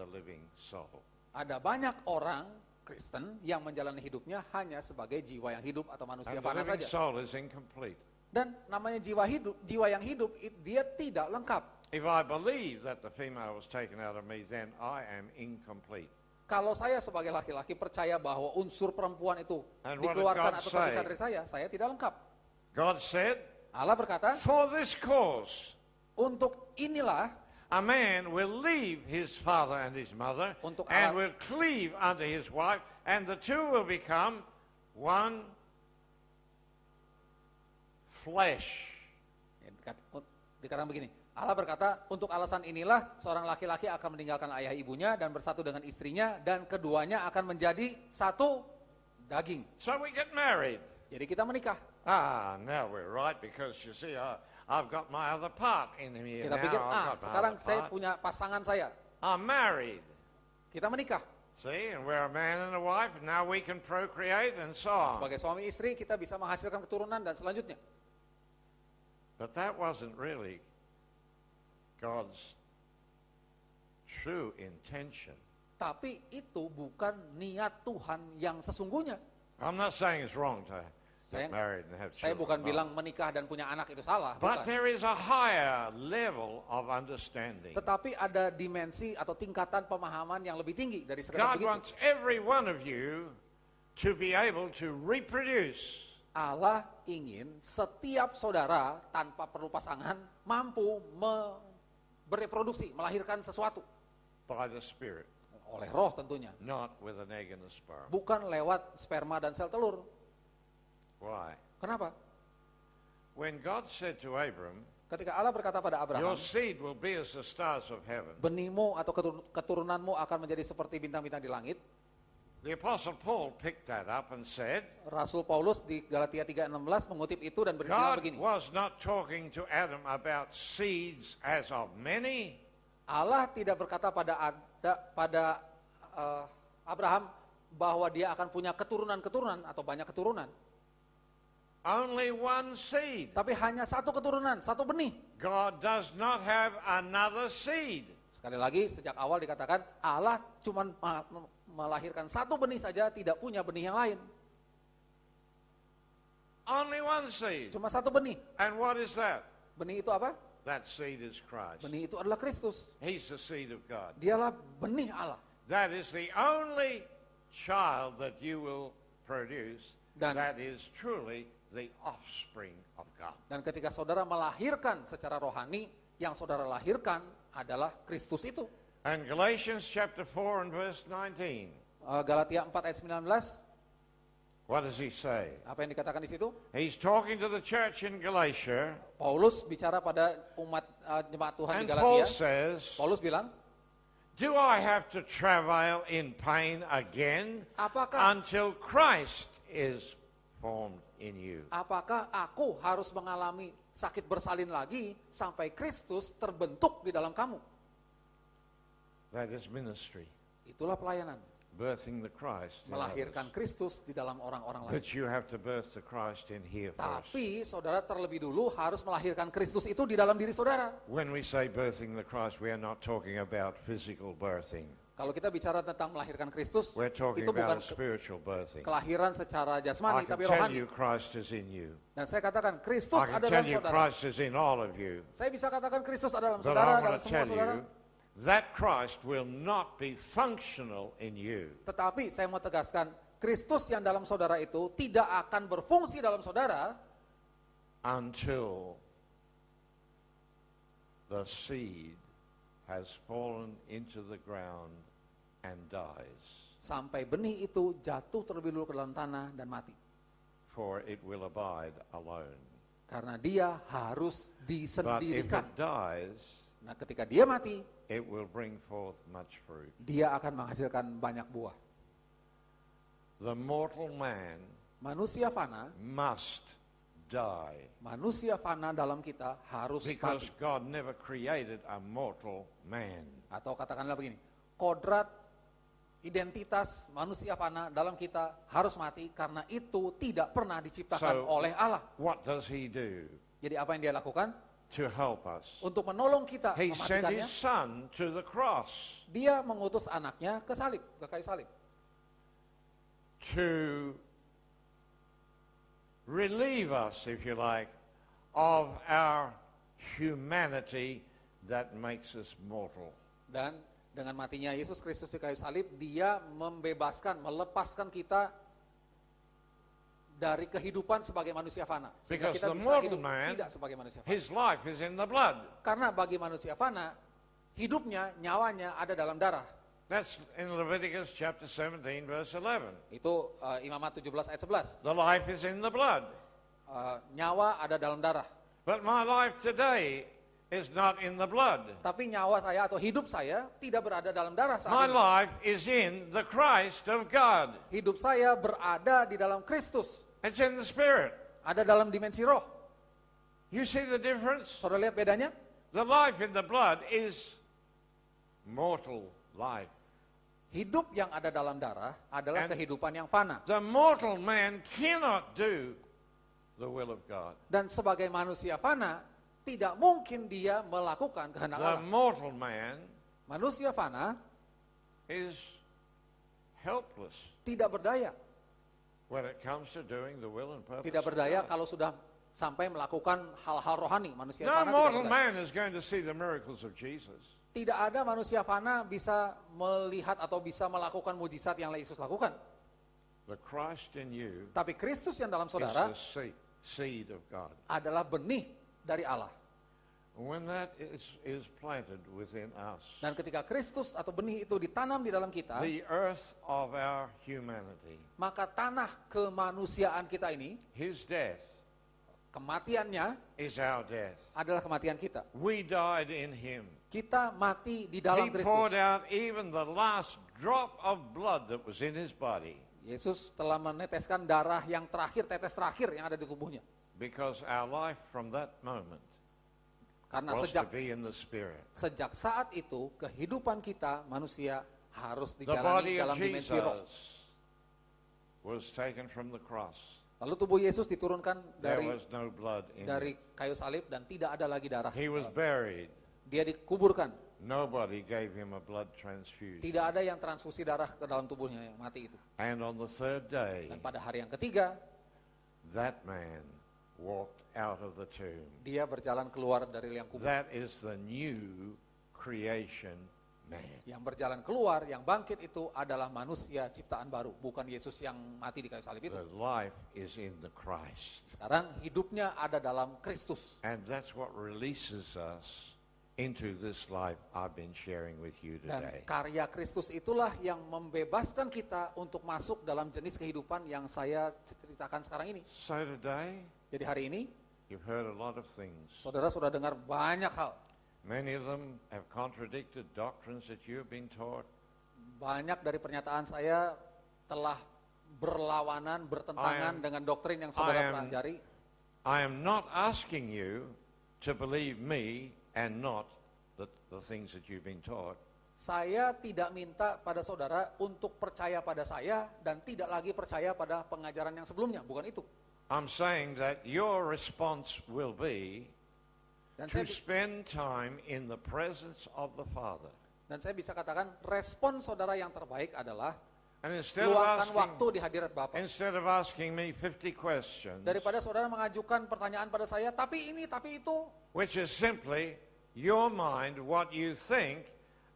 the living soul. ada banyak orang Kristen yang menjalani hidupnya hanya sebagai jiwa yang hidup atau manusia And the fana living saja. soul is incomplete. Dan namanya jiwa yang hidup, dia tidak lengkap. If I believe that the female was taken out of me, then I am incomplete. Kalau saya sebagai laki-laki percaya bahwa unsur perempuan itu And what did dikeluarkan God atau terpisah say? dari saya tidak lengkap. God said, Allah berkata, for this cause, untuk inilah a man will leave his father and his mother Untuk and alat- will cleave unto his wife, and the two will become one flesh. dikatakan begini, Allah berkata, untuk alasan inilah seorang laki-laki akan meninggalkan ayah ibunya dan bersatu dengan istrinya dan keduanya akan menjadi satu daging. So we get married. Jadi kita menikah. Now we're right, because you see, I've got my other part in here Kita now. pikir, I've got my sekarang other saya part. punya pasangan saya. I'm married. Kita menikah. See, and we're a man and a wife, and now we can procreate and so on. Sebagai suami istri kita bisa menghasilkan keturunan dan selanjutnya. But that wasn't really God's true intention. Tapi itu bukan niat Tuhan yang sesungguhnya. I'm not saying it's wrong to Saya- get married and have Saya children. bukan no. bilang menikah dan punya anak itu salah, But bukan. there is a higher level of understanding. Tetapi ada dimensi atau tingkatan pemahaman yang lebih tinggi dari sekedar God begitu. wants every one of you to be able to reproduce. Allah ingin setiap saudara tanpa perlu pasangan mampu bereproduksi, melahirkan sesuatu By the Spirit, oleh roh tentunya, not with an egg and a sperm. bukan lewat sperma dan sel telur. Why? Kenapa? When God said to Abram, Ketika Allah berkata pada Abraham, your seed will be as the stars of heaven, benihmu atau keturunanmu akan menjadi seperti bintang-bintang di langit. the Apostle Paul picked that up and said, Rasul Paulus di Galatia 3:16 mengutip itu dan berbilang God begini. was not talking to Adam about seeds as of many, Allah tidak berkata pada Abraham bahwa dia akan punya keturunan-keturunan atau banyak keturunan. only one seed. Tapi hanya satu keturunan, satu benih. God does not have another seed. Sekali lagi, sejak awal dikatakan Allah cuma melahirkan satu benih saja, tidak punya benih yang lain. Only one seed. Cuma satu benih. And what is that? Benih itu apa? That seed is Christ. Benih itu adalah Kristus. He's the seed of God. Dialah benih Allah. That is the only child that you will produce Dan- that is truly the offspring of God. Dan ketika saudara melahirkan secara rohani, yang saudara lahirkan adalah Kristus itu. And Galatians chapter 4 and verse 19, Galatia 4 ayat 19, what does he say? apa yang dikatakan di situ? He's talking to the church in Galatia, Paulus bicara pada umat jemaat Tuhan di and Paul Galatia. says, Paulus bilang, do I have to travail in pain again apakah until Christ is formed in you? apakah aku harus mengalami sakit bersalin lagi sampai Kristus terbentuk di dalam kamu? That is ministry, Itulah pelayanan, birthing the Christ in melahirkan others. Kristus di dalam orang-orang lain. But you have to birth the Christ in here first. Tapi saudara terlebih dulu harus melahirkan Kristus itu di dalam diri saudara. When we say birthing the Christ, we are not talking about physical birthing. Kalau kita bicara tentang melahirkan Kristus, We're talking itu bukan about a spiritual birthing. kelahiran secara I jasmani, can tapi tell rohani. you Christ is in you. Dan saya katakan Kristus I can ada tell dalam you saudara. Christ is in all of you. Saya bisa katakan Kristus ada dalam But saudara, I dalam want to semua tell saudara. you that Christ will not be functional in you Tetapi saya mau tegaskan, Kristus yang dalam saudara itu tidak akan berfungsi dalam saudara until the seed has fallen into the ground and dies. sampai benih itu jatuh terlebih dulu ke dalam tanah dan mati. For it will abide alone. Karena dia harus But if disendirikan. it dies, Nah, ketika dia mati, it will bring forth much fruit. dia akan menghasilkan banyak buah. The mortal man Manusia fana, must die manusia fana dalam kita harus because mati. God never created a mortal man. Atau katakanlah begini, kodrat identitas manusia fana dalam kita harus mati karena itu tidak pernah diciptakan So- oleh Allah. What does he do Jadi apa yang dia lakukan? to help us? Untuk menolong kita He sent mematikannya, his son to the cross dia mengutus anaknya ke salib, ke kayu salib. to relieve us, if you like, of our humanity that makes us mortal. Dan dengan matinya Yesus Kristus di kayu salib, dia membebaskan, melepaskan kita dari kehidupan sebagai manusia fana. Sehingga Because kita the bisa mortal hidup man, tidak sebagai manusia fana. his life is in the blood. Karena bagi manusia fana, hidupnya, nyawanya ada dalam darah. That's in Leviticus chapter 17, verse 11. Itu Imamat 17 ayat 11. The life is in the blood. Nyawa ada dalam darah. But my life today is not in the blood. Tapi nyawa saya atau hidup saya tidak berada dalam darah saat My ini. life is in the Christ of God. Hidup saya berada di dalam Kristus. It's in the Spirit. Ada dalam dimensi roh. You see the difference? Saudara lihat bedanya? The life in the blood is mortal life. Hidup yang ada dalam darah adalah And- kehidupan yang fana. The mortal man cannot do the will of God. Dan sebagai manusia fana, tidak mungkin dia melakukan kehendak The Allah. mortal man Manusia fana is helpless tidak berdaya. when it comes to doing the will and purpose Tidak of berdaya God. kalau sudah sampai melakukan hal-hal rohani. Manusia No fana tidak mortal berdaya. man is going to see the miracles of Jesus. Tidak ada manusia fana bisa melihat atau bisa melakukan mujizat yang Yesus lakukan. The Christ in you Tapi Kristus yang dalam is saudara the seed of God. adalah benih dari Allah. When that is planted within us, Dan ketika Kristus atau benih itu ditanam di dalam kita, the earth of our humanity, maka tanah kemanusiaan kita ini, his death kematiannya is our death. adalah kematian kita. We died in him. Kita mati di He dalam poured Kristus. out even the last drop of blood that was in his body Yesus telah meneteskan darah yang terakhir, tetes terakhir yang ada di tubuhnya. because our life from that moment Karena was to sejak be in the Spirit. saat itu, kehidupan kita manusia harus The dijalani body of dalam dimensi roh. Jesus was taken from the cross. Lalu tubuh Yesus diturunkan There dari was no blood in dari it. kayu salib dan tidak ada lagi darah. He was buried. Dia dikuburkan. Nobody gave him a blood transfusion. Tidak ada yang transfusi darah ke dalam tubuhnya yang mati itu. And on the third day, Dan pada hari yang ketiga, that man walked out of the tomb. dia berjalan keluar dari liang kubur. That is the new creation man. Yang berjalan keluar, yang bangkit itu adalah manusia ciptaan baru, bukan Yesus yang mati di kayu salib itu. The life is in the Christ. Sekarang hidupnya ada dalam Kristus. And that's what releases us into this life I've been sharing with you Dan today. karya Kristus itulah yang membebaskan kita untuk masuk dalam jenis kehidupan yang saya ceritakan sekarang ini. So today, Jadi hari ini, you've heard a lot of things. saudara sudah dengar banyak hal. Many of them have contradicted doctrines that you have been taught. Banyak dari pernyataan saya telah berlawanan, bertentangan dengan doktrin yang I saudara am- pelajari. I am not asking you to believe me and not the things that you've been taught. Saya tidak minta pada saudara untuk percaya pada saya dan tidak lagi percaya pada pengajaran yang sebelumnya, bukan itu. I'm saying that your response will be Dan to saya, spend time in the presence of the Father. dan saya bisa katakan respon saudara yang terbaik adalah And instead of luangkan waktu asking, di hadirat Bapa. instead of asking me 50 questions, Daripada saudara mengajukan pertanyaan pada saya, tapi ini, tapi itu, which is simply your mind, what you think,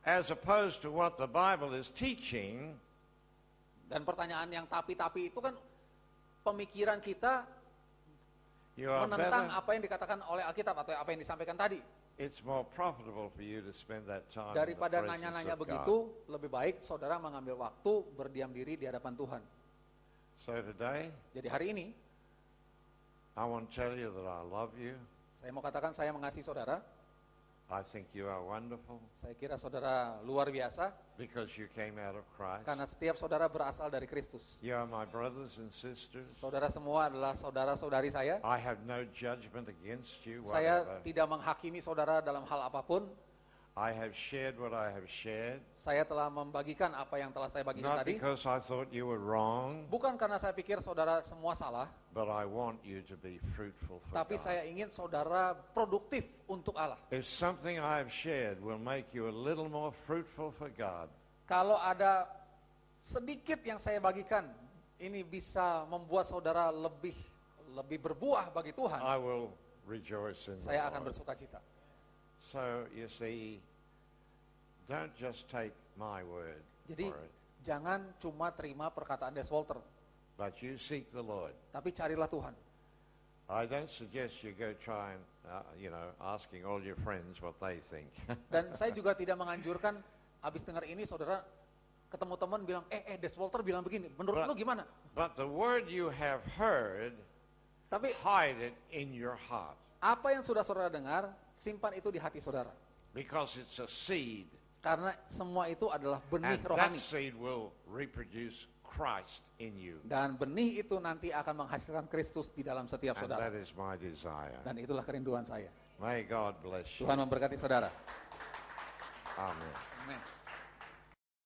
as opposed to what the Bible is teaching, dan pertanyaan yang tapi itu kan pemikiran kita you are menentang better. apa yang dikatakan oleh Alkitab atau apa yang disampaikan tadi. It's more profitable for you to spend that time in the Daripada presence nanya-nanya of begitu, God. lebih baik saudara mengambil waktu berdiam diri di hadapan Tuhan. So today, Jadi hari ini, I want to tell you that I love you. saya mau katakan saya mengasihi saudara. I think you are wonderful Saya kira saudara luar biasa because you came out of Christ. karena setiap saudara berasal dari Kristus. You are my brothers and sisters. Saudara semua adalah saudara-saudari saya. I have no judgment against you, Saya whatever. tidak menghakimi saudara dalam hal apapun. I have shared what I have shared, Saya telah membagikan apa yang telah saya bagikan not tadi. because I thought you were wrong, Bukan karena saya pikir saudara semua salah, but I want you to be fruitful for tapi God. saya ingin saudara produktif untuk Allah. If something I have shared will make you a little more fruitful for God, Kalau ada sedikit yang saya bagikan, ini bisa membuat saudara lebih berbuah bagi Tuhan, I will rejoice in the saya akan Lord. bersuka cita. So, you see, don't just take my word Jadi for it, jangan cuma terima perkataan Des Walter, but you seek the Lord. tapi carilah Tuhan. I don't suggest you go try and, asking all your friends what they think. Dan saya juga tidak menganjurkan habis dengar ini saudara ketemu teman bilang, Des Walter bilang begini, menurut lu gimana? But the word you have heard, Tapi hide it in your heart, apa yang sudah saudara dengar, simpan itu di hati saudara. because it's a seed, Karena semua itu adalah benih and that rohani. seed will reproduce Christ in you. Dan benih itu nanti akan menghasilkan Kristus di dalam setiap And saudara. that is my desire. Dan itulah kerinduan saya. May God bless you. Tuhan memberkati saudara. Amen. Amin.